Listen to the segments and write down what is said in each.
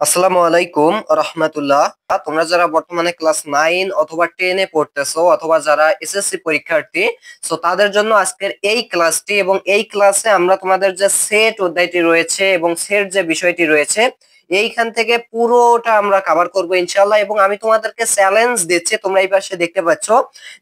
আসসালামু আলাইকুম রহমতুল্লাহ। তোমরা যারা বর্তমানে ক্লাস 9 অথবা 10 এ পড়তেছো অথবা যারা এসএসসি পরীক্ষার্থী, সো তাদের জন্য আজকের এই ক্লাসটি। এবং এই ক্লাসে আমরা তোমাদের যে সেট অধ্যায়টি রয়েছে এবং সেট যে বিষয়টি রয়েছে এইখান থেকে পুরোটা আমরা কভার করব ইনশাআল্লাহ। এবং আমি তোমাদেরকে চ্যালেঞ্জ দিচ্ছি, তোমরা এই পাশে দেখতে পাচ্ছ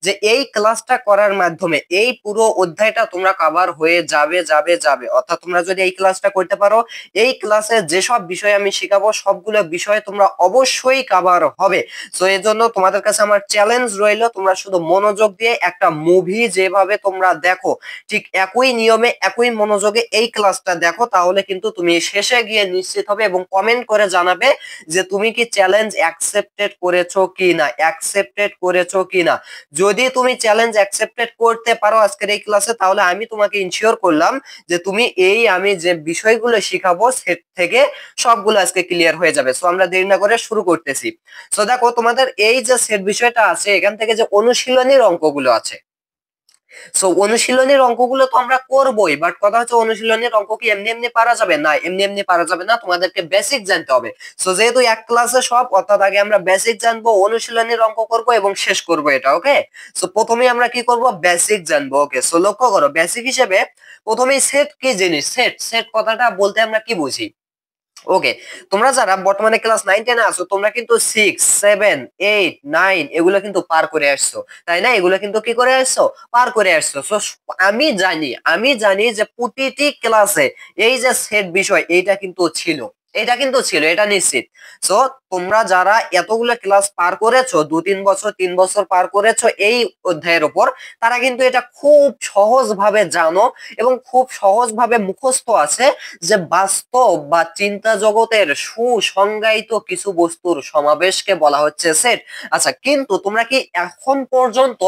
যে এই ক্লাসটা করার মাধ্যমে এই পুরো অধ্যায়টা তোমরা কভার হয়ে যাবে যাবে যাবে। অর্থাৎ তোমরা যদি এই ক্লাসটা করতে পারো, এই ক্লাসে যেসব বিষয় আমি শেখাবো সবগুলো বিষয় তোমরা অবশ্যই কভার হবে। সো এই জন্য তোমাদের কাছে আমার চ্যালেঞ্জ রইলো, তোমরা শুধু মনোযোগ দিয়ে একটা মুভি যেভাবে তোমরা দেখো ঠিক একই নিয়মে একই মনোযোগে এই ক্লাসটা দেখো, তাহলে কিন্তু তুমি শেষে গিয়ে নিশ্চিত হবে এবং কমেন্ট করে জানাবে যে তুমি কি চ্যালেঞ্জ অ্যাকসেপ্টেড করেছো কিনা, অ্যাকসেপ্টেড করেছো কিনা। যদি তুমি চ্যালেঞ্জ অ্যাকসেপ্টেড করতে পারো আজকের এই ক্লাসে, তাহলে আমি তোমাকে ইনশিওর করলাম যে তুমি এই আমি যে বিষয়গুলো শিখাবো সেট থেকে সবগুলো আজকে ক্লিয়ার হয়ে যাবে। সো আমরা দেরি না করে শুরু করতেছি। সো দেখো, তোমাদের এই যে সেট বিষয়টা আছে এখান থেকে যে অনুশীলনীর অঙ্কগুলো আছে, সো অনুশীলনীর অঙ্কগুলো তো আমরা করবোই, বাট কথা হচ্ছে অনুশীলনীর অঙ্ক কি এমনি এমনি পারা যাবে না, এমনি এমনি পারা যাবে না, তোমাদেরকে বেসিক জানতে হবে। সো যেহেতু এক ক্লাসে সব, অর্থাৎ আগে আমরা বেসিক জানবো, অনুশীলনীর অঙ্ক করব এবং শেষ করব এটা। ওকে, সো প্রথমে আমরা কি করব, বেসিক জানবো। ওকে, সো লক্ষ্য করো, বেসিক হিসেবে প্রথমেই সেট কি জিনিস, সেট সেট কথাটা বলতে আমরা কি বুঝি। ওকে, তোমরা যারা বর্তমানে ক্লাস 9 10 আছো, তোমরা কিন্তু 6 7 8 9 এগুলো কিন্তু পার করে আসছো, তাই না? এগুলো কিন্তু কি করে আসছো, পার করে আসছো। সো আমি জানি যে প্রতিটি ক্লাসে এই যে সেট বিষয় এইটা কিন্তু ছিল, এটা নিশ্চিত। সো তোমরা যারা এতগুলো ক্লাস পার করেছো, 2 3 বছর 3 বছর পার করেছো এই অধ্যায়ের উপর, তারা কিন্তু এটা খুব সহজ ভাবে জানো এবং খুব সহজ ভাবে মুখস্থ আছে যে বাস্তব বা চিন্তা জগতের সুসংজ্ঞায়িত কিছু বস্তুর সমাবেশকে বলা হচ্ছে সেট। আচ্ছা, কিন্তু তোমরা কি এখন পর্যন্ত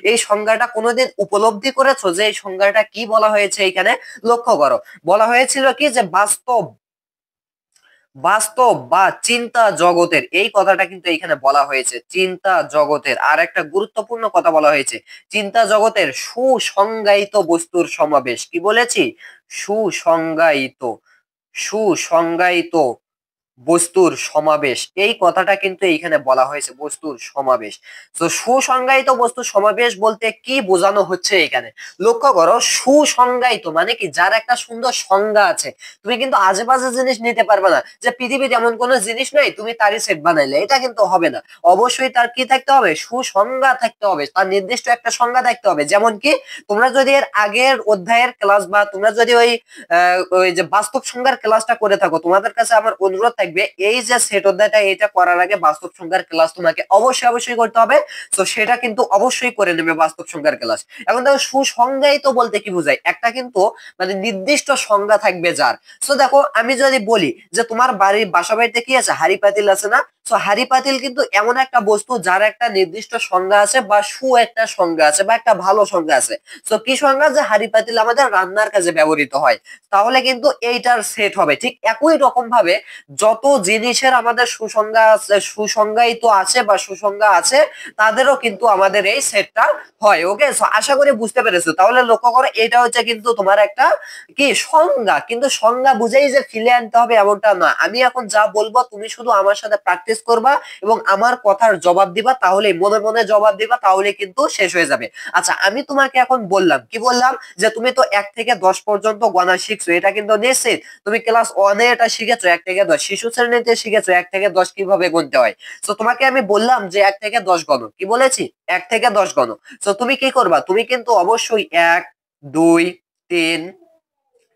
এই সংজ্ঞাটা কোনোদিন উপলব্ধি করেছো যে এই সংজ্ঞাটা কি বলা হয়েছে? এখানে লক্ষ্য করো, বলা হয়েছিল কি যে বাস্তব বাস্তব বা চিন্তা জগতের, এই কথাটা কিন্তু এখানে বলা হয়েছে চিন্তা জগতের। আর একটা গুরুত্বপূর্ণ কথা বলা হয়েছে, চিন্তা জগতের সুসংজ্ঞায়িত বস্তুর সমাবেশ। কি বলেছি? সুসংজ্ঞায়িত, সুসংজ্ঞায়িত বস্তুর সমাবেশ, এই কথাটা কিন্তু এইখানে বলা হয়েছে, বস্তুর সমাবেশ। তো সুসংজ্ঞায়িত বস্তুর সমাবেশ বলতে কি বোঝানো হচ্ছে এখানে? লক্ষ্য করো, সুসংজ্ঞায়িত মানে কি, যার একটা সুন্দর সংজ্ঞা আছে। তুমি কিন্তু আজে বাজে জিনিস নিতে পারবে না যে পৃথিবীতে এমন কোনো জিনিস নাই তুমি তারই সেট বানাইলে, এটা কিন্তু হবে না। অবশ্যই তার কি থাকতে হবে, সুসংজ্ঞা থাকতে হবে, তার নির্দিষ্ট একটা সংজ্ঞা থাকতে হবে। যেমন কি, তোমরা যদি এর আগের অধ্যায়ের ক্লাস বা তোমরা যদি ওই যে বাস্তব সংজ্ঞার ক্লাসটা করে থাকো, তোমাদের কাছে আমার অনুরোধ থাকবে এই যে সেট অধ্যায়টা এটা করার আগে বাস্তব সংজ্ঞার ক্লাস তোমাকে অবশ্যই করতে হবে। তো সেটা কিন্তু অবশ্যই করে নেবে বাস্তব সংজ্ঞার ক্লাস। এখন দেখো, সুসংজ্ঞায়িত বলতে কি বোঝায়, একটা কিন্তু মানে নির্দিষ্ট সংজ্ঞা থাকবে যার। তো দেখো, আমি যদি বলি যে তোমার বাসা বাড়িতে কি আছে, হাড়ি পাতিল আছে না? তো হাড়ি পাতিল কিন্তু এমন একটা বস্তু যার একটা নির্দিষ্ট সংজ্ঞা আছে বা একটা সংজ্ঞা আছে বা একটা ভালো সংজ্ঞা আছে। তো কি সংজ্ঞা, যে হাড়ি পাতিল আমাদের রান্নার কাজে ব্যবহৃত হয়, তাহলে কিন্তু এইটার সেট হবে। ঠিক একই রকম ভাবে যত জিনিসের আমাদের সুসংজ্ঞা আছে, সুসংজ্ঞায়িত আছে বা সুসংজ্ঞা আছে, তাদেরও কিন্তু আমাদের এই সেটটা হয়। ওকে, সো আশা করি বুঝতে পেরেছো। তাহলে লক্ষ্য করো, এটা হচ্ছে কিন্তু তোমার একটা কি সংজ্ঞা, কিন্তু সংজ্ঞা বুঝেই যে ফিলে আনতে হবে এমনটা না। আমি এখন যা বলবো তুমি শুধু আমার সাথে প্র্যাকটিস করবা এবং আমার কথার জবাব দিবা, তাহলে মনে মনে জবাব দিবা, তাহলে কিন্তু শেষ হয়ে যাবে। আচ্ছা, আমি তোমাকে এখন বললাম, কি বললাম, যে তুমি তো 1 থেকে 10 পর্যন্ত গণা শিখছো, এটা কিন্তু নিশ্চিত তুমি ক্লাস 1 এ এটা শিখেছো। 1 থেকে 10 শিশু শ্রেণীতে শিখেছো 1 থেকে 10 কিভাবে গুনতে হয়। তো তোমাকে আমি বললাম যে 1 থেকে 10 গণ, কি বলেছি, 1 থেকে 10 গণ। তো তুমি কি করবা, তুমি কিন্তু অবশ্যই 1 2 3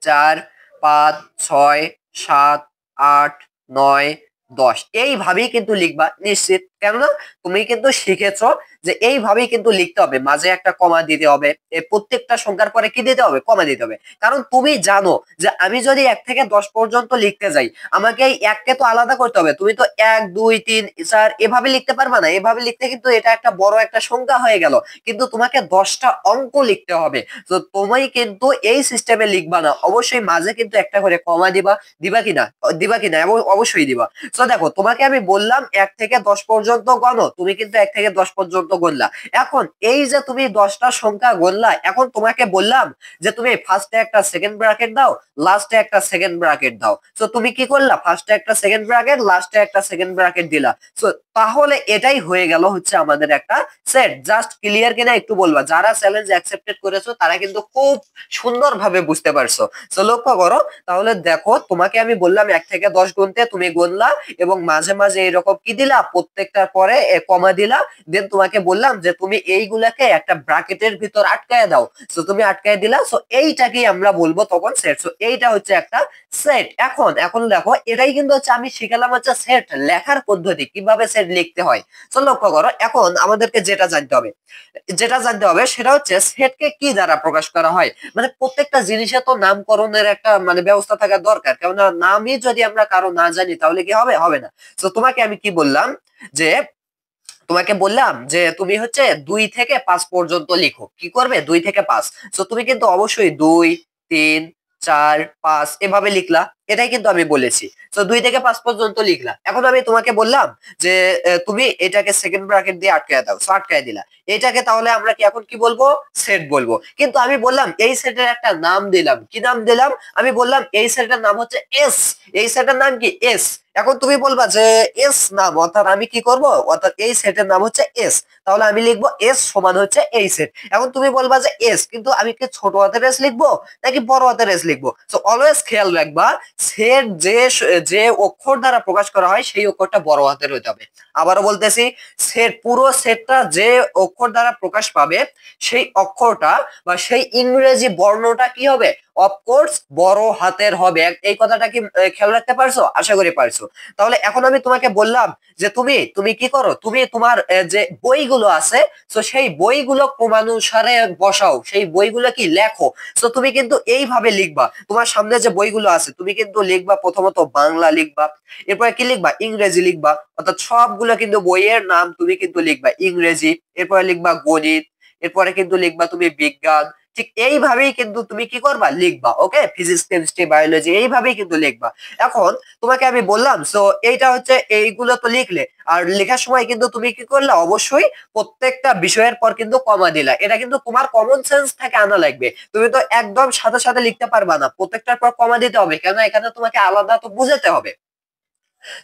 4 5 6 7 8 9 10 এইভাবেই কিন্তু লিখবা নিশ্চিত। কেননা তুমি কিন্তু শিখেছো যে এইভাবেই কিন্তু লিখতে হবে, মাঝে একটা কমা দিতে হবে, এই প্রত্যেকটা সংখ্যার পরে কি দিতে হবে, কমা দিতে হবে। কারণ তুমি জানো যে আমি যদি 1 থেকে 10 পর্যন্ত লিখতে যাই, আমাকে এই এককে তো আলাদা করতে হবে। তুমি তো 1 2 3 4 এভাবে লিখতে পারবা না, এভাবে লিখতে কিন্তু এটা একটা বড় একটা সংখ্যা হয়ে গেল, কিন্তু তোমাকে 10টা অঙ্ক লিখতে হবে। তো তুমি কিন্তু এই সিস্টেমে লিখবা না, অবশ্যই মাঝে কিন্তু একটা করে কমা দিবা। দিবা কিনা, দিবা কিনা, এবং অবশ্যই দিবা। তো দেখো, তোমাকে আমি বললাম 1 থেকে 10 পর্যন্ত পর্যন্ত গণো, তুমি কিন্তু 1 থেকে 10 পর্যন্ত গণলা। এখন এই যে তুমি 10টা সংখ্যা গণলা, এখন তোমাকে বললাম যে তুমি ফার্স্টে একটা সেকেন্ড ব্র্যাকেট দাও, লাস্টে একটা সেকেন্ড ব্র্যাকেট দাও। সো তুমি কি করলা, ফার্স্টে একটা সেকেন্ড ব্র্যাকেট, লাস্টে একটা সেকেন্ড ব্র্যাকেট দিলা। সো তাহলে এটাই হয়ে গেল হচ্ছে আমাদের একটা সেট। জাস্ট ক্লিয়ার কিনা একটু বলবা, যারা চ্যালেঞ্জ অ্যাকসেপ্টেড করেছো তারা কিন্তু খুব সুন্দরভাবে বুঝতে পারছো। সো লক্ষ্য করো, তাহলে দেখো তোমাকে আমি বললাম 1 থেকে 10 গুনতে, তুমি গুনলা এবং মাঝে মাঝে এরকম কি দিলা, প্রত্যেকটার পরে কমা দিলা। দেন তোমাকে বললাম যে তুমি এইগুলাকে একটা ব্র্যাকেটের ভিতর আটকায় দাও। সো তুমি আটকায় দিলা। সো এইটাকেই আমরা বলবো তখন সেট। সো এইটা হচ্ছে একটা সেট। এখন এখন দেখো, এটাই কিন্তু হচ্ছে আমি শিখালাম হচ্ছে সেট লেখার পদ্ধতি, কিভাবে সেট লিখতে হয়। তো লক্ষ্য করো, এখন আমাদেরকে যেটা জানতে হবে সেটা হচ্ছে সেটকে কি দ্বারা প্রকাশ করা হয়। মানে প্রত্যেকটা জিনিসে তো নামকরণের একটা মানে ব্যবস্থা থাকা দরকার, কেননা নামই যদি আমরা কারো না জানি তাহলে কি হবে, হবে না। তো তোমাকে আমি কি বললাম, যে তোমাকে বললাম যে তুমি হচ্ছে 2 থেকে 5 পর্যন্ত লিখো। কি করবে, 2 থেকে 5। তো তুমি কিন্তু অবশ্যই 2, 3, 4, 5 এভাবে লিখলা, এটাই কিন্তু আমি বলেছি। তো 2 থেকে 5 পর্যন্ত লিখলা। এখন আমি তোমাকে বললাম যে তুমি এটাকে সেকেন্ড ব্র্যাকেট দিয়ে আটকায় দাও। সো আটকায় দিলা এটাকে, তাহলে আমরা কি এখন কি বলবো, সেট বলবো। কিন্তু আমি বললাম এই সেটের একটা নাম দিলাম। কি নাম দিলাম, আমি বললাম এই সেটের নাম হচ্ছে এস। এই সেটের নাম কি, এস। এখন তুমি বলবা যে এস নাম, অর্থাৎ আমি কি করব, অর্থাৎ এই সেটের নাম হচ্ছে এস। তাহলে আমি লিখবো এস সমান হচ্ছে এই সেট। এখন তুমি বলবা যে এস, কিন্তু আমি কি ছোট হাতের এস লিখবো নাকি বড় হাতের এস লিখবো। সো অলওয়েজ খেয়াল রাখবা, সেট যে অক্ষর দ্বারা প্রকাশ করা হয় সেই অক্ষরটা বড় হাতের হতে হবে। আবারও বলতেছি, সেট পুরো সেটটা যে অক্ষর দ্বারা প্রকাশ পাবে সেই অক্ষরটা বা সেই ইংরেজি বর্ণটা কি হবে, অফকোর্স বড় হাতের হবে। এই কথাটা কি খেয়াল রাখতে পারছো, আশা করি পারছো। তাহলে এখন আমি তোমাকে বললাম যে তুমি কি করো, তুমি তোমার যে বইগুলো আছে, তো সেই বইগুলো ক্রমানুসারে বসাও, সেই বইগুলো কি লেখো। তো তুমি কিন্তু এইভাবে লিখবা, তোমার সামনে যে বইগুলো আছে তুমি কিন্তু লিখবা, প্রথমত বাংলা লিখবা, এরপরে কি লিখবা, ইংরেজি লিখবা। অর্থাৎ সবগুলো কিন্তু বইয়ের নাম তুমি কিন্তু লিখবা ইংরেজি, এরপরে লিখবা গণিত, এরপরে কিন্তু লিখবা তুমি বিজ্ঞান। ঠিক এইভাবেই কিন্তু তুমি কি করবা, লিখবা। ওকে, ফিজিক্স, কেমিস্ট্রি, বায়োলজি এইভাবেই কিন্তু লিখবা। এখন তোমাকে আমি বললাম, সো এইটা হচ্ছে, এইগুলো তো লিখলে, আর লেখার সময় কিন্তু তুমি কি করলে, অবশ্যই প্রত্যেকটা বিষয়ের পর কিন্তু কমা দিলা। এটা কিন্তু তোমার কমন সেন্স থেকে আনা লাগবে। তুমি তো একদম সাথে সাথে লিখতে পারবা না, প্রত্যেকটার পর কমা দিতে হবে, কেন এখানে তোমাকে আলাদা তো বুঝাতে হবে।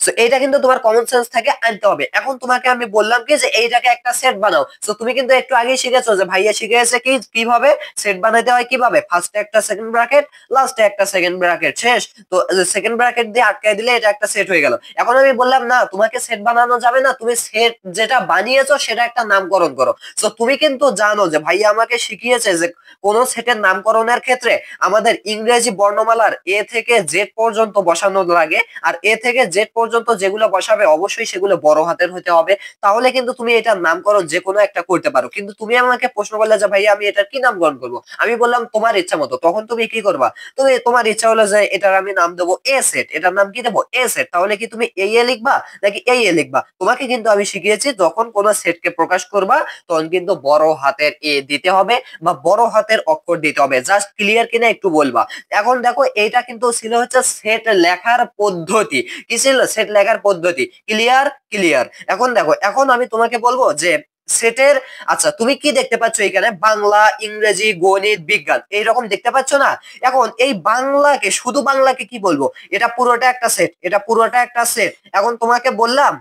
সো এটা কিন্তু তোমার কমন সেন্স থেকে আনতে হবে। এখন তোমাকে আমি বললাম কি যে এইটাকে একটা সেট বানাও। সো তুমি কিন্তু একটু আগে শিখেছো যে ভাইয়া শিখেছে কি কিভাবে সেট বানাতে হয়, কিভাবে ফার্স্টে একটা সেকেন্ড ব্র্যাকেট, লাস্টে একটা সেকেন্ড ব্র্যাকেট, শেষ। তো সেকেন্ড ব্র্যাকেট দিয়ে আটকায় দিলে এটা একটা সেট হয়ে গেল। এখন আমি বললাম না, তোমাকে সেট বানানো যাবে না, তুমি সেট যেটা বানিয়েছো সেটা একটা নামকরণ করো। সো তুমি কিন্তু জানো যে ভাইয়া আমাকে শিখিয়েছে যে কোন সেটের নামকরণের ক্ষেত্রে আমাদের ইংরেজি বর্ণমালার এ থেকে জেড পর্যন্ত বসানো লাগে, আর এ থেকে জেড পর্যন্ত যেগুলো বসাবে অবশ্যই সেগুলো বড় হাতের হতে হবে। তাহলে কিন্তু তুমি এটার নামকরণ যে কোনো একটা করতে পারো। কিন্তু তুমি আমাকে প্রশ্ন করলে যে ভাইয়া আমি এটার কি নামকরণ করবো, আমি বললাম তোমার ইচ্ছা মতো। তখন তুমি কি করবা, তুমি তোমার ইচ্ছা হলো যে এটার আমি নাম দেবো এ সেট, এটার নাম কি দেবো, এ সেট। তাহলে কি তুমি এই এ লিখবা নাকি এই এ লিখবা। তোমাকে কিন্তু আমি শিখিয়েছি যখন কোন সেটকে প্রকাশ করবা তখন কিন্তু বড় হাতের এ দিতে হবে বা বড় হাতের অক্ষর দিতে হবে। জাস্ট ক্লিয়ার কিনা একটু বলবা। এখন দেখো, এইটা কিন্তু ছিল হচ্ছে সেট লেখার পদ্ধতি। কি ছিল, সেট লেখার পদ্ধতি। Clear, clear. এখন দেখো, এখন আমি তোমাকে বলবো যে সেটের, আচ্ছা তুমি কি দেখতে পাচ্ছ এখানে, বাংলা, ইংরেজি, গণিত, বিজ্ঞান এইরকম দেখতে পাচ্ছ না। এখন এই বাংলাকে, শুধু বাংলাকে কি বলবো, এটা পুরোটা একটা সেট, এটা পুরোটা একটা সেট। এখন তোমাকে বললাম,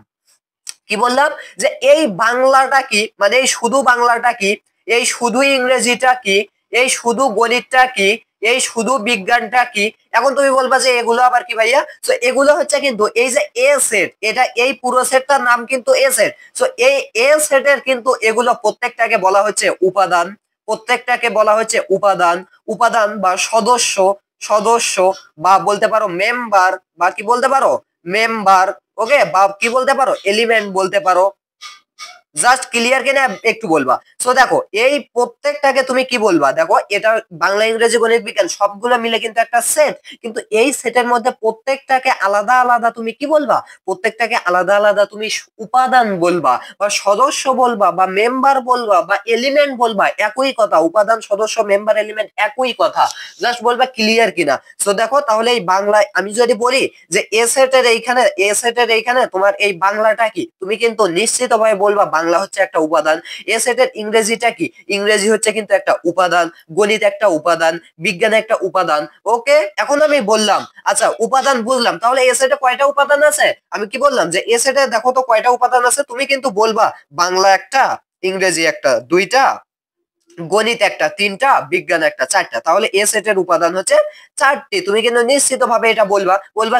কি বললাম, যে এই বাংলাটা কি, মানে এই শুধু বাংলাটা কি, এই শুধু ইংরেজিটা কি, এই শুধু গণিতটা কি, এই শুধু বিজ্ঞানটা কি। এখন তুমি বলবা যে এগুলো আবার কি ভাইয়া। তো এগুলো হচ্ছে কিন্তু এই যে এ সেট, এটা এই পুরো সেটটার নাম কিন্তু এ সেট। তো এই এ সেটের কিন্তু এগুলো প্রত্যেকটাকে বলা হচ্ছে উপাদান, প্রত্যেকটাকে বলা হচ্ছে উপাদান। উপাদান বা সদস্য, সদস্য বা বলতে পারো মেম্বার, বা কি বলতে পারো মেম্বার। ওকে, বা কি বলতে পারো, এলিমেন্ট বলতে পারো। জাস্ট ক্লিয়ার কিনা একটু বলবা। সো দেখো এই প্রত্যেকটাকে তুমি কি বলবা, দেখো এটা বাংলা ইংরেজি গণিত বিজ্ঞান সবগুলো মিলে কিন্তু একটা সেট, কিন্তু এই সেটের মধ্যে প্রত্যেকটাকে আলাদা আলাদা তুমি কি বলবা, প্রত্যেকটাকে আলাদা আলাদা তুমি উপাদান বলবা বা সদস্য বলবা বা মেম্বার বলবা বা এলিমেন্ট বলবা, একই কথা, উপাদান সদস্য মেম্বার এলিমেন্ট একই কথা, জাস্ট বলবা ক্লিয়ার কিনা। সো দেখো তাহলে এই বাংলায় আমি যদি বলি যে এ সেটের এইখানে তোমার এই বাংলাটা কি, তুমি কিন্তু নিশ্চিতভাবে বলবা বাংলা হচ্ছে একটা উপাদান। এ সেটের ইংরেজিটা কি, ইংরেজি হচ্ছে কিন্তু একটা উপাদান, গণিত একটা উপাদান, বিজ্ঞান একটা উপাদান। ওকে, এখন আমি বললাম আচ্ছা উপাদান বুঝলাম, তাহলে এ সেটে কয়টা উপাদান আছে, আমি কি বললাম যে এ সেটে দেখো তো কয়টা উপাদান আছে, তুমি কিন্তু বলবা বাংলা একটা, ইংরেজি একটা, দুইটা, গণিত একটা, তিনটা, বিজ্ঞান একটা, চারটা, তাহলে এ সেটের উপাদান হচ্ছে চারটি। তুমি কিন্তু নিশ্চিত ভাবে এটা বলবা, বলবা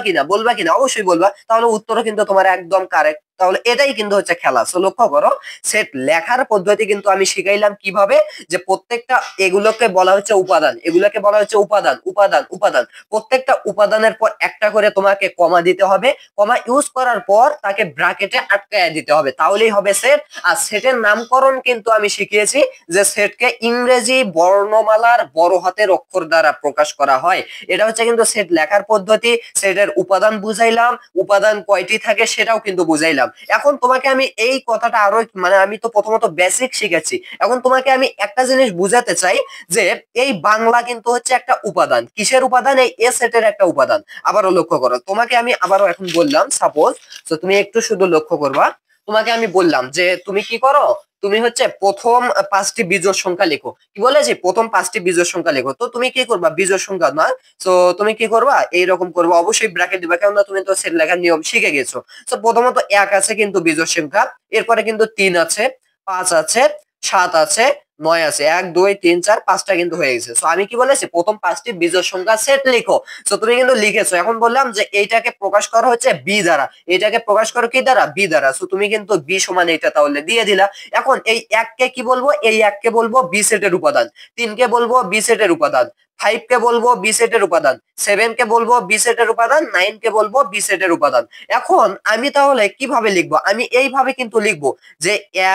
কিনা অবশ্যই বলবা, তাহলে উত্তরও কিন্তু তোমার একদম কারেক্ট। তাহলে এটাই কিন্তু হচ্ছে খেলা। সো লক্ষ্য করো, সেট লেখার পদ্ধতি কিন্তু আমি শিখাইলাম কিভাবে, যে প্রত্যেকটা এগুলোকে বলা হচ্ছে উপাদান, এগুলোকে বলা হচ্ছে উপাদান উপাদান উপাদান, প্রত্যেকটা উপাদানের পর একটা করে তোমাকে কমা দিতে হবে, কমা ইউজ করার পর তাকে ব্র্যাকেটে আটকায় দিতে হবে, তাহলেই হবে সেট। আর সেটের নামকরণ কিন্তু আমি শিখিয়েছি যে সেটকে ইংরেজি বর্ণমালার বড় হাতের অক্ষর দ্বারা প্রকাশ করা হয়। এটা হচ্ছে কিন্তু সেট লেখার পদ্ধতি। সেটের উপাদান বুঝাইলাম, উপাদান কয়টি থাকে সেটাও কিন্তু বুঝাইলাম। এখন তোমাকে আমি এই কথাটা আরো মানে আমি তো প্রথমত বেসিক শিখেছি, এখন তোমাকে আমি একটা জিনিস বুঝাতে চাই যে এই বাংলা কিন্তু হচ্ছে একটা উপাদান। কিসের উপাদান, এই এ সেটের একটা উপাদান। আবারও লক্ষ্য করো, তোমাকে আমি আবারও এখন বললাম সাপোজ, তো তুমি একটু শুধু লক্ষ্য করবা, তোমাকে আমি বললাম যে তুমি কি করো, তুমি হচ্ছে প্রথম পাঁচটি বিজোড় সংখ্যা লেখো, কি বলেছি প্রথম পাঁচটি বিজোড় সংখ্যা লেখো, তো তুমি কি করবা, বিজোড় সংখ্যা না, তো তুমি কি করবা এইরকম করবা, অবশ্যই ব্র্যাকেট দিবা, কেননা তুমি তো সেট লেখার নিয়ম শিখে গেছো। তো প্রথমত এক আছে কিন্তু বিজোড় সংখ্যা, এরপরে কিন্তু তিন আছে, পাঁচ আছে, সাত আছে, নয় আছে, এক দুই তিন চার পাঁচটা কিন্তু হয়ে গেছে। তো আমি কি বলেছি প্রথম পাঁচটি বিজোড় সংখ্যা সেট লিখো। তো তুমি কিন্তু লিখেছো, এখন বললাম যে এইটাকে প্রকাশ করা হচ্ছে বি দ্বারা, এটাকে প্রকাশ করো কি দ্বারা, বি দ্বারা। তো তুমি কিন্তু বি সমান এটা তাহলে দিয়ে দিলা। এখন এই এককে কি বলবো, এই এককে বলবো বি সেটের উপাদান, তিনকে বলবো বি সেটের উপাদান, ফাইভ কে বলবো বি সেটের উপাদান, সেভেন কে বলবো বি সেটের উপাদান, নাইন কে বলবো বি সেটের উপাদান। এখন আমি তাহলে কিভাবে লিখবো, আমি এইভাবে কিন্তু লিখবো যে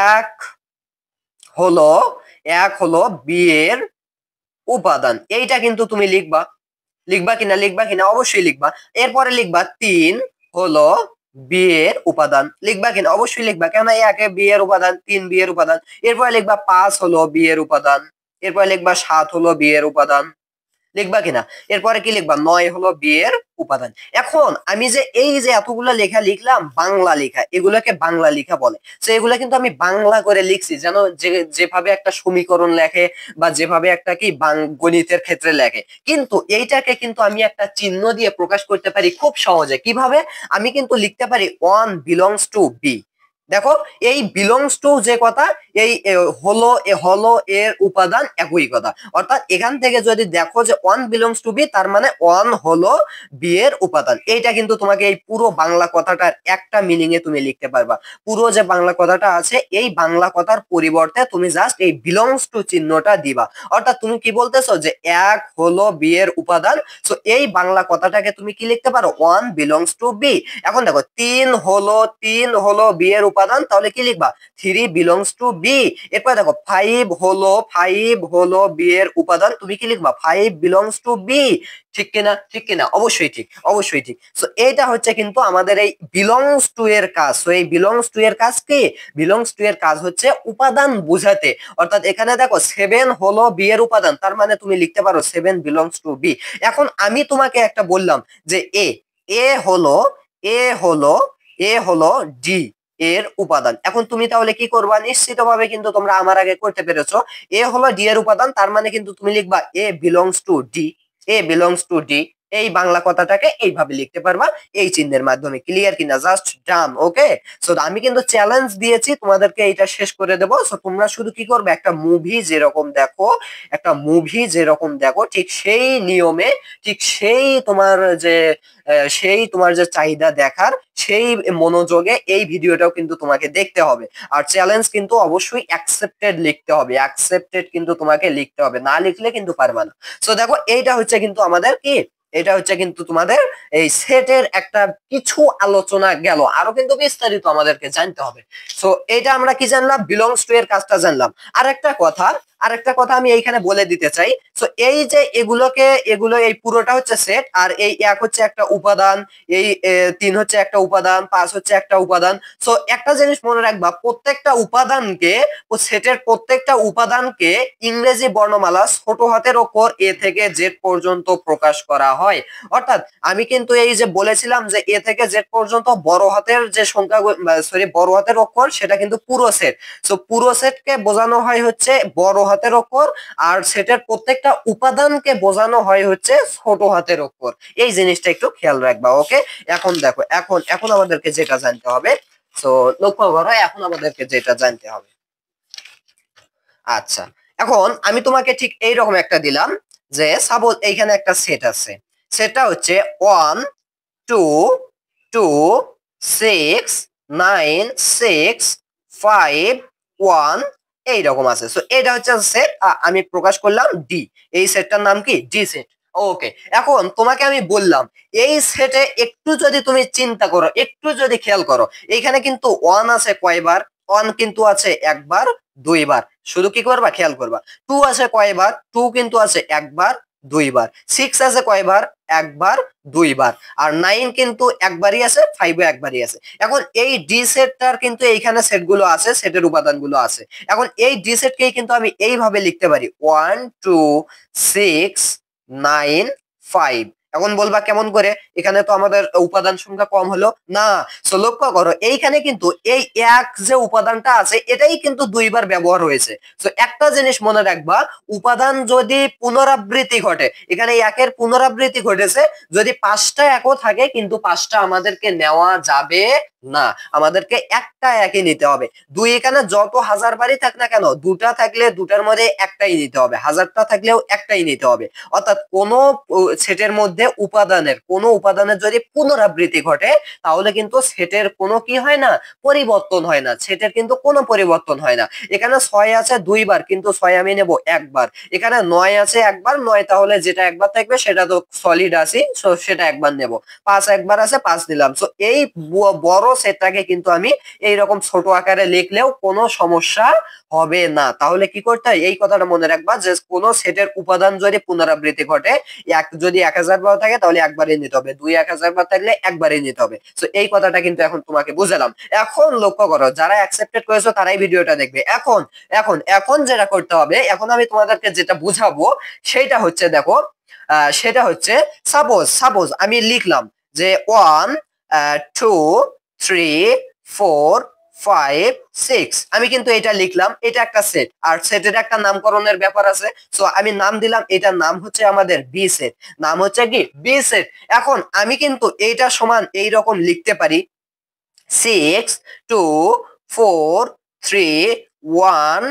এক হলো এক হলো বি এর উপাদান, এইটা কিন্তু তুমি লিখবা, লিখবা কিনা অবশ্যই লিখবা। এরপরে লিখবা তিন হলো বি এর উপাদান, লিখবা কিনা অবশ্যই লিখবা, কেননা একে বি এর উপাদান, তিন বি এর উপাদান। এরপরে লিখবা পাঁচ হলো বি এর উপাদান, এরপরে লিখবা সাত হলো বি এর উপাদান, লিখবা কিনা। এরপরে কি লিখবা, নয় হলো বি এর উপাদান। এখন আমি যে এই যে এতগুলা লেখা লিখলাম বাংলা লেখা, এগুলাকে বাংলা লেখা বলে। তো এগুলা কিন্তু আমি বাংলা করে লিখছি, যেন যেভাবে একটা সমীকরণ লেখে বা যেভাবে একটা কি গণিতের ক্ষেত্রে লেখে, কিন্তু এইটাকে কিন্তু আমি একটা চিহ্ন দিয়ে প্রকাশ করতে পারি খুব সহজে। কিভাবে, আমি কিন্তু লিখতে পারি ওয়ান বিলংস টু বি। দেখো এই বিলংস টু যে কথা, এই হলো এর উপাদান একই কথা, অর্থাৎ এখান থেকে যদি দেখো যে ওয়ান বিলংস টু বি, তার মানে ওয়ান হলো বি এর উপাদান। এইটা কিন্তু তোমাকে এই পুরো বাংলা কথাটার একটা মিনিং এ তুমি লিখতে পারবা। পুরো যে বাংলা কথাটা আছে, এই বাংলা কথার পরিবর্তে তুমি জাস্ট এই বিলংস টু চিহ্নটা দিবা, অর্থাৎ তুমি কি বলতেছো যে এক হলো বি এর উপাদান। সো এই বাংলা কথাটাকে তুমি কি লিখতে পারো, ওয়ান বিলংস টু বি। এখন দেখো তিন হলো বি এর উপাদান, তাহলে কি লিখবা, থ্রি বিলংস টু বি। এরপর দেখো ফাইভ হলো বি এর উপাদান, তুমি কি লিখবা, ফাইভ বিলংস টু বি। ঠিক কিনা, ঠিক কিনা, অবশ্যই ঠিক, অবশ্যই ঠিক। সো এইটা হচ্ছে কিন্তু আমাদের এই বিলংস টু এর কাজ। সো এই বিলংস টু এর কাজ কি, বিলংস টু এর কাজ হচ্ছে উপাদান বুঝাতে। অর্থাৎ এখানে দেখো সেভেন হলো বি এর উপাদান, তার মানে তুমি লিখতে পারো সেভেন বিলংস টু বি। এখন আমি তোমাকে একটা বললাম যে এ এ হলো এ হলো এ হলো ডি এর উপাদান। এখন তুমি তাহলে কি করবা, নিশ্চিতভাবে কিন্তু তোমরা আমার আগে করতে পেরেছো, এ হলো ডি এর উপাদান, তার মানে কিন্তু তুমি লিখবা A belongs to D, A belongs to D. এই বাংলা কথাটাকে এইভাবে লিখতে পারবা এই চিহ্নের মাধ্যমে। ক্লিয়ার কিনা, জাস্ট ডান। ওকে, সো আমি কিন্তু চ্যালেঞ্জ দিয়েছি তোমাদেরকে, এইটা শেষ করে দেবো। সো তোমরা শুধু কি করবে, একটা মুভি যেরকম দেখো, ঠিক সেই নিয়মে, ঠিক সেই তোমার যে চাহিদা দেখার, সেই মনোযোগে এই ভিডিওটাও কিন্তু তোমাকে দেখতে হবে। আর চ্যালেঞ্জ কিন্তু অবশ্যই অ্যাকসেপ্টেড লিখতে হবে, অ্যাকসেপ্টেড কিন্তু তোমাকে লিখতে হবে, না লিখলে কিন্তু পারবা না। সো দেখো এইটা হচ্ছে কিন্তু আমাদের কি, এটা হচ্ছে কিন্তু তোমাদের এই সেটের একটা কিছু আলোচনা গেল, আরো কিন্তু বিস্তারিত আমাদেরকে জানতে হবে। সো এটা আমরা কি জানলাম, বিলংস টু এর কাজটা জানলাম। আরেকটা কথা আমি এইখানে বলে দিতে চাই। সো এই যে এগুলো এই পুরোটা হচ্ছে সেট, আর এই এক হচ্ছে একটা উপাদান, এই 3 হচ্ছে একটা উপাদান, 5 হচ্ছে একটা উপাদান। সো একটা জিনিস মনে রাখবা, প্রত্যেকটা উপাদানকে ও সেটের প্রত্যেকটা উপাদানকে ইংরেজি বর্ণমালা ছোট হাতের অক্ষর এ থেকে জেড পর্যন্ত প্রকাশ করা হয়। অর্থাৎ আমি কিন্তু এই যে বলেছিলাম যে এ থেকে জেড পর্যন্ত বড় হাতের যে সংখ্যা, বড় হাতের অক্ষর, সেটা কিন্তু পুরো সেট। সো পুরো সেটকে বোঝানো হয় হচ্ছে বড় হাতের অক্ষর, আর সেটের প্রত্যেকটা উপাদানকে বোঝানো হয় হচ্ছে ছোট হাতের অক্ষর। এই জিনিসটা একটু খেয়াল রাখবা। ওকে, এখন দেখো, এখন আমাদেরকে যেটা জানতে হবে, সো লক্ষ্য করো, এখন আমাদেরকে যেটা জানতে হবে। আচ্ছা, এখন আমি তোমাকে ঠিক এইরকম একটা দিলাম যে সাপোজ এইখানে একটা সেট আছে, সেটটা হচ্ছে 1 2 2 6 9 6 5 1 এইরকম আছে। সো এটা হচ্ছে সেট, আমি প্রকাশ করলাম ডি। এই সেটটার নাম কি, ডি সেট। ওকে, এখন তোমাকে আমি বললাম এই সেটে একটু যদি তুমি চিন্তা করো, একটু যদি খেয়াল করো, এইখানে কিন্তু 1 আছে কয়বার, 1 কিন্তু আছে একবার, দুইবার। শুধু কি করবা, খেয়াল করবা। 2 আছে কয়বার, 2 কিন্তু আছে একবার, দুইবার। 6 আছে কয়বার, একবার, দুইবার। আর 9 কিন্তু একবারই আছে, 5 একবারই আছে। এখন এই ডি সেটটার কিন্তু এইখানে সেটগুলো আছে, সেটের উপাদানগুলো আছে। এখন এই ডি সেটকেই কিন্তু আমি এইভাবে লিখতে পারি, 1 2 6 9 5। এখন বলবা কেমন করে, এখানে তো আমাদের উপাদান সংখ্যা কম হলো না। সো লক্ষ্য করো, এইখানে কিন্তু এই এক যে উপাদানটা আছে, এটাই কিন্তু দুইবার ব্যবহার হয়েছে। তো একটা জিনিস মনে রাখবা, উপাদান যদি পুনরাবৃত্তি ঘটে, এখানে একের পুনরাবৃত্তি ঘটেছে, যদি 5টা একও থাকে, কিন্তু 5টা আমাদেরকে নেওয়া যাবে না, আমাদেরকে একটা একই নিতে হবে। দুই এখানে যত হাজার বারই থাক না কেন, দুটা থাকলে দুটার মধ্যে একটাই নিতে হবে, হাজারটা থাকলেও একটাই নিতে হবে। অর্থাৎ কোন সেটের মধ্যে কোন উপাদানের যদি পুনরাবৃত্তি ঘটে, তাহলে কিন্তু সেটের কোনো কি হয় না, পরিবর্তন হয় না, সেটের কিন্তু কোনো পরিবর্তন হয় না। এখানে 6 আছে দুইবার, কিন্তু 6 আমি নেব একবার। এখানে 9 আছে একবার, 9 তাহলে যেটা একবার থাকবে সেটা তো সলিড আছে, সেটা একবার নেব। 5 একবার আছে, 5 নিলাম। সো এই বড় সেটটাকে কিন্তু আমি এইরকম ছোট আকারে লিখলেও কোনো সমস্যা হবে না। তাহলে কি করতে হয়, এই কথাটা মনে রাখবা যে কোন সেটের উপাদান যদি পুনরাবৃত্তি ঘটে, যদি 1000 বার থাকে তাহলে একবারই নিতে হবে, 1000 বার থাকলে একবারই নিতে হবে। সো এই কথাটা কিন্তু এখন তোমাকে বুঝালাম। এখন লক্ষ্য করো, যারা অ্যাকসেপ্টেড করেছো তারাই ভিডিওটা দেখবে। এখন যেটা করতে হবে, এখন আমি তোমাদেরকে যেটা বুঝাবো সেটা হচ্ছে, দেখো, সেটা হচ্ছে সাপোজ আমি লিখলাম যে 1 2 3 4 5 6। আমি কিন্তু এটা লিখলাম, এটা একটা সেট, আর সেটের একটা নামকরণের ব্যাপার আছে। সো আমি নাম দিলাম, এটার নাম হচ্ছে আমাদের বি সেট, নাম হচ্ছে কি, বি সেট। এখন আমি কিন্তু এইটা সমান এইরকম লিখতে পারি, 6 2 4 3 1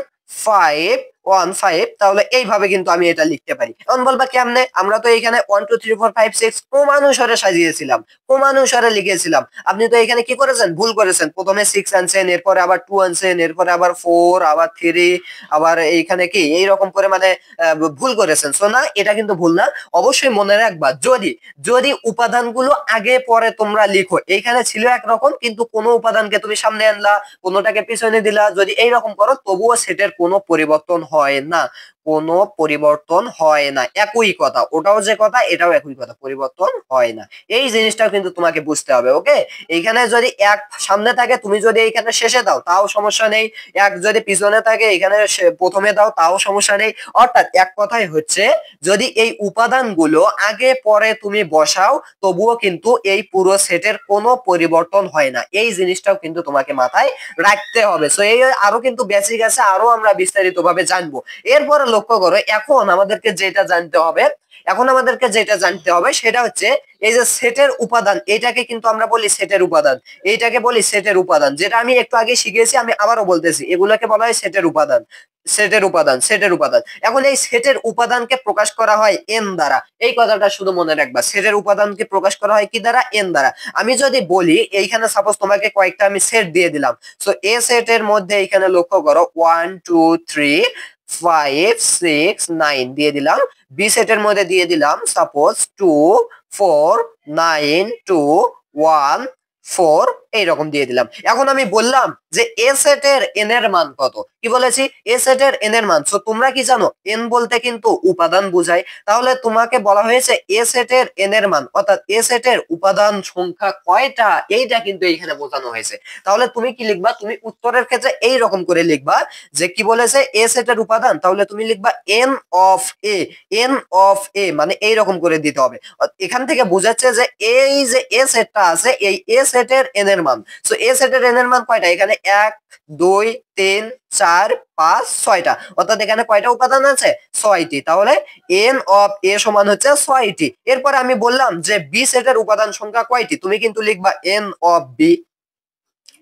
5 1 5। তাহলে এইভাবে কিন্তু আমি এটা লিখতে পারি। এখন বলবা কেমনে, আমরা তো এখানে 1 2 3 4 5 6 ক্রমানুসারে সাজিয়েছিলাম, ক্রমানুসারে লিখেছিলাম। আপনি তো এখানে কি করেছেন, ভুল করেছেন। প্রথমে 6 আনছেন, এরপরে আবার 2 আনছেন, এরপরে আবার 4, আবার 3, আবার এইখানে কি এইরকম করে মানে ভুল করেছেন। সো না, এটা কিন্তু ভুল না। অবশ্যই মনে রাখবা, যদি উপাদানগুলো আগে পরে তোমরা লিখো, এইখানে ছিল একরকম, কিন্তু কোনো উপাদানকে তুমি সামনে আনলা, কোনোটাকে পিছনে দিলা, যদি এইরকম করো, তবুও সেটের কোনো পরিবর্তন হয় না, কোনো পরিবর্তন হয় না। একই কথা, ওটাও যে কথা, এটাও একই কথা, পরিবর্তন হয় না। এই জিনিসটাও কিন্তু তোমাকে বুঝতে হবে। ওকে, এইখানে যদি এক সামনে থাকে, তুমি যদি এইখানে শেষে দাও তাও সমস্যা নেই, এক যদি পিছনে থাকে এখানে প্রথমে দাও তাও সমস্যা নেই। অর্থাৎ এক কথাই হচ্ছে, যদি এই উপাদানগুলো আগে পরে তুমি বসাও, তবুও কিন্তু এই পুরো সেটের কোনো পরিবর্তন হয় না। এই জিনিসটাও কিন্তু তোমাকে মাথায় রাখতে হবে। সো এই আরো কিন্তু বেসিক আছে, আরো আমরা বিস্তারিত ভাবে জানবো। এরপরে লক্ষ্য করো, এখন আমাদেরকে যেটা জানতে হবে সেটা হচ্ছে, এই যে সেটের উপাদান, এটাকে কিন্তু আমরা বলি সেটের উপাদান, এইটাকে বলি সেটের উপাদান, যেটা আমি একটু আগে শিখিয়েছি, আমি আবারও বলতেছি, এগুলোকে বলা হয় সেটের উপাদান, সেটের উপাদান। এখন এই সেটের উপাদানকে প্রকাশ করা হয় এন দ্বারা। এই কথাটা শুধু মনে রাখবা, সেটের উপাদানকে প্রকাশ করা হয় কি দ্বারা, এন দ্বারা। আমি যদি বলি, এইখানে সাপোজ তোমাকে কয়েকটা আমি সেট দিয়ে দিলাম। সো এ সেটের মধ্যে এখানে লক্ষ্য করো, 1 2 3 5 6 9 দিয়ে দিলাম। বি সেটের মধ্যে দিয়ে দিলাম সাপোজ 2 4 9 2 1 4 এইরকম দিয়ে দিলাম। এখন আমি বললাম যে এ সেটের এন এর মান কত, কি বলেছি এ সেটের এন এর মান। সো তোমরা কি জানো এন বলতে কিন্তু উপাদান বোঝায়, তাহলে তোমাকে বলা হয়েছে এ সেটের এন এর মান অর্থাৎ এ সেটের উপাদান সংখ্যা কয়টা, এইটা কিন্তু এইখানে বোঝানো হয়েছে। তাহলে তুমি কি লিখবা, তুমি উত্তরের ক্ষেত্রে এই রকম করে লিখবা যে কি বলেছে এ সেটের উপাদান, তাহলে তুমি লিখবা N of A, N of A মানে এইরকম করে দিতে হবে। এখান থেকে বোঝাচ্ছে যে এই যে এ সেটটা আছে এই এ সেটের এন এর মান। সো এ সেটের এন এর মান কয়টা, এখানে 1 2 3 4 5 6টা, অর্থাৎ এখানে কয়টা উপাদান আছে 6টি। তাহলে এন অফ এ সমান হচ্ছে 6টি। এরপরে আমি বললাম যে বি সেটের উপাদান সংখ্যা কয়টি, তুমি কিন্তু লিখবা এন অফ বি।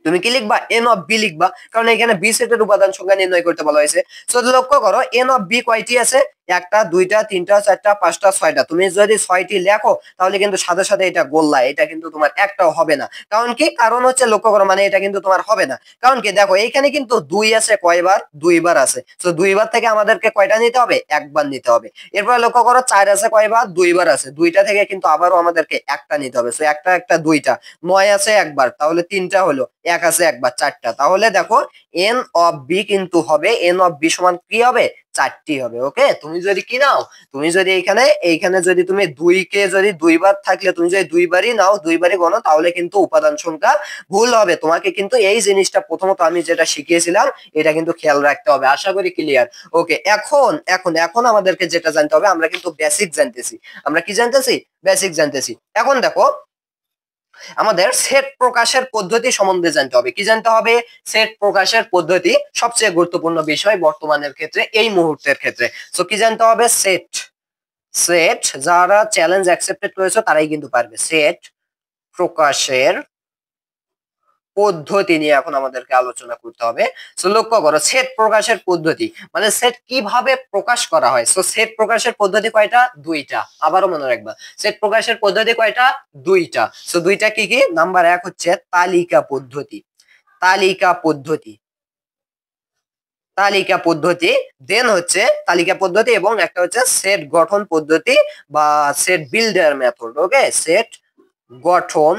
তুমি কি লিখবা এন অফ বি লিখবা, কারণ এখানে বি সেটের উপাদান সংখ্যা নির্ণয় করতে বলা হয়েছে। সো লক্ষ্য করো এন অফ বি কয়টি আছে, একটা দুইটা তিনটা চারটা পাঁচটা ছয়টা। তুমি যদি 6টি লেখো তাহলে কিন্তু সাথে সাথে এটা গোল্লা, এটা কিন্তু তোমার একটাও হবে না। কারণ কি, কারণ হচ্ছে লক্ষ্য করো মানে এটা কিন্তু তোমার হবে না। কারণ কি দেখো এইখানে কিন্তু 2 আছে কয়বার, 2বার আছে। সো 2বার থেকে আমাদেরকে কয়টা নিতে হবে, একবার নিতে হবে। এরপর লক্ষ্য করো 4 আছে কয়বার, 2বার আছে। 2টা থেকে কিন্তু আবারও আমাদেরকে একটা নিতে হবে। সো একটা একটা 2টা। 9 আছে একবার, তাহলে 3টা হলো। 1 আছে একবার, 4টা। তাহলে দেখো এন অফ বি কিন্তু হবে এন অফ বি সমান কি হবে, 4টি হবে। ওকে, তুমি যদি কি নাও, তুমি যদি এইখানে যদি তুমি 2 কে যদি 2বার থাকলে তুমি যদি 2বারই নাও, 2বারই গণো, তাহলে কিন্তু উপাদান সংখ্যা ভুল হবে। তোমাকে কিন্তু এই জিনিসটা প্রথমত আমি যেটা শিখিয়েছিলাম এটা কিন্তু খেয়াল রাখতে হবে। আশা করি ক্লিয়ার। ওকে, এখন এখন এখন আমাদেরকে যেটা জানতে হবে, আমরা কিন্তু বেসিক জানতেছি। আমরা কি জানতেছি, বেসিক জানতেছি। এখন দেখো আমাদের সেট প্রকাশের পদ্ধতি সম্বন্ধে জানতে হবে। কি জানতে হবে, সেট প্রকাশের পদ্ধতি, সবচেয়ে গুরুত্বপূর্ণ বিষয় বর্তমানের ক্ষেত্রে, এই মুহূর্তের ক্ষেত্রে। সো কি জানতে হবে, সেট, সেট যারা চ্যালেঞ্জ অ্যাকসেপ্টেড করেছে তারাই কিন্তু পারবে। সেট প্রকাশের পদ্ধতি নিয়ে এখন আমাদেরকে আলোচনা করতে হবে। সো লক্ষ্য করো সেট প্রকাশের পদ্ধতি মানে সেট কিভাবে প্রকাশ করা হয়। সো সেট প্রকাশের পদ্ধতি কয়টা, 2টা। আবারও মনে রাখবা সেট প্রকাশের পদ্ধতি কয়টা, 2টা। সো 2টা কি কি, নাম্বার 1 হচ্ছে তালিকা পদ্ধতি, তালিকা পদ্ধতি, তালিকা পদ্ধতি। দেন হচ্ছে তালিকা পদ্ধতি এবং একটা হচ্ছে সেট গঠন পদ্ধতি বা সেট বিল্ডার মেথড। ওকে, সেট গঠন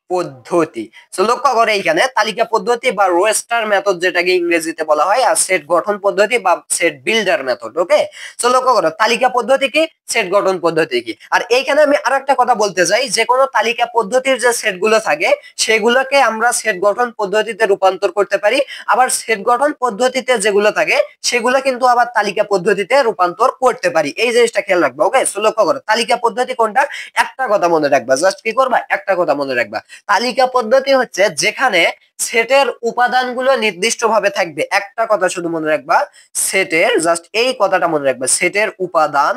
পদ্ধতি। সো লক্ষ্য করে এইখানে তালিকা পদ্ধতি বা রোস্টার মেথড যেটাকে ইংরেজিতে বলা হয়, আর সেট গঠন পদ্ধতি বা সেট বিল্ডার মেথড। ওকে, সো লক্ষ্য করো তালিকা পদ্ধতি কি, সেট গঠন পদ্ধতি কি। আর এইখানে আমি আরেকটা কথা বলতে চাই, যে কোনো তালিকা পদ্ধতির যে সেট গুলো থাকে সেগুলোকে আমরা সেট গঠন পদ্ধতিতে রূপান্তর করতে পারি, আবার সেট গঠন পদ্ধতিতে যেগুলো থাকে সেগুলো কিন্তু আবার তালিকা পদ্ধতিতে রূপান্তর করতে পারি। এই জিনিসটা খেয়াল রাখবা। ওকে, সো লক্ষ্য করো তালিকা পদ্ধতি কোনটা, একটা কথা মনে রাখবা, জাস্ট কি করবা, একটা কথা মনে রাখবা, তালিকা পদ্ধতি হচ্ছে যেখানে সেটের উপাদানগুলো নির্দিষ্টভাবে থাকবে। একটা কথা শুধু মনে রাখবা, সেটের, জাস্ট এই কথাটা মনে রাখবা, সেটের উপাদান,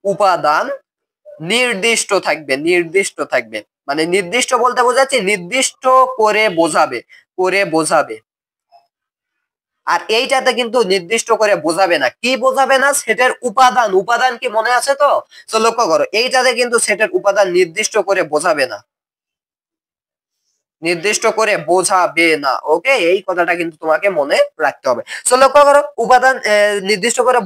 উপাদান নির্দিষ্ট থাকবে, নির্দিষ্ট থাকবে। মানে নির্দিষ্ট বলতে বোঝাচ্ছি নির্দিষ্ট করে বোঝাবে, করে বোঝাবে। আর এইটাতে কিন্তু নির্দিষ্ট করে বোঝাবে না। কি বোঝাবে না, সেটের উপাদান, উপাদান কি মনে আছে তো? তো লক্ষ্য করো এইটাতে কিন্তু সেটের উপাদান নির্দিষ্ট করে বোঝাবে না, নির্দিষ্ট করে বোঝাবে না। ওকে, এই কথাটা কিন্তু তোমাকে মনে রাখতে হবে। সো লক্ষ্য করো উপাদান নির্দিষ্ট করে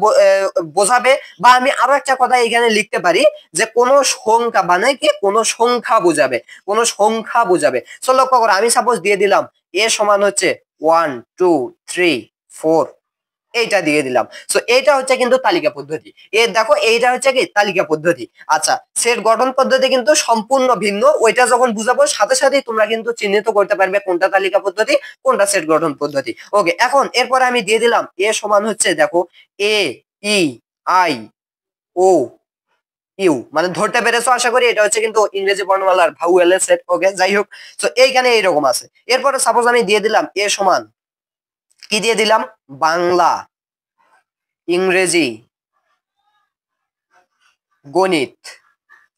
বোঝাবে, বা আমি আরো একটা কথা এখানে লিখতে পারি যে কোন সংখ্যা, মানে কি কোন সংখ্যা বোঝাবে, কোন সংখ্যা বোঝাবে। সো লক্ষ্য করো আমি সাপোজ দিয়ে দিলাম এ সমান হচ্ছে 1 2 3 4, এইটা দিয়ে দিলাম। সো এইটা হচ্ছে কিন্তু তালিকা পদ্ধতি। দেখো এইটা হচ্ছে কি তালিকা পদ্ধতি। আচ্ছা, সেট গঠন পদ্ধতি কিন্তু সম্পূর্ণ ভিন্ন। ওইটা যখন বুঝাবো সাথে সাথেই তোমরা কিন্তু চিহ্নিত করতে পারবে কোনটা তালিকা পদ্ধতি, কোনটা সেট গঠন পদ্ধতি। ওকে, এখন এরপরে আমি দিয়ে দিলাম এ সমান হচ্ছে দেখো এ ই আই ও ইউ, মানে ধরতে পেরেছো আশা করি। এটা হচ্ছে কিন্তু ইংরেজি বর্ণমালার ভাউয়েলের সেট। ওকে, যাই হোক, সো এইখানে এইরকম আছে। এরপরে সাপোজ আমি দিয়ে দিলাম এ সমান কি দিয়ে দিলাম, বাংলা, ইংরেজি, গণিত,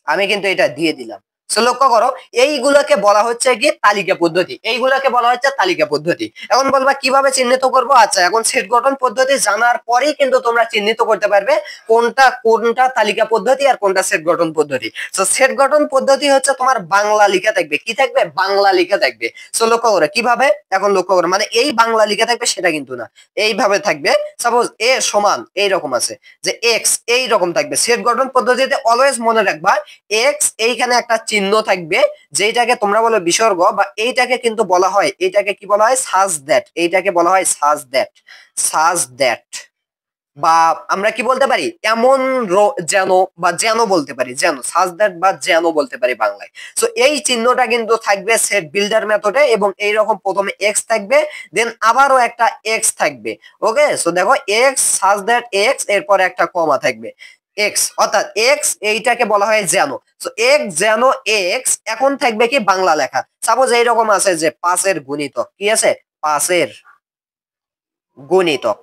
আমি কিন্তু এটা দিয়ে দিলাম। লক্ষ্য করো, এইগুলোকে বলা হচ্ছে কি তালিকা পদ্ধতি, এইগুলোকে বলা হচ্ছে তালিকা পদ্ধতি। এখন বলবা কিভাবে চিহ্নিত করব? আচ্ছা, এখন সেট গঠন পদ্ধতি জানার পরেই কিন্তু তোমরা চিহ্নিত করতে পারবে কোনটা কোনটা তালিকা পদ্ধতি আর কোনটা সেট গঠন পদ্ধতি। তো সেট গঠন পদ্ধতি হচ্ছে তোমার বাংলা লেখা থাকবে, কি থাকবে? বাংলা লেখা থাকবে। লক্ষ্য করো কিভাবে, এখন লক্ষ্য করো, মানে এই বাংলা লেখা থাকবে সেটা কিন্তু না, এইভাবে থাকবে। সাপোজ এ সমান এইরকম আছে যে এক্স, এইরকম থাকবে। সেট গঠন পদ্ধতিতে অলওয়েজ মনে রাখবা এক্স এইখানে একটা চিহ্ন থাকবে, যেটাকে তোমরা বলো বিসর্গ, বা এইটাকে কিন্তু বলা হয়, এইটাকে কি বলা হয়? সাজ দ্যাট, এইটাকে বলা হয় সাজ দ্যাট, সাজ দ্যাট। বা আমরা কি বলতে পারি? এমন যেন, বা যেন বলতে পারি, যেন, সাজ দ্যাট বা যেন বলতে পারি বাংলায়। তো এই চিহ্নটা কিন্তু থাকবে সেট বিল্ডার মেথডে, এবং এইরকম প্রথমে এক্স থাকবে, দেন আবারও একটা এক্স থাকবে। ওকে, সো দেখো এক্স সাজ দ্যাট এক্স, এরপরে একটা কমা থাকবে এক্স, অর্থাৎ এক্স এইটাকে বলা হয় যেন। তো এক্স যেন এক্স, এখন থাকবে কি বাংলা লেখা। সাপোজ এইরকম আছে যে 5-এর গুণিতক, কি আছে? 5-এর গুণিতক।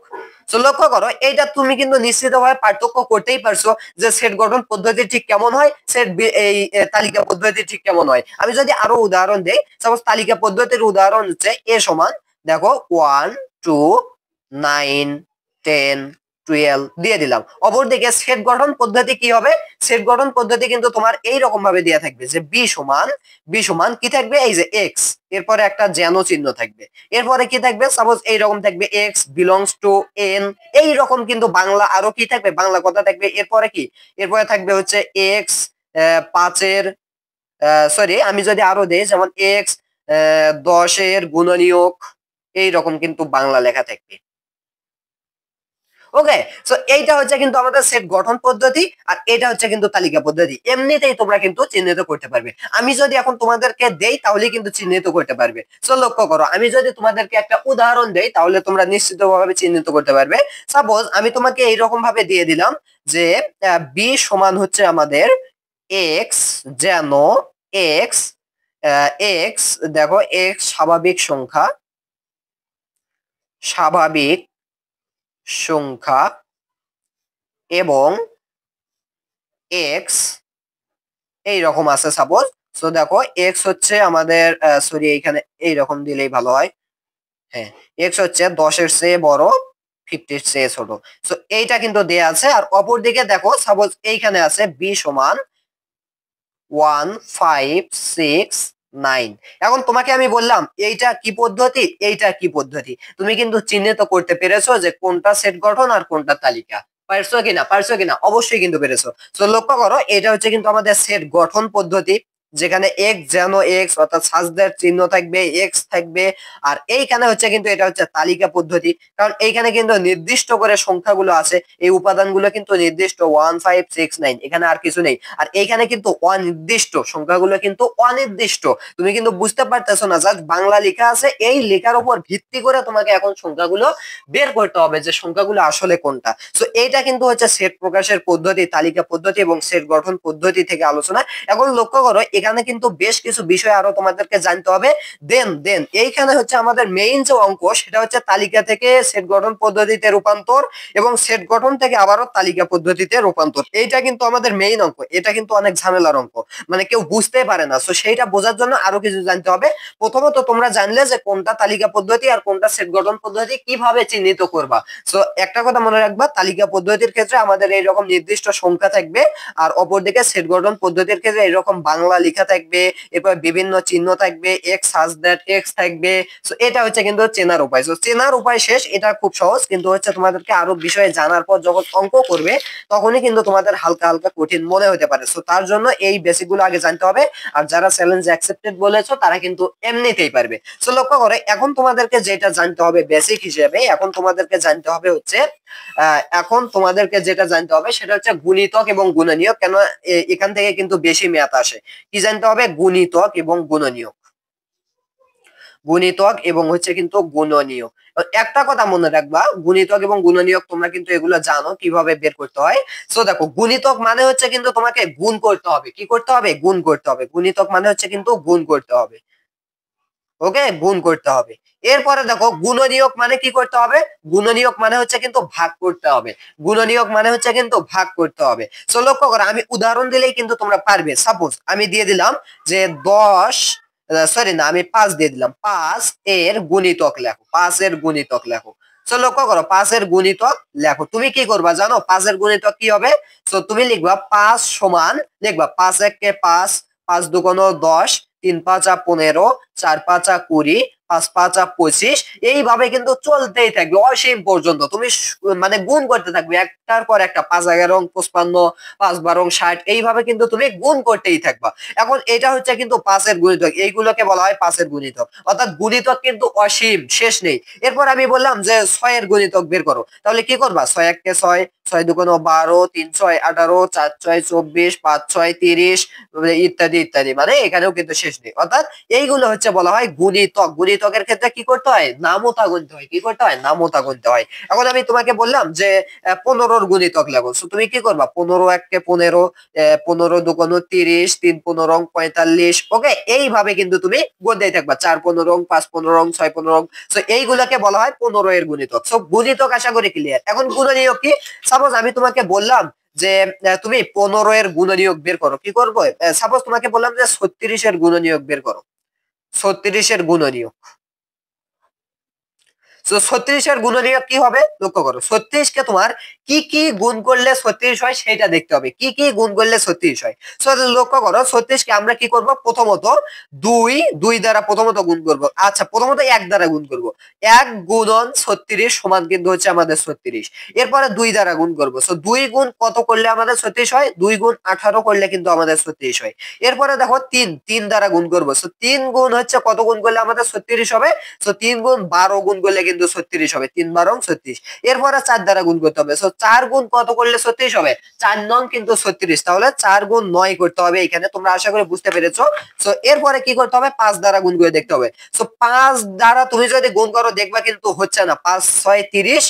তো লক্ষ্য করো, এইটা তুমি কিন্তু নিশ্চিতভাবে পার্থক্য করতেই পারছো যে সেট গঠন পদ্ধতি ঠিক কেমন হয়, সেট এই তালিকা পদ্ধতি ঠিক কেমন হয়। আমি যদি আরো উদাহরণ দেই, সাপোজ তালিকা পদ্ধতির উদাহরণ হচ্ছে এ সমান, দেখো 1 2 9 10 12 দিয়ে দিলাম। অপরদিকে সেট গঠন পদ্ধতি কি হবে? সেট গঠন পদ্ধতি কিন্তু তোমার এই রকম ভাবে দেয়া থাকবে যে বি সমান কি থাকবে? এই যে এক্স, এরপরে একটা যেন চিহ্ন থাকবে, এরপরে কি থাকবে? সাপোজ এইরকম থাকবে এক্স বিলংস টু এন, এইরকম কিন্তু বাংলা আরো কি থাকবে? বাংলা কথা থাকবে। এরপরে কি? এরপরে থাকবে হচ্ছে এক্স 5-এর, সরি আমি যদি আরো দেই, যেমন এক্স 10-এর গুণনীয়ক, এইরকম কিন্তু বাংলা লেখা থাকবে। ওকে, সো এইটা হচ্ছে কিন্তু আমাদের সেট গঠন পদ্ধতি, আর এটা হচ্ছে কিন্তু তালিকা পদ্ধতি। এমনিতেই তোমরা কিন্তু চিহ্নিত করতে পারবে। আমি যদি এখন তোমাদেরকে দেই তাহলে কিন্তু চিহ্নিত করতে পারবে। সো লক্ষ্য করো, আমি যদি তোমাদেরকে একটা উদাহরণ দেই তাহলে তোমরা নিশ্চিতভাবে চিহ্নিত করতে পারবে। সাপোজ আমি তোমাকে এইরকম ভাবে দিয়ে দিলাম যে বি সমান হচ্ছে আমাদের এক্স যেন এক্স, এক্স, দেখো এক্স স্বাভাবিক সংখ্যা, স্বাভাবিক সংখ্যা, এবং এক্স এইরকম আছে সাপোজ। সো দেখো এক্স হচ্ছে আমাদের, সরি এইখানে এইরকম দিলেই ভালো হয়। হ্যাঁ, এক্স হচ্ছে 10-এর চেয়ে বড়, 50-এর চেয়ে ছোট। সো এইটা কিন্তু দেয়া আছে। আর অপর দিকে দেখো সাপোজ এইখানে আছে বি সমান 1 5 6 9। এখন তোমাকে আমি বললাম এইটা কি পদ্ধতি, এইটা কি পদ্ধতি, তুমি কিন্তু চিহ্নিত করতে পেরেছো যে কোনটা সেট গঠন আর কোনটা তালিকা। পারছো কিনা? পারছো কিনা? অবশ্যই কিন্তু পেরেছো। তো লক্ষ্য করো, এটা হচ্ছে কিন্তু আমাদের সেট গঠন পদ্ধতি, যেখানে এক্স যেন এক্স, অর্থাৎ সাজদের চিহ্ন থাকবে, এক্স থাকবে। আর এইখানে হচ্ছে কিন্তু এটা হচ্ছে তালিকা পদ্ধতি, কারণ এইখানে কিন্তু নির্দিষ্ট করে সংখ্যাগুলো আছে, এই উপাদানগুলো কিন্তু নির্দিষ্ট 1 5 6 9, এখানে আর কিছু নেই। আর এইখানে কিন্তু অনির্দিষ্ট সংখ্যাগুলো কিন্তু অনির্দিষ্ট। তুমি কিন্তু বুঝতে পারতেছো না, জাস্ট বাংলা লেখা আছে, এই লেখার উপর ভিত্তি করে তোমাকে এখন সংখ্যাগুলো বের করতে হবে যে সংখ্যাগুলো আসলে কোনটা। সো এইটা কিন্তু হচ্ছে সেট প্রকাশের পদ্ধতি, তালিকা পদ্ধতি এবং সেট গঠন পদ্ধতি থেকে আলোচনা। এখন লক্ষ্য করো, এখানে কিন্তু বেশ কিছু বিষয় আরো তোমাদেরকে জানতে হবে। দেন দেন এইখানে হচ্ছে আমাদের মেইন যে অঙ্ক, সেটা হচ্ছে তালিকা থেকে সেট গঠন পদ্ধতিতে রূপান্তর, এবং সেট গঠন থেকে আবারও তালিকা পদ্ধতিতে রূপান্তর। এইটা কিন্তু আমাদের মেইন অঙ্ক, এটা কিন্তু অনেক ঝামেলার অঙ্ক, মানে কেউ বুঝতে পারে না। সো সেইটা বোঝার জন্য আরো কিছু জানতে হবে। প্রথমত তোমরা জানলে যে কোনটা তালিকা পদ্ধতি আর কোনটা সেট গঠন পদ্ধতি, কিভাবে চিহ্নিত করবা। সো একটা কথা মনে রাখবা, তালিকা পদ্ধতির ক্ষেত্রে আমাদের এইরকম নির্দিষ্ট সংখ্যা থাকবে, আর অপরদিকে সেট গঠন পদ্ধতির ক্ষেত্রে এরকম বাংলা লেখা থাকবে, এরপর বিভিন্ন চিহ্ন থাকবে, এক্স সাজ দ্যাট এক্স থাকবে। সো এটা হচ্ছে কিন্তু চেনার উপায়। সো চেনার উপায় শেষ, এটা খুব সহজ, কিন্তু হচ্ছে তোমাদেরকে আরো বিষয়ে জানার পর যখন অঙ্ক করবে তখনই কিন্তু তোমাদের হালকা হালকা কঠিন মনে হতে পারে। সো তার জন্য এই বেসিক গুলো আগে জানতে হবে। আর যারা চ্যালেঞ্জ অ্যাকসেপ্টেড বলেছো তারা কিন্তু এমনিতেই পারবে। সো লক্ষ্য করে, এখন তোমাদেরকে যেটা জানতে হবে বেসিক হিসেবে, এখন তোমাদেরকে জানতে হবে হচ্ছে এখন তোমাদেরকে যেটা জানতে হবে সেটা হচ্ছে গুণিতক এবং গুণনীয়ক। কেন এখান থেকে কিন্তু বেশি ম্যাথ আসে। কি জানতে হবে? গুণিতক এবং গুণনীয়ক, গুণিতক এবং হচ্ছে কিন্তু গুণনীয়ক। একটা কথা মনে রাখবা, গুণিতক এবং গুণনীয়ক তোমরা কিন্তু এগুলো জানো কিভাবে বের করতে হয়। সো দেখো, গুণিতক মানে হচ্ছে কিন্তু তোমাকে গুণ করতে হবে। কি করতে হবে? গুণ করতে হবে। গুণিতক মানে হচ্ছে কিন্তু গুণ করতে হবে। ওকে, গুণ করতে হবে। এরপরে দেখো গুণনীয়ক মানে কি করতে হবে, গুণনীয়ক মানে হচ্ছে কিন্তু ভাগ করতে হবে, গুণনীয়ক মানে হচ্ছে কিন্তু ভাগ করতে হবে। তো লক্ষ্য করো, আমি উদাহরণ দিলেই কিন্তু তোমরা পারবে। সাপোজ আমি দিয়ে দিলাম যে 10, সরি না, আমি 5 দিয়ে দিলাম, 5 এর গুণিতক লেখো, 5 এর গুণিতক লেখো। তো লক্ষ্য করো, 5 এর গুণিতক লেখো। তুমি কি করবা জানো, 5 এর গুণিতক কি হবে? তো তুমি লিখবা 5 সমান, লিখবা 5 একে 5, 5 দুগুণ 10, 3 5 15, 4 5 20, 5 5 25, এইভাবে কিন্তু চলতেই থাকবে অসীম পর্যন্ত। তুমি মানে গুণ করতে থাকবে একটার পর একটা, 5 11 55, 5 12 60, এইভাবে কিন্তু তুমি গুণ করতেই থাকবা। এখন এটা হচ্ছে কিন্তু 5 এর গুণিতক, এইগুলোকে বলা হয় 5 এর গুণিতক, অর্থাৎ গুণিতক কিন্তু অসীম, শেষ নেই। এরপর আমি বললাম যে 6 এর গুণিতক বের করো, তাহলে কি করবা, 6 একে 6, 6 দুগুণ 12, 3 6 18, 4 6 24, 5 6 30, ইত্যাদি ইত্যাদি, মানে এখানেও কিন্তু শেষ নেই। অর্থাৎ এইগুলো হচ্ছে বলা হয় গুণিতক। গুণিতকের ক্ষেত্রে কি করতে হয়, নামতা গুনতে হয়, কি করতে হয়, নামতা গুনতে হয়। এখন আমি তোমাকে বললাম যে 15 গুণিতক লেখো, তো তুমি কি করবা, 15 একে 15, 15 দুগুণ 30, 3 15 45, ওকে, এইভাবে কিন্তু তুমি গুনতেই থাকবা, 4 15, 5 15, 6 15। তো এইগুলাকে বলা হয় 15 এর গুণিতক। সো গুণিতক আশা করি ক্লিয়ার। এখন গুণনীয়ক কি, সাপোজ আমি তোমাকে বললাম যে তুমি 15 এর গুণনীয়ক বের করো, কি করবো, সাপোজ তোমাকে বললাম যে 36 এর গুণনীয়ক বের করো, 36 এর গুণনীয়ক। তো 36 এর গুণনীয়ক কি হবে, লক্ষ্য করো, 36 কে তোমার কি কি গুণ করলে 36 হয় সেটা দেখতে হবে, কি কি গুণ করলে 36 হয়। সো লক্ষ্য করো, 36 কে আমরা কি করব, প্রথমত 2 দ্বারা প্রথমত গুণ করব। আচ্ছা, প্রথমত 1 দ্বারা গুণ করব, 1 গুণন 36 সমান কিন্তু হচ্ছে আমাদের 36। এরপরে 2 দ্বারা গুণ করব, সো 2 গুণ কত করলে আমাদের 36 হয়, 2 গুণ 18 করলে কিন্তু আমাদের 36 হয়। এরপরে দেখো 3 দ্বারা গুণ করব, সো 3 গুণ হচ্ছে কত গুণ করলে আমাদের 36 হবে, সো 3 গুণ 12 গুণ করলে কিন্তু 36 হবে, 3 12 36। এরপরে 4 দ্বারা গুণ করতে হবে, সো 4 গুণ কত করলে 36 হবে, 4 নং কিন্তু 36, তাহলে 4 গুণ 9 করতে হবে এখানে, তোমরা আশা করি বুঝতে পেরেছো। সো এরপরে কি করতে হবে, 5 দ্বারা গুণ করে দেখতে হবে। সো 5 দ্বারা তুমি যদি গুণ করো দেখবা কিন্তু হচ্ছে না, 5 6 30,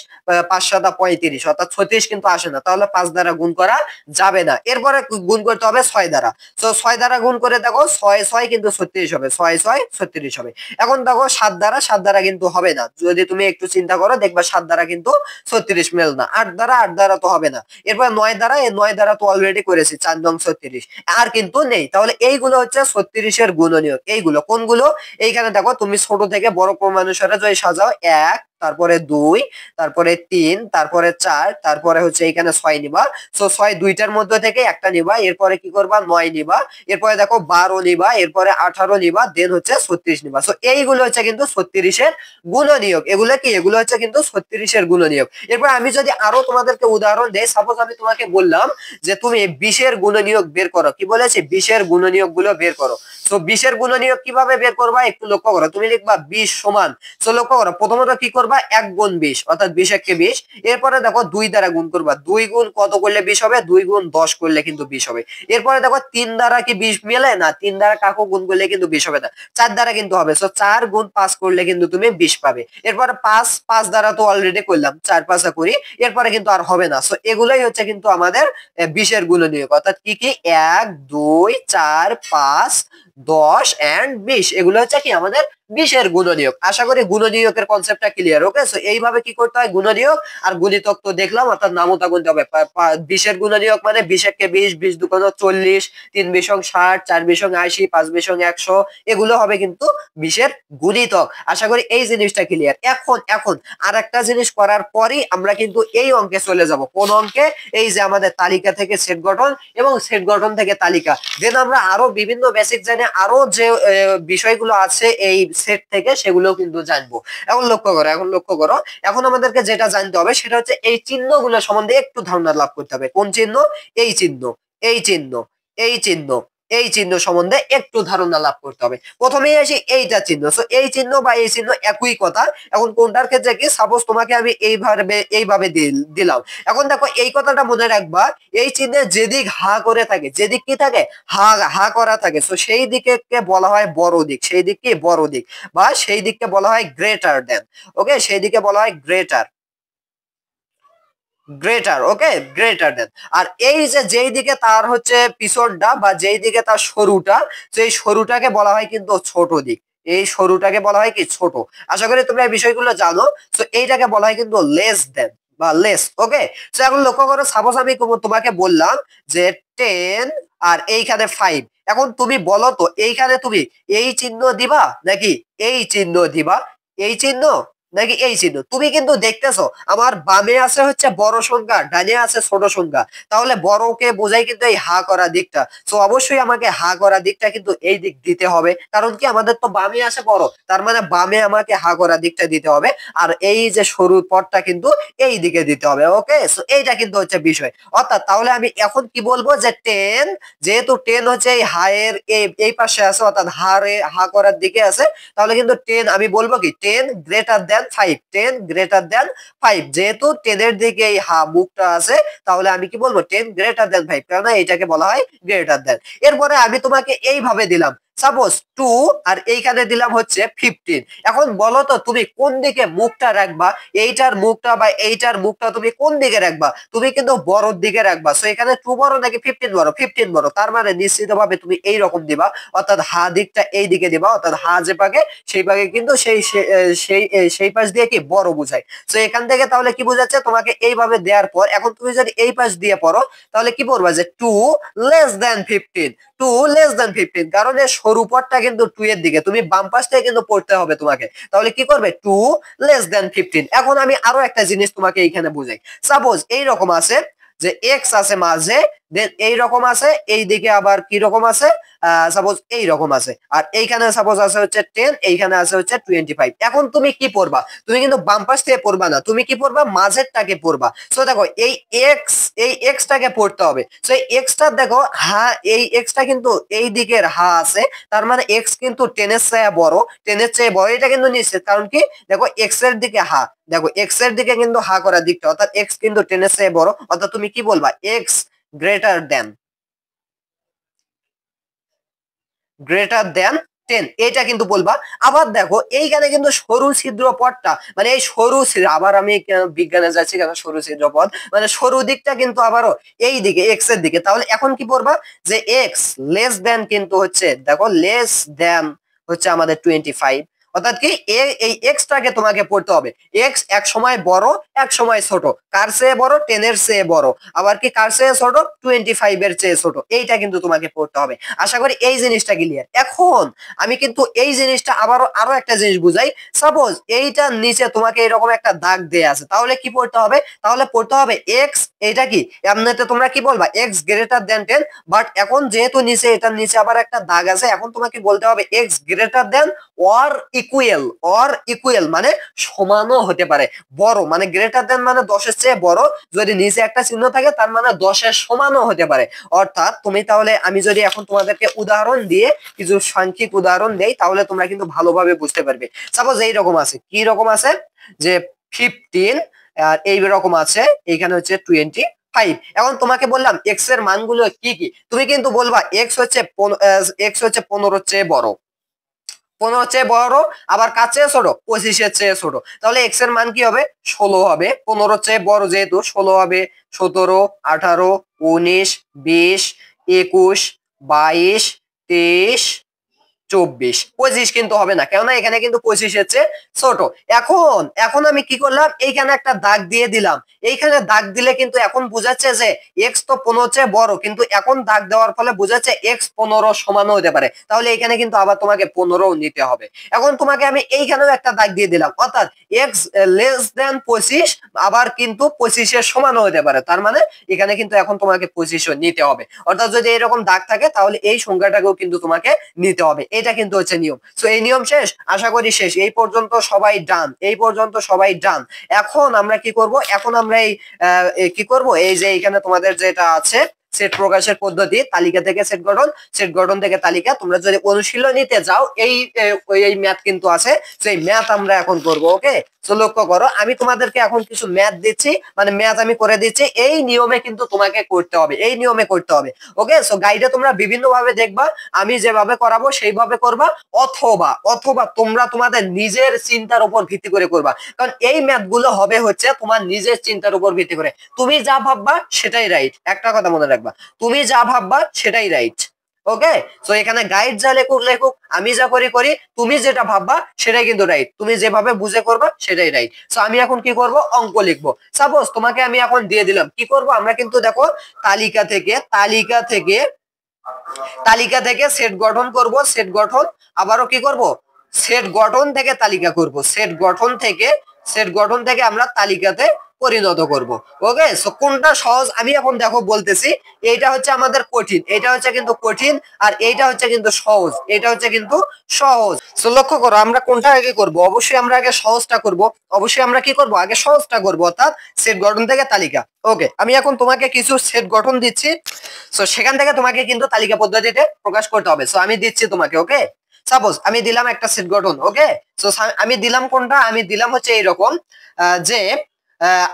5 7 35, অর্থাৎ 36 কিন্তু আসে না, তাহলে 5 দ্বারা গুণ করা যাবে না। এরপরে গুণ করতে হবে 6 দ্বারা, তো 6 দ্বারা গুণ করে দেখো 6 6 কিন্তু 36 হবে, 6 6 36 হবে। এখন দেখো 7 দ্বারা কিন্তু হবে না, যদি তুমি একটু চিন্তা করো দেখবা 7 দ্বারা কিন্তু 36 মেল না, 8 দ্বারা তো হবে না। এরপর 9 দ্বারা, এই 9 দ্বারা তো অলরেডি করেছি, 4 নং 36, আর কিন্তু নেই। তাহলে এইগুলো হচ্ছে 36 এর গুণনীয়ক। এইগুলো কোনগুলো, এইখানে দেখো তুমি ছোট থেকে বড় ক্রমানুসারে যদি সাজাও, 1, তারপরে 2, তারপরে 3, তারপরে 4, তারপরে হচ্ছে এখানে 6 নিবা। সো 6 দুইটার মধ্যে থেকে একটা নিবা, এরপরে কি করবা, 9 নিবা, এরপরে দেখো 12 নিবা, এরপরে 18 নিবা, দেন হচ্ছে 36 নিবা। সো এইগুলো হচ্ছে কিন্তু 36 এর গুণনীয়ক। এগুলো কি, এগুলো হচ্ছে কিন্তু 36 এর গুণনীয়ক। এরপর আমি যদি আরো তোমাদেরকে উদাহরণ দেই, সাপোজ আমি তোমাকে বললাম যে তুমি 20 এর গুণনীয়ক বের করো, কি বলেছি, 20 এর গুণনীয়ক গুলো বের করো। তো 20 এর গুণনীয়ক কিভাবে বের করবা, একটু লক্ষ্য করো, তুমি লিখবা 20 সমান, তো লক্ষ্য করো, প্রথমত কি করবা, 1 গুণ 20, অর্থাৎ 20 একে 20। এরপরে দেখো 2 দ্বারা গুণ করবা, 2 গুণ কত করলে 20 হবে, 2 গুণ 10 করলে কিন্তু 20 হবে। এরপরে দেখো 3 দ্বারা কি 20 মেলে না, 3 দ্বারা কাকু গুণ করলে কিন্তু 20 হবে না, 4 দ্বারা কিন্তু হবে, সো 4 গুণ 5 করলে কিন্তু তুমি 20 পাবে। এরপরে 5 দ্বারা তো অলরেডি করলাম, 4 5 20, এরপরে কিন্তু আর হবে না। সো এগুলাই হচ্ছে কিন্তু আমাদের 20 এর গুণনীয়ক, অর্থাৎ কি কি, 1 2 4 5 10 এন্ড 20, এগুলো হচ্ছে কি আমাদের 20 এর গুণনীয়ক। আশা করি গুণনীয়কের কনসেপ্টটা ক্লিয়ার। ওকে, সো এইভাবে কি করতে হয়, গুণনীয়ক আর গুণিতক তো দেখলাম, অর্থাৎ নামতা গুনতে হবে। 20 এর গুণনীয়ক মানে 20 একে 20, 20 দুগুণ 40, 3 20 60, 4 20 80, 5 20 100, এগুলো হবে কিন্তু 20 এর গুণিতক। আশা করি এই জিনিসটা ক্লিয়ার। এখন আর একটা জিনিস করার পরই আমরা কিন্তু এই অঙ্কে চলে যাব। কোন অঙ্কে, এই যে আমাদের তালিকা থেকে সেট গঠন এবং সেট গঠন থেকে তালিকা, দেন আমরা আরো বিভিন্ন বেসিক জানি, আরো যে বিষয়গুলো আছে এই সেট থেকে, সেগুলো কিন্তু জানবো। এখন লক্ষ্য করো, এখন আমাদেরকে যেটা জানতে হবে সেটা হচ্ছে এই চিহ্নগুলো সম্বন্ধে একটু ধারণা লাভ করতে হবে। কোন চিহ্ন, এই চিহ্ন, এই চিহ্ন, এই চিহ্ন, এই চিহ্ন সম্বন্ধে একটু ধারণা লাভ করতে হবে। প্রথমেই আসি এইটা চিহ্ন, সো এই চিহ্ন বা এই চিহ্ন একই কথা। এখন কোনটার ক্ষেত্রে কি, সাপোজ তোমাকে আমি এইভাবে দিলাম। এখন দেখো এই কথাটা মনে রাখবা, এই চিহ্নে যেদিক হা করে থাকে, যেদিক কি থাকে, হা হা করা থাকে, সো সেই দিকে বলা হয় বড় দিক, সেই দিক কি বড় দিক, বা সেই দিককে বলা হয় গ্রেটার দেন। ওকে, সেই দিকে বলা হয় গ্রেটার, গ্রেটার, ওকে, গ্রেটার দেন। আর এই যে যেই দিকে তার হচ্ছে পিছনটা বা যেই দিকে তার সরুটা, সেই সরুটাকে বলা হয় কিন্তু ছোট দিক। এই সরুটাকে বলা হয় কি ছোট। আশা করি তোমরা এই বিষয়গুলো জানো। তো এইটাকে বলা হয় কিন্তু লেস দেন বা লেস। ওকে, তো এখন লক্ষ্য করো, সাপোজ আমি তোমাকে বললাম যে 10 আর এইখানে 5। এখন তুমি বলো তো এইখানে তুমি এই চিহ্ন দিবা নাকি এই চিহ্ন দিবা, এই চিহ্ন নাকি এই চিহ্ন? তুমি কিন্তু দেখতেছো আমার বামে আছে হচ্ছে বড় সংখ্যা, ডানে আছে ছোট সংখ্যা, তাহলে বড়কে বোঝাই কিন্তু এই হা করা দিকটা। তো অবশ্যই আমাকে হা করা দিকটা কিন্তু এই দিক দিতে হবে, কারণ কি আমাদের তো বামে আছে বড়, তার মানে বামে আমাকে হা করা দিকটা দিতে হবে, আর এই যে সরু পথটা কিন্তু এই দিকে দিতে হবে। ওকে, সো এইটা কিন্তু হচ্ছে বিষয়। অর্থাৎ তাহলে আমি এখন কি বলবো যে 10, যেহেতু 10 হচ্ছে এই হায়ের এই পাশে আছে, অর্থাৎ হা করার দিকে আছে, তাহলে কিন্তু 10 আমি বলবো কি 10 গ্রেটার দেন 5, 10 গ্রেটার দেন 5। যেহেতু 10 এর দিকে এই হা মুখটা আছে, তাহলে আমি কি বলবো 10 গ্রেটার দেন 5, কারণ এটাকে বলা হয় গ্রেটার দেন। এরপরে আমি তোমাকে এইভাবে দিলাম সাপোজ 2 আর এইখানে দিলাম হচ্ছে 15। এখন বলো তো তুমি কোন দিকে মুখটা রাখবা, এইটার মুখটা বা এইটার মুখটা তুমি কোন দিকে রাখবা? তুমি কিন্তু বড়র দিকে রাখবা। সো এখানে 2 বড় নাকি 15 বড়? 15 বড়। তার মানে নিশ্চিতভাবে তুমি এই রকম দিবা, অর্থাৎ হা দিকটা এই দিকে দিবা, অর্থাৎ হা যে পাকে সেই পাকে কিন্তু সেই পাশ দিয়ে কি বড় বোঝায়। তো এখান থেকে তাহলে কি বোঝাচ্ছে, তোমাকে এইভাবে দেওয়ার পর এখন তুমি যদি এই পাশ দিয়ে পড়ো, তাহলে কি পড়বা যে 2 লেস দেন 15, 2 লেস দেন 15, কারণ এর সরু পথটা কিন্তু 2 এর দিকে, তুমি বাম পাশ থেকে কিন্তু পড়তে হবে তোমাকে। তাহলে কি করবে 2 লেস দেন 15। এখন আমি আরো একটা জিনিস তোমাকে এইখানে বুঝাই। সাপোজ এইরকম আছে যে এক্স আছে মাঝে, দেন এইরকম আছে, এই দিকে আবার কি রকম আছে, সাপোজ এইরকম আছে, আর এইখানে সাপোজ আছে হচ্ছে 10, এইখানে আছে হচ্ছে 25। এখন তুমি কি পড়বা? তুমি কিন্তু বাম পাশ থেকে পড়বা না, তুমি কি পড়বা মাঝেরটাকে পড়বা। সো দেখো এই এক্সটাকে পড়তে হবে। সো এই এক্সটা দেখো হা, এই এক্সটা কিন্তু এই দিকের হা আছে, তার মানে এক্স কিন্তু 10 এর চেয়ে বড়, 10 এর চেয়ে বড়, এটা কিন্তু নিশ্চিত। কারণ কি দেখো এক্স এর দিকে হা, দেখো এক্স এর দিকে কিন্তু হা করার দিকটা, অর্থাৎ এক্স কিন্তু 10 এর চেয়ে বড়, অর্থাৎ তুমি কি বলবা x greater than, greater than 10, এটা কিন্তু বলবা। আবার দেখো এইখানে কিন্তু সরু ছিদ্র পথটা, মানে এই সরু আবার আমি বিজ্ঞানে যাচ্ছি কেন, সরু ছিদ্র পথ মানে সরু দিকটা কিন্তু আবারও এই দিকে এক্স এর দিকে। তাহলে এখন কি পড়বা যে এক্স লেস দেন কিন্তু হচ্ছে, দেখো লেস দেন হচ্ছে আমাদের 25, অর্থাৎ কি এই এক্সটাকে তোমাকে পড়তে হবে। এক্স এক সময় বড় এক সময় ছোট, কার চেয়ে বড় 10 এর চেয়ে বড়, আবার কি কার চেয়ে ছোট 25 এর চেয়ে ছোট, এইটা কিন্তু তোমাকে পড়তে হবে। আশা করি এই জিনিসটা ক্লিয়ার। এখন আমি কিন্তু এই জিনিসটা আরো একটা জিনিস বুঝাই। সাপোজ এইটার নিচে তোমাকে এরকম একটা দাগ দেয়া আছে, তাহলে কি পড়তে হবে? তাহলে পড়তে হবে এক্স, এটা কি এমনিতে তোমরা কি বলবা এক্স গ্রেটার দেন 10, বাট এখন যেহেতু নিচে এটার নিচে আবার একটা দাগ আছে, এখন তোমাকে বলতে হবে x greater than or equal, or equal মানে সমানও হতে পারে, বড় মানে গ্রেটার দেন মানে 10 এর চেয়ে বড়, যদি নিচে একটা চিহ্ন থাকে তার মানে 10 এর সমানও হতে পারে। অর্থাৎ তুমি তাহলে আমি যদি এখন তোমাদেরকে উদাহরণ দিয়ে কিছু সাংখ্যিক উদাহরণ দেই, তাহলে তোমরা কিন্তু ভালোভাবে বুঝতে পারবে। সাপোজ এইরকম আছে, কি রকম আছে যে 15 আর এই রকম আছে, এইখানে হচ্ছে 25। এখন তোমাকে বললাম এক্স এর মানগুলো কি কি, তুমি কিন্তু বলবা এক্স হচ্ছে 15 চেয়ে বড়, 15 চেয়ে বড়, আবার কার চেয়ে ছোট 25 চেয়ে ছোট, তাহলে এক্স এর মান কি হবে 16 হবে। 15 চেয়ে বড় যেহেতু 16 হবে, 17, 18, 19, 20, 21, 22, 23, 24, 25 কিন্তু হবে না, কেননা এখানে কিন্তু 25 এর ছোট। এখন এখন আমি কি করলাম, এইখানে একটা দাগ দিয়ে দিলাম। এইখানে দাগ দিলে কিন্তু এখন বোঝাচ্ছে যে এক্স তো 15 চেয়ে বড়, কিন্তু এখন দাগ দেওয়ার ফলে বোঝাচ্ছে এক্স 15 সমানও হতে পারে, তাহলে এখানে কিন্তু আবার তোমাকে 15 নিতে হবে। এখন তোমাকে আমি এইখানেও একটা দাগ দিয়ে দিলাম, অর্থাৎ এক্স লেস দেন 25 আবার কিন্তু 25 এর সমানও হতে পারে, তার মানে এখানে কিন্তু এখন তোমাকে 25 নিতে হবে। অর্থাৎ যদি এরকম দাগ থাকে তাহলে এই সংখ্যাটাকেও কিন্তু তোমাকে নিতে হবে, এটা কিন্তু হচ্ছে নিয়ম। তো এই নিয়ম শেষ, আশা করি শেষ, এই পর্যন্ত সবাই ডান, এই পর্যন্ত সবাই ডান। এখন আমরা কি করব, এখন আমরা কি করব, এই যে এখানে তোমাদের যেটা আছে সেট প্রকাশের পদ্ধতি, তালিকা থেকে সেট গঠন, সেট গঠন থেকে তালিকা, তোমরা যদি অনুশীলনীতে যাও এই ম্যাথ কিন্তু আছে, সেই ম্যাথ আমরা এখন করব। ওকে, তো লক্ষ্য করো আমি তোমাদেরকে এখন কিছু ম্যাথ দিচ্ছি, মানে ম্যাথ আমি করে দিচ্ছি, এই নিয়মে কিন্তু তোমাকে করতে হবে, এই নিয়মে করতে হবে। ওকে, সো গাইডে তোমরা বিভিন্ন ভাবে দেখবা, আমি যেভাবে করাবো সেইভাবে করবা, অথবা অথবা তোমরা তোমাদের নিজের চিন্তার উপর ভিত্তি করে করবা, কারণ এই ম্যাথ গুলো হবে হচ্ছে তোমার নিজের চিন্তার উপর ভিত্তি করে। তুমি যা ভাববা সেটাই রাইট, একটা কথা মনে রাখবা, তুমি যা ভাববা সেটাই রাইট। ওকে, তো এখানে গাইড যা লেখুক লেখুক, আমি যা করি করি, তুমি যেটা ভাববা সেটাই কিন্তু রাইট, তুমি যেভাবে বুঝে করবা সেটাই রাইট। তো আমি এখন কি করব, অঙ্ক লিখবো। সাপোজ তোমাকে আমি এখন দিয়ে দিলাম, কি করব আমরা কিন্তু দেখো তালিকা থেকে সেট গঠন করব, সেট গঠন আবারও কি করব, সেট গঠন থেকে তালিকা করব, সেট গঠন থেকে আমরা তালিকাতে পরিণত করব। ওকে, সো কোনটা সহজ আমি এখন দেখো বলতেছি। এইটা হচ্ছে আমাদের কঠিন, এটা হচ্ছে কিন্তু কঠিন, আর এইটা হচ্ছে কিন্তু সহজ, এটা হচ্ছে কিন্তু সহজ। সো লক্ষ্য করো আমরা কোনটা আগে করব, অবশ্যই আমরা আগে সহজটা করব, অবশ্যই আমরা কি করব, আগে সহজটা করব, অর্থাৎ সেট গঠন থেকে তালিকা। ওকে, আমি এখন তোমাকে কিছু সেট গঠন দিচ্ছি, সো সেখান থেকে তোমাকে কিন্তু তালিকা পদ্ধতিতে প্রকাশ করতে হবে। সো আমি দিচ্ছি তোমাকে। ওকে, সাপোজ আমি দিলাম একটা সেট গঠন। ওকে, সো আমি দিলাম কোনটা, আমি দিলাম হচ্ছে এইরকম যে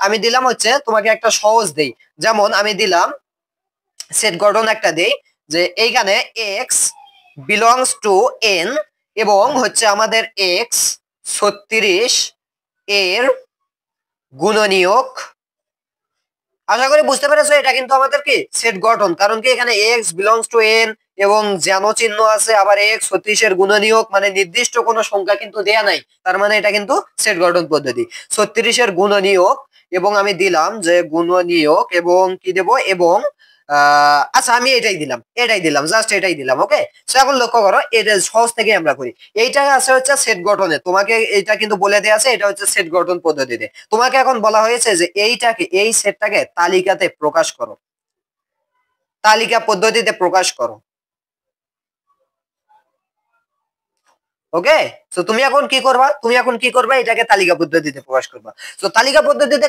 আমি দিলাম হচ্ছে তোমাকে একটা সহজ দেই, যেমন আমি দিলাম সেট গঠন একটা দেই যে এইখানে এক্স বিলংস টু এন এবং হচ্ছে আমাদের এক্স 36 এর গুণনীয়ক। আশা করি বুঝতে পেরেছো, এটা কিন্তু আমাদের কি সেট গঠন, কারণ কি এখানে এক্স বিলংস টু এন এবং যেন চিহ্ন আছে, আবার এক্স 36 এর গুণনীয়ক, মানে নির্দিষ্ট কোনো সংখ্যা কিন্তু দেয়া নাই, তার মানে এটা কিন্তু সেট গঠন পদ্ধতি। 36 এর গুণনীয়ক এবং আমি দিলাম যে গুণনীয়ক এবং কি দেব, এবং আচ্ছা আমি এটাই দিলাম জাস্ট এটাই দিলাম। ওকে, সো এখন লক্ষ্য করো এটা সহজ থেকে আমরা করি। এইটা আছে হচ্ছে সেট গঠনে, তোমাকে এটা কিন্তু বলে দেয়া আছে, এটা হচ্ছে সেট গঠন পদ্ধতিতে। তোমাকে এখন বলা হয়েছে যে এই সেটটাকে তালিকাতে প্রকাশ করো, তালিকা পদ্ধতিতে প্রকাশ করো। ওকে, তো তুমি এখন কি করবা, এটাকে তালিকা পদ্ধতিতে প্রকাশ করবা। তো তালিকা পদ্ধতিতে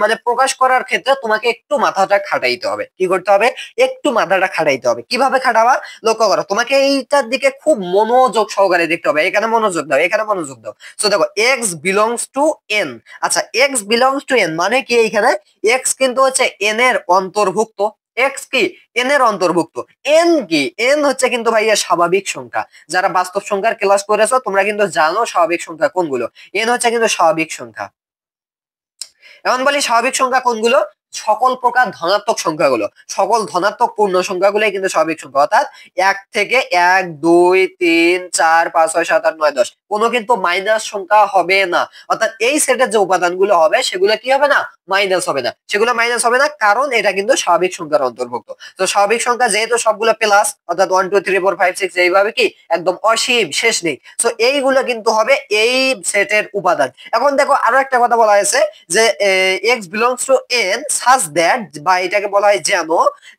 মানে প্রকাশ করার ক্ষেত্রে তোমাকে একটু মাথাটা খাটাইতে হবে। কি করতে হবে, একটু মাথাটা খাটাইতে হবে। কিভাবে খাটাবা, লক্ষ্য করো, তোমাকে এইটার দিকে খুব মনোযোগ সহকারে দেখতে হবে। এখানে মনোযোগ দাও, এখানে মনোযোগ দাও। তো দেখো এক্স বিলংস টু এন। আচ্ছা এক্স বিলংস টু এন মানে কি, এইখানে এক্স কিন্তু হচ্ছে এন এর অন্তর্ভুক্ত। এক্স কি এন এর অন্তর্ভুক্ত। এন কি, এন হচ্ছে কিন্তু ভাইয়া স্বাভাবিক সংখ্যা। যারা বাস্তব সংখ্যার ক্লাস করেছো তোমরা কিন্তু জানো স্বাভাবিক সংখ্যা কোনগুলো। এন হচ্ছে কিন্তু স্বাভাবিক সংখ্যা। এখন বলি স্বাভাবিক সংখ্যা কোনগুলো, সকল প্রকার ধনাত্মক সংখ্যাগুলো, সকল ধনাত্মক পূর্ণ সংখ্যাগুলোই কিন্তু স্বাভাবিক সংখ্যা, অর্থাৎ 1 থেকে 1 2 3 4 5 6 7 8 9 10 কোনো কিন্তু মাইনাস সংখ্যা হবে না। অর্থাৎ এই সেটের যে উপাদানগুলো হবে সেগুলো কি হবে না, মাইনাস হবে না, সেগুলো মাইনাস হবে না, কারণ এটা কিন্তু স্বাভাবিক সংখ্যার অন্তর্ভুক্ত। তো স্বাভাবিক সংখ্যা যেহেতু সবগুলো প্লাস, অর্থাৎ 1 2 3 4 5 6 এইভাবে কি একদম অসীম, শেষ নেই। তো এইগুলো কিন্তু হবে এই সেটের উপাদান। এখন দেখো আরো একটা কথা বলা হয়েছে যে x belongs to n such that, বা এটাকে বলা হয়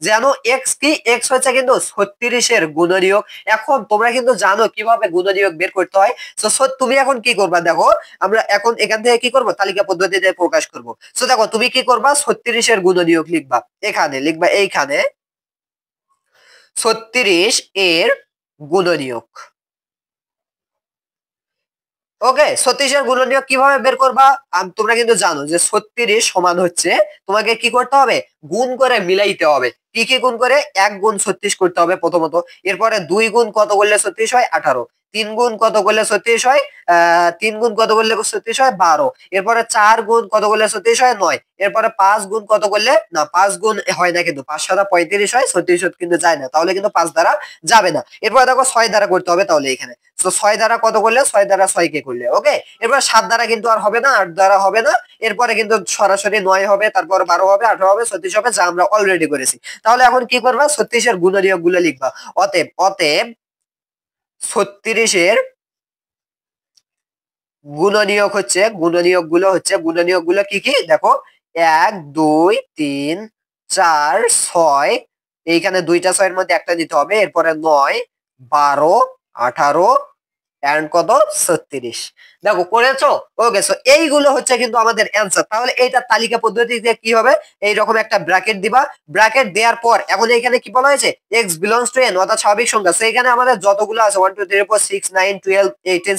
যেন x কি, x হচ্ছে কিন্তু 36 এর গুণনীয়ক। এখন তোমরা কিন্তু জানো কিভাবে গুণনীয়ক বের করতে হয়। তো তুমি এখন কি করবা, দেখো আমরা এখন এখান থেকে কি করব, তালিকা পদ্ধতিতে প্রকাশ করব। তো দেখো তুমি কি করবা, 36 এর গুণনীয়ক লিখবা, এখানে লিখবা, এইখানে 36 এর গুণনীয়ক। ওকে, 36 এর গুণনীয়ক কিভাবে বের করবা, তোমরা কিন্তু জানো যে 36 সমান হচ্ছে, তোমাকে কি করতে হবে, গুণ করে মিলাইতে হবে। কি কি গুণ করে, 1 গুণ 36 করতে হবে প্রথমত, এরপরে 2 গুণ কত করলে 36 হয় 18, 3 গুণ কত করলে 36 হয় 3 গুণ কত করলে 36 হয় 12, এরপরে 4 গুণ কত করলে 36 হয় 9, এরপরে 5 গুণ কত করলে, না 5 গুণ হয় না কিন্তু 5 7 35 হয়, 36 কিন্তু যায় না, তাহলে কিন্তু 5 দ্বারা যাবে না। এরপরে দেখো 6 দ্বারা করতে হবে, তাহলে এখানে তো 6 দ্বারা কত করলে, 6 দ্বারা 6 কে করলে। ওকে, এরপর 7 দ্বারা কিন্তু আর হবে না, 8 দ্বারা হবে না, এরপরে কিন্তু সরাসরি 9 হবে, তারপর 12 হবে, 18 হবে, 36 হবে, যা আমরা অলরেডি করেছি। তাহলে এখন কি করবা, 36 এর গুণনীয়ক গুলো লিখবা। অতএব 36 এর গুণনীয়ক গুলো কি কি দেখো, 1 2 3 4 6, এইখানে দুইটা 6 এর মধ্যে একটা দিতে হবে, এরপরে 9 12 18 এন্ড কত 36। দেখো করেছো। ওকে, সো এইগুলো হচ্ছে কিন্তু আমাদের অ্যান্সার। তাহলে এইটা তালিকা পদ্ধতিতে কি হবে, এইরকম একটা ব্র্যাকেট দিবা, ব্র্যাকেট দেওয়ার পর এখন এখানে কি বলা হয়েছে, x বিলংস টু n অর্থাৎ স্বাভাবিক সংখ্যা। সো এখানে আমাদের যতগুলো আছে 1 2 3 4 6 9 12 18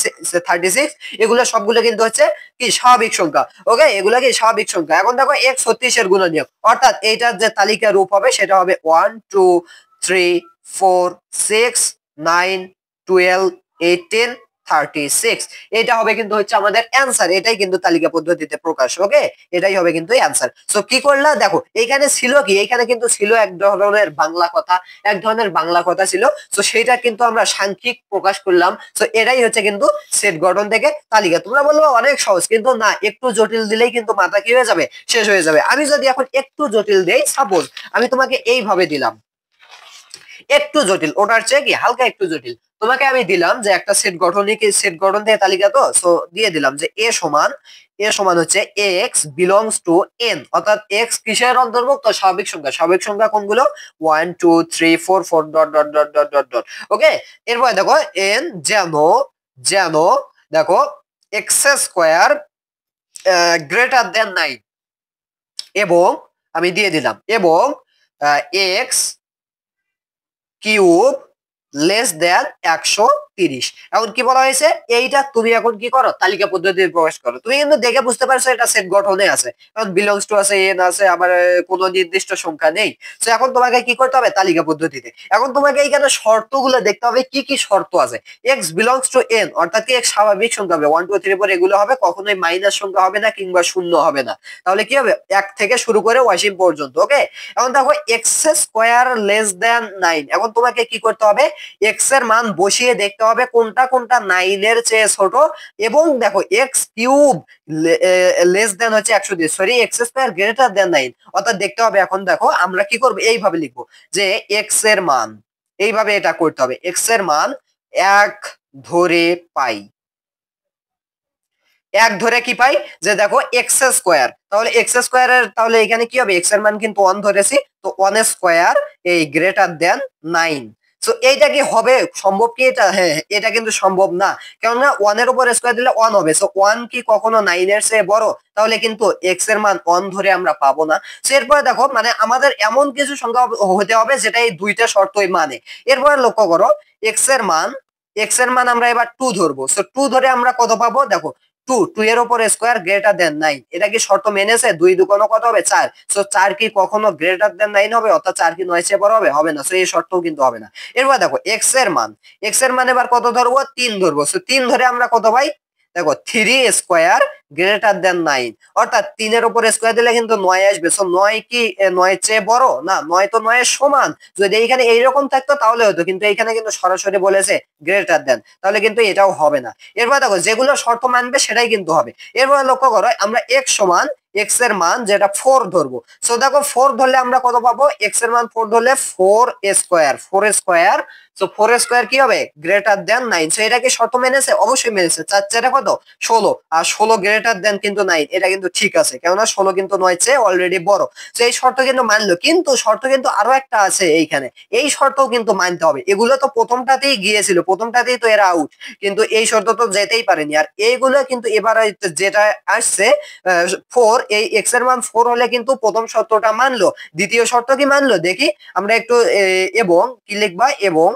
36, এগুলো সবগুলো কিন্তু হচ্ছে কি স্বাভাবিক সংখ্যা। ওকে, এগুলো কি স্বাভাবিক সংখ্যা। এখন দেখো x 36 এর গুণনীয়ক, অর্থাৎ এইটার যে তালিকা রূপ হবে সেটা হবে 1 2 3 4 6 9 12 18 36। এটা হবে কিন্তু হচ্ছে আমাদের অ্যান্সার, এটাই কিন্তু তালিকা পদ্ধতিতে প্রকাশ। ওকে, এটাই হবে কিন্তু অ্যান্সার। সো কি করলা দেখো, এইখানে ছিল কি, এইখানে কিন্তু ছিল এক ধরনের বাংলা কথা, এক ধরনের বাংলা কথা ছিল। সো সেটা কিন্তু আমরা সাংখ্যিক প্রকাশ করলাম। সো এটাই হচ্ছে কিন্তু সেট গঠন থেকে তালিকা। তোমরা বলবো অনেক সহজ, কিন্তু না, একটু জটিল দিলেই কিন্তু মাথা কি হয়ে যাবে, শেষ হয়ে যাবে। আমি যদি এখন একটু জটিল দেই, সাপোজ আমি তোমাকে এইভাবে দিলাম, একটু জটিল, ওটার চেয়ে কি হালকা একটু জটিল। তোমাকে আমি দিলাম যে একটা সেট গঠনই কি সেট গঠন থেকে তালিকা, তো সো দিয়ে দিলাম যে এ সমান হচ্ছে এক্স বিলংস টু এন, অর্থাৎ এক্স কিসের অন্তর্ভুক্ত, স্বাভাবিক সংখ্যা। স্বাভাবিক সংখ্যা কোনগুলো, 1 2 3 4 4 dot dot dot dot dot dot. Okay, এরপর দেখো এন যেন যেন দেখো এক্স স্কোয়ার গ্রেটার দেন 9, এবং আমি দিয়ে দিলাম এবং এক্স কিউব লেস দেন 130। এখন কি বলা হয়েছে, এইটা তুমি এখন কি করো, তালিকা পদ্ধতিতে প্রকাশ করো। তুমি কিন্তু দেখে বুঝতে পারছো এটা সেট গঠনে আছে, কারণ বিলংস টু আছে, এন আছে, আবার কোনো নির্দিষ্ট সংখ্যা নেই। তো এখন তোমাকে কি করতে হবে, তালিকা পদ্ধতিতে। এখন তোমাকে এইখানে শর্তগুলো দেখতে হবে, কি কি শর্ত আছে। এক্স বিলংস টু এন, অর্থাৎ কি এক্স স্বাভাবিক সংখ্যা হবে, 1 2 3 4 এগুলো হবে, কখনোই মাইনাস সংখ্যা হবে না কিংবা শূন্য হবে না। তাহলে কি হবে, 1 থেকে শুরু করে অসীম পর্যন্ত। ওকে, এখন দেখো এক্স স্কোয়ার লেস দেন 9। এখন তোমাকে কি করতে হবে, এক্স এর মান বসিয়ে দেখতে হবে কোনটা কোনটা 9 এর চেয়ে ছোট, এবং দেখো এক্স কিউব লেস দেন হচ্ছে 130, sorry x square greater than 9, অর্থাৎ দেখতে হবে। এখন দেখো আমরা কি করব, এইভাবে লিখবো যে এক্স এর মান, এইভাবে এটা করতে হবে, এক্স এর মান 1 ধরে পাই, 1 ধরে কি পাই, যে দেখো এক্স স্কোয়ার, তাহলে এক্স স্কোয়ারের, তাহলে এখানে কি হবে, এক্স এর মান কিন্তু 1 ধরেছি, তো 1 স্কোয়ার এই গ্রেটার দেন 9। সো এইটা কি হবে, সম্ভব কি এটা, হ্যাঁ এটা কিন্তু সম্ভব না, কেননা 1 এর উপর স্কোয়ার দিলে 1 হবে। সো 1 কি কখনো 9 এর চেয়ে বড়, তাহলে কিন্তু এক্স এর মান 1 ধরে আমরা পাবো না। সো এরপরে দেখো, মানে আমাদের এমন কিছু সংখ্যা হতে হবে যেটা এই দুইটা শর্তই মানে। এরপরে লক্ষ্য করো, এক্স এর মান আমরা এবার 2 ধরবো। সো 2 ধরে আমরা কত পাবো, দেখো 2 এর উপর স্কোয়ার গ্রেটার দেন 9, এটা কি শর্ত মেনেছে, 2 2 কত হবে 4। সো 4 কি কখনো গ্রেটার দেন 9 হবে, অর্থাৎ 4 কি 9 চেয়ে বড় হবে, হবে না। সো এই শর্তও কিন্তু হবে না। এরপর দেখো এক্স এর মান এবার কত ধরবো, 3 ধরবো। সো 3 ধরে আমরা কত পাই, দেখো 3 স্কোয়ার গ্রেটার দেন 9, অর্থাৎ 3 এর উপর স্কোয়ার দিলে কিন্তু 9 আসবে। সো 9 কি 9 এর চেয়ে বড় না, 9 তো 9 এর সমান। যদি এইখানে এইরকম থাকতো তাহলে হতো, কিন্তু এইখানে কিন্তু সরাসরি বলেছে গ্রেটার দেন, তাহলে কিন্তু এটাও হবে না। এরপর দেখো যেগুলো শর্ত মানবে সেটাই কিন্তু হবে। এরপর লক্ষ্য করো, আমরা এক্স সমান এক্স এর মান যেটা 4 ধরবো। সো দেখো 4 ধরলে আমরা কত পাবো, এক্স এর মান 4 ধরলে 4 স্কোয়ার। সো 4 স্কোয়ার কি হবে, গ্রেটার দেন 9। সো এটা কি শর্ত মেনেছে, অবশ্যই মেনেছে। 4 4 কত, 16, আর 16 গ্রেটার দেন কিন্তু 9, এটা কিন্তু ঠিক আছে, কেননা 16 কিন্তু 9 চেয়ে অলরেডি বড়। তো এই শর্ত কিন্তু মানলো, কিন্তু শর্ত কিন্তু আরো একটা আছে এইখানে, এই শর্তও কিন্তু মানতে হবে। এগুলো তো প্রথমটাতেই গিয়েছিল, প্রথমটাতেই তো এরা আউট, কিন্তু এই শর্ত তো যেতেই পারেনি। আর এইগুলো কিন্তু এবার যেটা আসছে 4, এই এক্স এর মান 4 হলে কিন্তু প্রথম শর্তটা মানলো, দ্বিতীয় শর্ত কি মানলো দেখি আমরা একটু, এবং কি লিখবা, এবং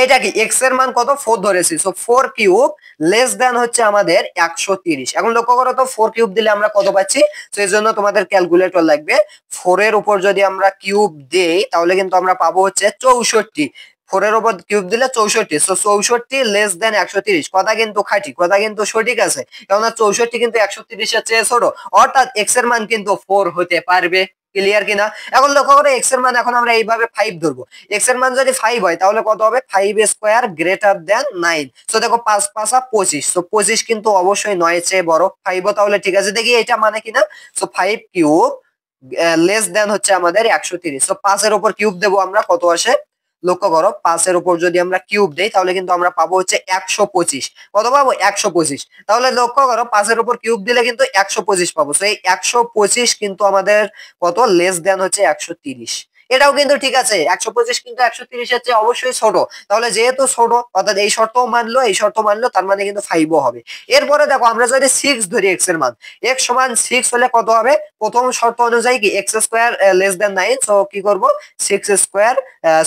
এটা কি এক্স এর মান কত, 4 ধরেছি। সো 4 কিউব লেস দেন হচ্ছে আমাদের 130। এখন লক্ষ্য করো তো 4 কিউব দিলে আমরা কত পাচ্ছি, তো এই জন্য তোমাদের ক্যালকুলেটর লাগবে। 4 এর উপর যদি আমরা কিউব দেই তাহলে কিন্তু আমরা পাবো হচ্ছে 64। 4 এর উপর কিউব দিলে 64। সো 64 লেস দেন 130, কথা কিন্তু খাঁটি, কথা কিন্তু সঠিক আছে, কেননা 64 কিন্তু 130 এর চেয়ে ছোট, অর্থাৎ এক্স এর মান কিন্তু 4 হতে পারবে। ক্লিয়ার কিনা, এখন লক্ষ্য করো এক্স এর মান এখন আমরা এইভাবে 5 ধরবো। এক্স এর মান যদি 5 হয় তাহলে কত হবে, 5 স্কোয়ার গ্রেটার দেন 9। সো দেখো 5 5 25, সো 25 কিন্তু অবশ্যই 9 এর চেয়ে বড়, 5 তাহলে ঠিক আছে, দেখি এটা মানে কিনা। সো 5 কিউব লেস দেন হচ্ছে আমাদের 130। সো 5 এর উপর কিউব দেবো আমরা, কত আসে, লক্ষ্য করো 5 এর উপর যদি আমরা কিউব দেই তাহলে কিন্তু আমরা পাবো হচ্ছে 125। কত পাবো, 125। তাহলে লক্ষ্য করো 5 এর উপর কিউব দিলে কিন্তু 125 পাবো। সো এই 125 কিন্তু আমাদের কত, লেস দেন হচ্ছে 130। এটাও কিন্তু ঠিক আছে, 125 কিন্তু 130 এর চেয়ে অবশ্যই ছোট, তাহলে যেহেতু ছোট অর্থাৎ এই শর্তও মানলো, এই শর্ত মানলো, তার মানে কিন্তু 5ও হবে। এরপরে দেখো আমরা যদি 6 ধরি এক্স এর মান, x সমান 6 হলে কত হবে, প্রথম শর্ত অনুযায়ী কি x square less than 9। So কি করবো, 6 স্কোয়ার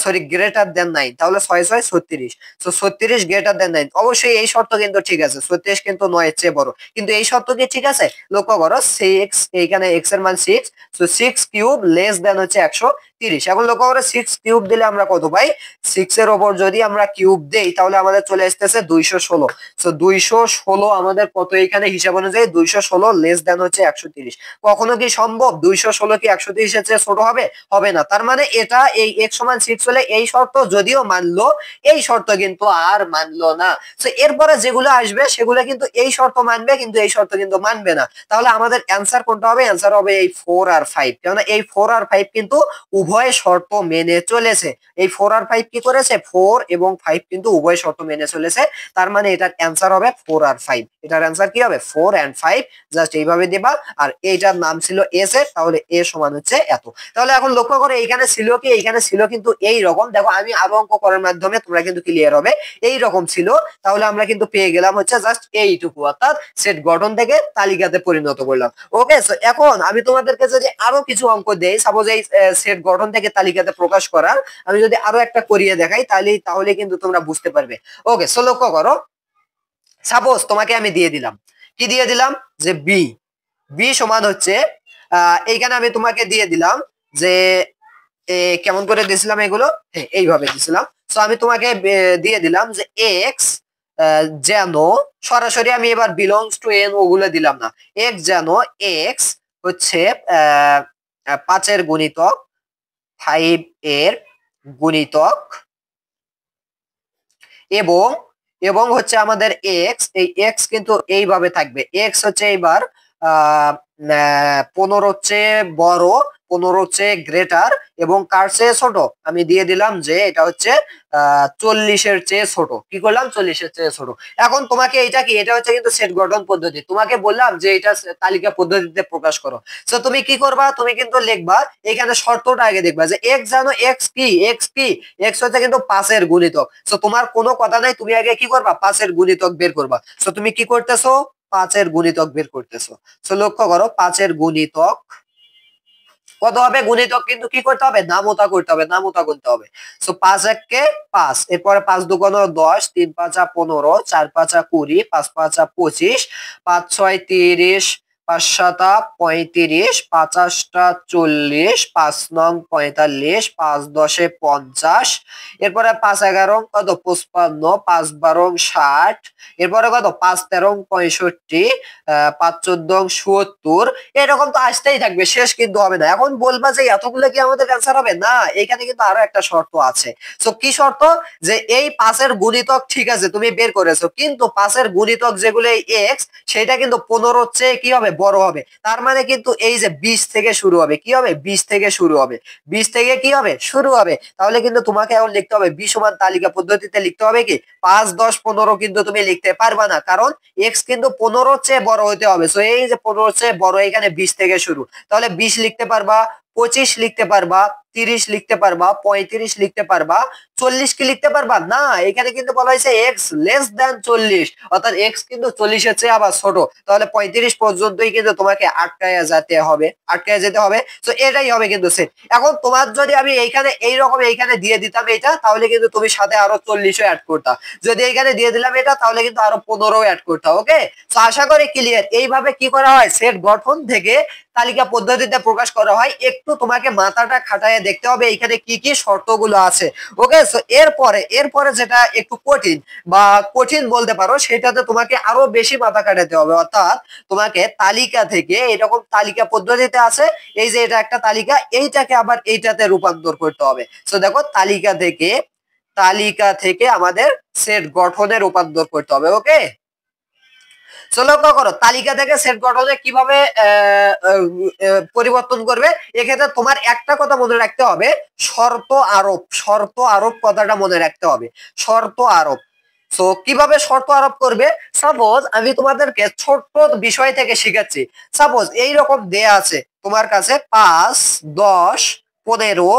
সরি গ্রেটার দেন 9, তাহলে 6 6 36। সো 36 গ্রেটার দেন 9, অবশ্যই এই শর্ত কিন্তু ঠিক আছে, 36 কিন্তু 9 এর চেয়ে বড়, কিন্তু এই শর্ত কি ঠিক আছে, লক্ষ্য করো 6, এইখানে এক্স এর মান 6। সো 6 কিউব লেস দেন হচ্ছে 100, 30। এখন লক্ষ্য করে 6 কিউব দিলে আমরা কত পাই? 6 এর উপর যদি আমরা কিউব দেই তাহলে আমাদের চলে আসতেছে 216। সো 216 আমাদের কত এখানে হিসাব অনুযায়ী 216 লেস দেন হচ্ছে 130। কখনো কি সম্ভব 216 কি 130 এর চেয়ে ছোট হবে? হবে না। তার মানে এটা এই x সমান 6 হলে এই শর্ত যদিও মানলো, এই শর্ত কিন্তু আর মানলো না। সো এরপরে যেগুলো আসবে সেগুলো কিন্তু এই শর্ত মানবে, কিন্তু এই শর্ত কিন্তু মানবে না। তাহলে আমাদের অ্যান্সার কোনটা হবে? অ্যান্সার হবে এই 4 আর 5। কেননা এই 4 আর 5 কিন্তু উভয় শর্ত মেনে চলেছে। এই 4 আর 5 কি করেছে? 4 এবং 5 কিন্তু উভয় শর্ত মেনে চলেছে। তার মানে এটার অ্যান্সার হবে 4 আর 5। এটার অ্যান্সার কি হবে? 4 and 5। জাস্ট এইভাবে দিবা। আর এইটার নাম ছিল এস এর, তাহলে এ সমান হচ্ছে এত। তাহলে এখন লক্ষ্য করে এইখানে ছিল কি? এইখানে ছিল কিন্তু এই রকম। দেখো আমি আরো অঙ্ক করার মাধ্যমে তোমরা কিন্তু ক্লিয়ার হবে। এই রকম ছিল। তাহলে আমরা কিন্তু পেয়ে গেলাম হচ্ছে জাস্ট এইটুকু, অর্থাৎ সেট গঠন থেকে তালিকাতে পরিণত করলাম। ওকে, সো এখন আমি তোমাদেরকে যদি আরো কিছু অঙ্ক দেই, সাপোজ এই সেট গঠন থেকে তালিকাতে প্রকাশ করার আমি যদি আরো একটা করিয়ে দেখাই তাহলে কিন্তু তোমরা বুঝতে পারবে। ওকে, সো লক্ষ্য করো, সাপোজ তোমাকে আমি দিয়ে দিলাম, কি দিয়ে দিলাম? যে বি। বি সমান হচ্ছে এইখানে আমি তোমাকে দিয়ে দিলাম যে কেমন করে দিয়েছিলাম এগুলো? হ্যাঁ, এইভাবে দিয়েছিলাম। তো আমি তোমাকে দিয়ে দিলাম যে এক্স যেন, সরাসরি আমি এবার বিলংস টু এন ওগুলো দিলাম না, এক্স যেন এক্স হচ্ছে 5 এর গুণিতক, 5 এর গুণিতক, এবং এবং হচ্ছে আমাদের এক্স, এই এক্স কিন্তু এইভাবে থাকবে। এক্স হচ্ছে এইবার 15 হচ্ছে বড়, 15 হচ্ছে গ্রেটার, এবং কার চেয়ে ছোট? আমি দিয়ে দিলাম যে এটা হচ্ছে 40 এর চেয়ে ছোট। কি করলাম? 40 এর চেয়ে ছোট। এখন তোমাকে এটা কি? এটা হচ্ছে কিন্তু সেট গঠন পদ্ধতি। তোমাকে বললাম যে এটা তালিকা পদ্ধতিতে প্রকাশ করো। তো তুমি কি করবা? তুমি কিন্তু লিখবা এখানে শর্তটা আগে দেখবা যে এক্স জানো, এক্স কি? এক্স কি? এক্স হচ্ছে কিন্তু 5 এর গুণিতক। তো তোমার কোনো কথা নাই, তুমি আগে কি করবা? 5 এর গুণিতক বের করবা। তো তুমি কি করতেছো? 5 এর গুণিতক বের করতেছো। তো লক্ষ্য করো 5 এর গুণিতক কত হবে? গুণিতক কিন্তু কি করতে হবে? নামতা করতে হবে, নামতা করতে হবে। সো 5 একে 5, এরপরে 5 দুগুণ 10, 3 5 15, 4 5 20, 5 5 25, 5 6 30, 5 7 35, 5 8 40, 5 9 45, 5 10 50, এরপরে 5 11 কত? 55, 5 12 60, এরপরে কত? 5 13 65, 5 14 70। এরকম তো আসতেই থাকবে, শেষ কিন্তু হবে না। এখন বলবা যে এতগুলো কি আমাদের অ্যান্সার হবে? না, এখানে কিন্তু আরো একটা শর্ত আছে। সো কি শর্ত? যে এই 5 এর গুণিতক ঠিক আছে তুমি বের করেছো, কিন্তু 5 এর গুণিতক যেগুলো এক্স, সেটা কিন্তু 15 হচ্ছে কি হবে? বড় হবে। তার মানে কিন্তু এই যে 20 থেকে শুরু হবে, কি হবে? 20 থেকে শুরু হবে, 20 থেকে কি হবে? শুরু হবে। তাহলে কিন্তু তোমাকে এখন লিখতে হবে বি সমান তালিকা পদ্ধতিতে লিখতে হবে কি 5 10 15 কিন্তু তুমি লিখতে পারবা না, কারণ এক্স কিন্তু 15 চেয়ে বড় হতে হবে। সো এই যে 15 চেয়ে বড়, এখানে 20 থেকে শুরু, তাহলে 20 লিখতে পারবা, 25 লিখতে পারবা, 30 লিখতে পারবা, 35 লিখতে পারবা, 40 কি লিখতে পারবা? না, এখানে কিন্তু বলা হয়েছে এক্স লেস দ্যান 40, অর্থাৎ এক্স কিন্তু 40 এর চেয়ে আবার ছোট। তাহলে 35 পর্যন্তই কিন্তু তোমাকে আটকায়া যেতে হবে, আটকায়া যেতে হবে। তো এটাই হবে কিন্তু সেট। এখন তোমার যদি আমি এইখানে এইরকম এইখানে দিয়ে দিতাম এটা, তাহলে কিন্তু তুমি সাথে আরো 40ও অ্যাড করতা। যদি এইখানে দিয়ে দিলাম এটা, তাহলে কিন্তু আরো 15ও অ্যাড করতা। ওকে, তো আশা করি ক্লিয়ার। এইভাবে কি করা হয়? সেট গঠন থেকে তালিকা পদ্ধতিতে প্রকাশ করা হয়। একটু তোমাকে মাথাটা খাটায় দেখতে হবে এখানে কি কি শর্তগুলো আছে। ওকে, সো এরপরে যেটা একটু কঠিন বা কঠিন বলতে পারো, সেটাতে তোমাকে আরো বেশি মাথা খাটাতে হবে। অর্থাৎ তোমাকে তালিকা থেকে, এরকম তালিকা পদ্ধতিতে আছে, এই যে এটা একটা তালিকা, এইটাকে আবার এইটাতে রূপান্তর করতে হবে। সো দেখো তালিকা থেকে আমাদের সেট গঠনে রূপান্তর করতে হবে। ওকে, চলো লক্ষ্য করো তালিকা থেকে সেট গঠনে কিভাবে পরিবর্তন করবে। এক্ষেত্রে তোমার একটা কথা মনে রাখতে হবে, শর্ত আরোপ। শর্ত আরোপ কথাটা মনে রাখতে হবে, শর্ত আরোপ। সো কিভাবে শর্ত আরোপ করবে? সাপোজ আমি তোমাদেরকে ছোট্ট বিষয় থেকে শিখাচ্ছি। সাপোজ এইরকম দেয়া আছে তোমার কাছে 5 10 15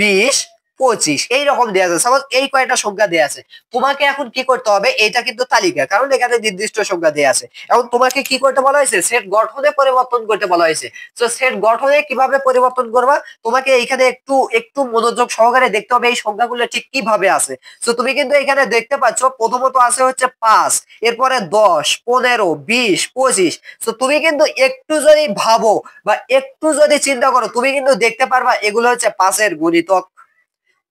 20 25 এইরকম দেওয়া আছে। সাপোজ এই কয়টা সংখ্যা দেওয়া আছে, তোমাকে এখন কি করতে হবে, এটা কিন্তু তালিকা, কারণ এখানে নির্দিষ্ট সংখ্যা দেওয়া আছে। এখন তোমাকে কি করতে বলা হয়েছে, সেট গঠনে পরিবর্তন করতে বলা হয়েছে। তো সেট গঠনে কিভাবে পরিবর্তন করবা, তোমাকে এখানে একটু একটু মনোযোগ সহকারে দেখতে হবে এই সংখ্যাগুলো ঠিক কিভাবে আছে। তো তুমি কিন্তু এখানে দেখতে পাচ্ছ প্রথমত আছে হচ্ছে 5, এরপরে 10, 15, 20, 25। তো তুমি কিন্তু একটু যদি ভাবো বা একটু যদি চিন্তা করো, তুমি কিন্তু দেখতে পারবা এগুলো হচ্ছে 5-এর গুণিতক।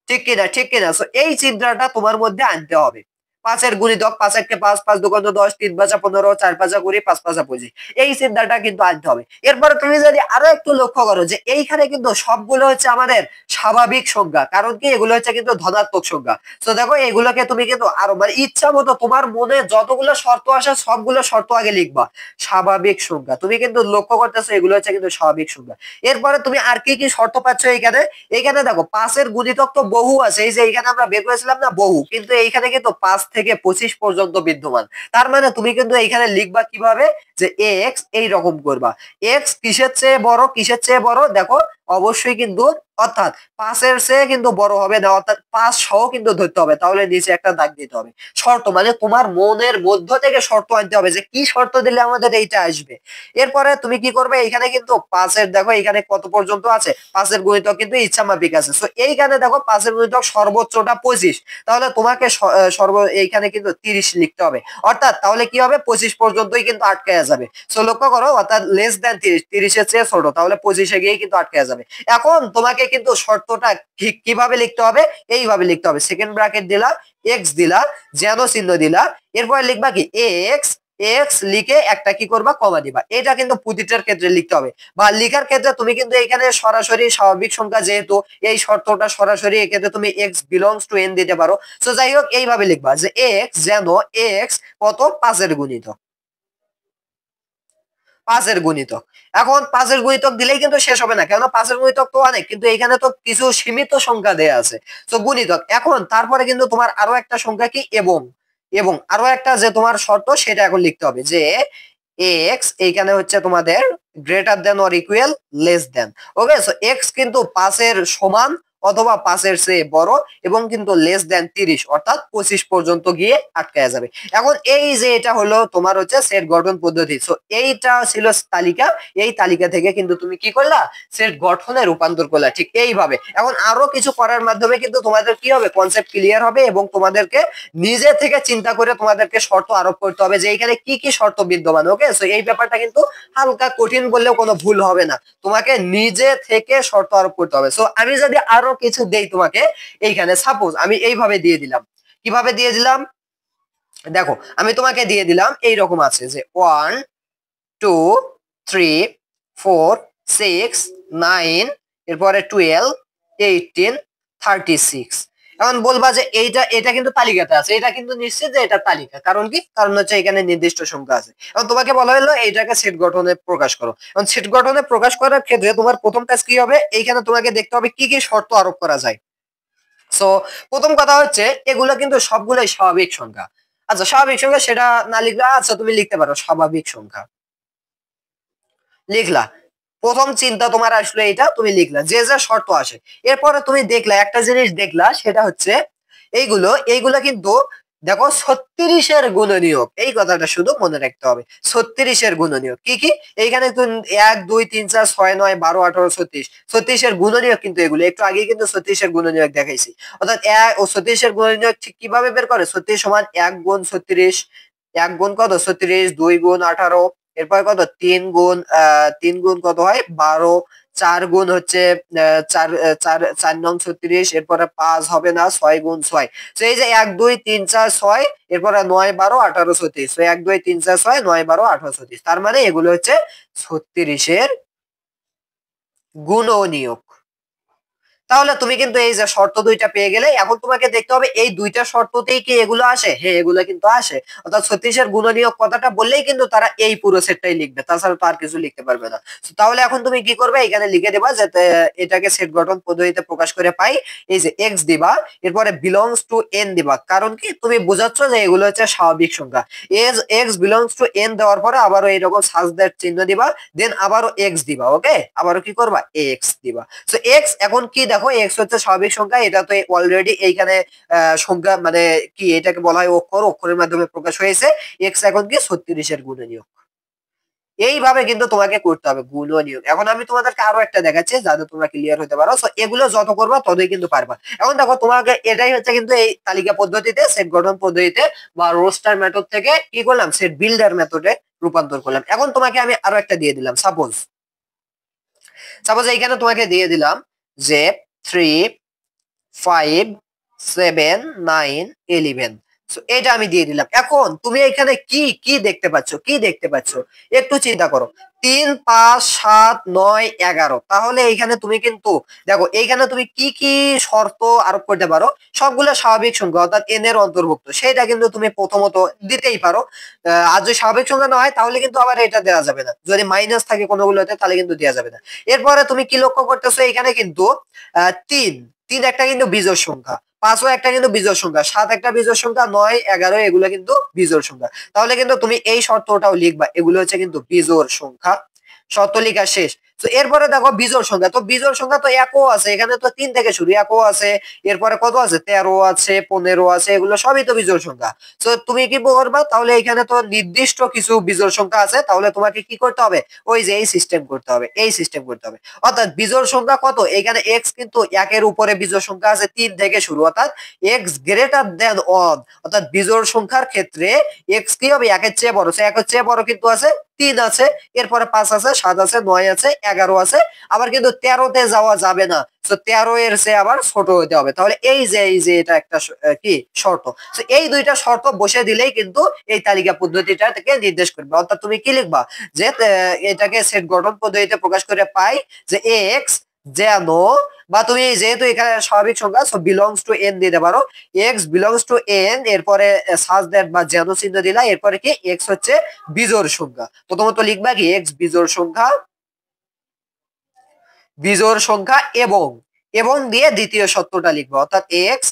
ঠিক কিনা, ঠিক কিনা? এই চিন্তাটা তোমার মধ্যে আনতে হবে। 5-এর গুণিতক, 5 1 5, 5 2 10, 3 5 15, 4 5 20, 5 5 25। এই চিন্তাটা কিন্তু আনতে হবে। এরপরে তুমি যদি আরো একটু লক্ষ্য করো যে এইখানে কিন্তু সবগুলো হচ্ছে আমাদের স্বাভাবিক সংখ্যা, কারণ কি এগুলো হচ্ছে কিন্তু ধনাত্মক সংখ্যা। তো দেখো এগুলোকে তুমি কিন্তু আরো মানে ইচ্ছা মতো তোমার মনে যতগুলো শর্ত আসে সবগুলো শর্ত আগে লিখবা। স্বাভাবিক সংখ্যা, তুমি কিন্তু লক্ষ্য করতেছো এগুলো হচ্ছে কিন্তু স্বাভাবিক সংখ্যা। এরপরে তুমি আর কি কি শর্ত পাচ্ছ এইখানে, এইখানে দেখো 5-এর গুণিতক তো বহু আছে, এই যে এইখানে আমরা বের করেছিলাম না বহু, কিন্তু এইখানে কিন্তু 5 থেকে 25 পর্যন্ত বিদ্যমান। তার মানে তুমি কিন্তু এইখানে লিখবা কিভাবে, যে এক্স এইরকম করবা, এক্স কিসের চেয়ে বড়, কিসের চেয়ে বড়, দেখো অবশ্যই কিন্তু অর্থাৎ 5-এর চেয়ে কিন্তু বড় হবে না, অর্থাৎ 5 সহ কিন্তু ধরতে হবে, তাহলে নিচে একটা দাগ দিতে হবে। শর্ত মানে তোমার মনের মধ্য থেকে শর্ত আনতে হবে যে কি শর্ত দিলে আমাদের এইটা আসবে। এরপরে তুমি কি করবে, এখানে কিন্তু 5-এর দেখো এখানে কত পর্যন্ত আছে, 5-এর গুণিতক কিন্তু ইচ্ছা মাফিক আছে। তো এইখানে দেখো 5-এর গুণিতক সর্বোচ্চটা 25, তাহলে তোমাকে এইখানে কিন্তু 30 লিখতে হবে। অর্থাৎ তাহলে কি হবে, 25 পর্যন্তই কিন্তু আটকায়া যাবে। সো লক্ষ্য করো, অর্থাৎ লেস দ্যান 30, 30-এর চেয়ে ছোট, তাহলে 25-এ গিয়ে কিন্তু আটকায়া যাবে। এখন তোমাকে কিন্তু শর্তটা কিভাবে লিখতে হবে, এইভাবে লিখতে হবে। সেকেন্ড ব্র্যাকেট দিলা, এক্স দিলা, যেন চিহ্ন দিলা, এরপরে লিখবা কি এক্স, এক্স লিখে একটা কি করবা, কমা দিবা। এটা কিন্তু প্রতিটার ক্ষেত্রে লিখতে হবে, বা লিখার ক্ষেত্রে তুমি কিন্তু এখানে সরাসরি স্বাভাবিক সংখ্যা যেহেতু এই শর্তটা সরাসরি, এক্ষেত্রে তুমি এক্স বিলংস টু এন দিতে পারো। তো যাই হোক এইভাবে লিখবা যে এক্স যেন এক্স কত, 5-এর গুণিতক, 5-এর গুণিতক। এখন 5-এর গুণিতক দিলেই কিন্তু শেষ হবে না, কেন 5-এর গুণিতক তো অনেক, কিন্তু এখানে তো কিছু সীমিত সংখ্যা দেয়া আছে। তো গুণিতক, এখন তারপরে কিন্তু তোমার আরো একটা সংখ্যা কি, এবং, এবং আরো একটা যে তোমার শর্ত সেটা এখন লিখতে হবে যে এক্স এইখানে হচ্ছে তোমাদের greater than or equal less than. Okay, so x কিন্তু 5-এর সমান অথবা 5-এর চেয়ে বড়, এবং কিন্তু লেস দেন 30 অর্থাৎ 25 পর্যন্ত গিয়ে আটকায়া যাবে। এখন এই যে এটা হলো তোমার হচ্ছে সেট গঠন পদ্ধতি। সো এইটা ছিল তালিকা, এই তালিকা থেকে কিন্তু তুমি কি করলা, সেট গঠনে রূপান্তর করলা, ঠিক এইভাবে। এখন আরো কিছু করার মাধ্যমে কিন্তু তোমাদের কি হবে, কনসেপ্ট ক্লিয়ার হবে, এবং তোমাদেরকে নিজে থেকে চিন্তা করে তোমাদেরকে শর্ত আরোপ করতে হবে যে এখানে কি কি শর্ত বিদ্যমান। ওকে, সো এই ব্যাপারটা কিন্তু হালকা কঠিন বললেও কোনো ভুল হবে না, তোমাকে নিজে থেকে শর্ত আরোপ করতে হবে। সো আমি যদি আরো কিছু দেই তোমাকে, এইখানে সাপোজ আমি এইভাবে দিয়ে দিলাম, কিভাবে দিয়ে দিলাম, দেখো আমি তোমাকে দিয়ে দিলাম এইরকম আছে যে 1 2 3 4 6 9, এরপরে 12 18 36। এখন বলবা যে এইটা, এটা কিন্তু তালিকাতে আছে, এটা কিন্তু নিশ্চিত যে এটা তালিকা, কারণ কি, কারণ হচ্ছে এখানে নির্দিষ্ট সংখ্যা আছে। এখন তোমাকে বলা হলো এইটাকে সেট গঠনে প্রকাশ করো। এখন সেট গঠনে প্রকাশ করার ক্ষেত্রে তোমার প্রথম কাজ কি হবে, এইখানে তোমাকে দেখতে হবে কি কি শর্ত আরোপ করা যায়। সো প্রথম কথা হচ্ছে এগুলো কিন্তু সবগুলোই স্বাভাবিক সংখ্যা। আচ্ছা স্বাভাবিক সংখ্যা সেটা না লিখলে আচ্ছা তুমি লিখতে পারো স্বাভাবিক সংখ্যা, লিখলা। প্রথম চিন্তা তোমার আসলে এটা, তুমি লিখলা যে যে শর্ত আসে। এরপরে তুমি দেখলা একটা জিনিস দেখলা, সেটা হচ্ছে এইগুলো এইগুলো কিন্তু দেখো 36-এর গুণনীয়ক, এই কথাটা শুধু মনে রাখতে হবে। 36-এর গুণনীয়ক কি কি, এইখানে তুমি 1 2 3 4 6 9 12 18 36, 36-এর গুণনীয়ক কিন্তু এগুলো একটু আগে কিন্তু 36-এর গুণনীয়ক দেখাইছি। অর্থাৎ 1 ও 36-এর গুণনীয়ক ঠিক কিভাবে বের করে, 36 সমান 1 গুণ 36, 1 গুণ কত 36, 2 গুণ 18, এরপর কত 3 গুণ 3 গুণ কত হয় 12, 4 গুণ হচ্ছে 4 4 4 নং 36, এরপরে 5 হবে না, 6 গুণ 6। তো এই যে 1 2 3 4 6, এরপরে 9 12 18 36। তো 1 2 3 4 6 9 12 18 36, তার মানে এগুলো হচ্ছে 36-এর গুণনীয়ক। তাহলে তুমি কিন্তু এই যে শর্ত দুইটা পেয়ে গেলে, এখন তোমাকে দেখতে হবে এই দুইটা শর্ততেই কি এগুলো আসে, হ্যাঁ এগুলো কিন্তু আসে। অর্থাৎ 36-এর গুণনীয়ক কথাটা বললেই কিন্তু তারা এই পুরো সেটটাই লিখবে, তাছাড়া তো আর কিছু লিখতে পারবে না। তাহলে এখন তুমি কি করবে, এখানে লিখে দেবা যে এটাকে সেট গঠন পদ্ধতিতে প্রকাশ করে পাই, এই যে এক্স দিবা, এরপরে বিলংস টু এন দিবা, কারণ কি তুমি বোঝাচ্ছ যে এগুলো হচ্ছে স্বাভাবিক সংখ্যা। এক্স বিলংস টু এন দেওয়ার পরে আবারও এইরকম সাজ দ্যাট চিহ্ন দিবা, দেন আবারও এক্স দিবা। ওকে, আবারও কি করবা, এক্স দিবা। তো এক্স এখন কি দেখো এক্স হচ্ছে স্বাভাবিক সংখ্যা, এটা তো অলরেডি এইখানে সংখ্যা মানে কি এটাকে বলা হয় অক্ষর, অক্ষরের মাধ্যমে প্রকাশ হয়েছে। এক্স এখন কি 36-এর গুণনীয়ক। এইভাবে কিন্তু তোমাকে করতে হবে গুণনীয়ক। এখন আমি তোমাদেরকে আরো একটা দেখাচ্ছি যাতে তোমরা ক্লিয়ার হতে পারো। সো এগুলো যত করবা ততই কিন্তু পারবা। এখন দেখো তোমাকে এটাই হচ্ছে কিন্তু এই তালিকা পদ্ধতিতে, সেট গঠন পদ্ধতিতে বা রোস্টার মেথড থেকে কি করলাম, সেট বিল্ডার মেথডে রূপান্তর করলাম। এখন তোমাকে আমি আরো একটা দিয়ে দিলাম, সাপোজ এইখানে তোমাকে দিয়ে দিলাম যে 3, 5, 7, 9, 11। এটা আমি দিয়ে দিলাম। এখন তুমি এখানে কি কি দেখতে পাচ্ছ, কি দেখতে পাচ্ছ একটু চিন্তা করো। 3, 5, 7, 9, 11। তাহলে এইখানে তুমি কিন্তু দেখো এইখানে তুমি কি কি শর্ত আরোপ করতে পারো, সবগুলো স্বাভাবিক সংখ্যা অর্থাৎ এন এর অন্তর্ভুক্ত, সেটা কিন্তু তুমি প্রথমত দিতেই পারো। আর যদি স্বাভাবিক সংখ্যা না হয় তাহলে কিন্তু আবার এটা দেওয়া যাবে না, যদি মাইনাস থাকে কোনোগুলোতে তাহলে কিন্তু দেওয়া যাবে না। এরপরে তুমি কি লক্ষ্য করতেছো, এখানে কিন্তু 3 3 একটা কিন্তু বিজোড় সংখ্যা, 5ও একটা কিন্তু বিজোড় সংখ্যা, 7 একটা বিজোড় সংখ্যা, 9, 11 এগুলো কিন্তু বিজোড় সংখ্যা। তাহলে কিন্তু তুমি এই শর্তটাও লিখবা, এগুলো হচ্ছে কিন্তু বিজোড় সংখ্যা। শর্ত লেখা শেষ। তো এরপরে দেখো বিজোড় সংখ্যা, তো বিজোড় সংখ্যা তো একও আছে, এখানে তো 3 থেকে শুরু, একও আছে, এরপরে কত আছে 13 আছে, 15 আছে, এগুলো সবই তো বিজোড় সংখ্যা। তো তুমি কি করবা, তাহলে এখানে তো নির্দিষ্ট কিছু বিজোড় সংখ্যা আছে, তাহলে তোমাকে কি করতে হবে, ওই যে এই সিস্টেম করতে হবে, এই সিস্টেম করতে হবে। অর্থাৎ বিজোড় সংখ্যা কত, এখানে এক্স কিন্তু একের উপরে বিজোড় সংখ্যা আছে 3 থেকে শুরু, অর্থাৎ এক্স গ্রেটার দেন 1, অর্থাৎ বিজোড় সংখ্যার ক্ষেত্রে এক্স কি হবে, একের চেয়ে বড়, একের চেয়ে বড় কিন্তু আছে 3 আছে, এরপরে 5 আছে, 7 আছে, 9 আছে, 11 আছে, আবার কিন্তু 13তে যাওয়া যাবে না। তো 13 এর চেয়ে আবার ছোট হতে হবে। তাহলে এই যে এটা একটা কি শর্ত। তো এই দুইটা শর্ত বসে দিলেই কিন্তু এই তালিকা পদ্ধতিটা থেকে নির্দেশ করবে। অর্থাৎ তুমি কি লিখবা, যে এটাকে সেট গঠন পদ্ধতিতে প্রকাশ করে পাই যে এক্স যেন, বা তুমি যেহেতু এখানে স্বাভাবিক সংখ্যা সো বিলংস টু এন দিতে পারো, এক্স বিলংস টু এন, এরপরে সাজ দ্যাট বা যেন চিহ্ন দিলা, এরপরে কি এক্স হচ্ছে বিজোড় সংখ্যা। প্রথমত লিখবা কি এক্স বিজোড় সংখ্যা, বিজোড় সংখ্যা এবং এবং দিয়ে দ্বিতীয় সত্যটা লিখবো, অর্থাৎ এক্স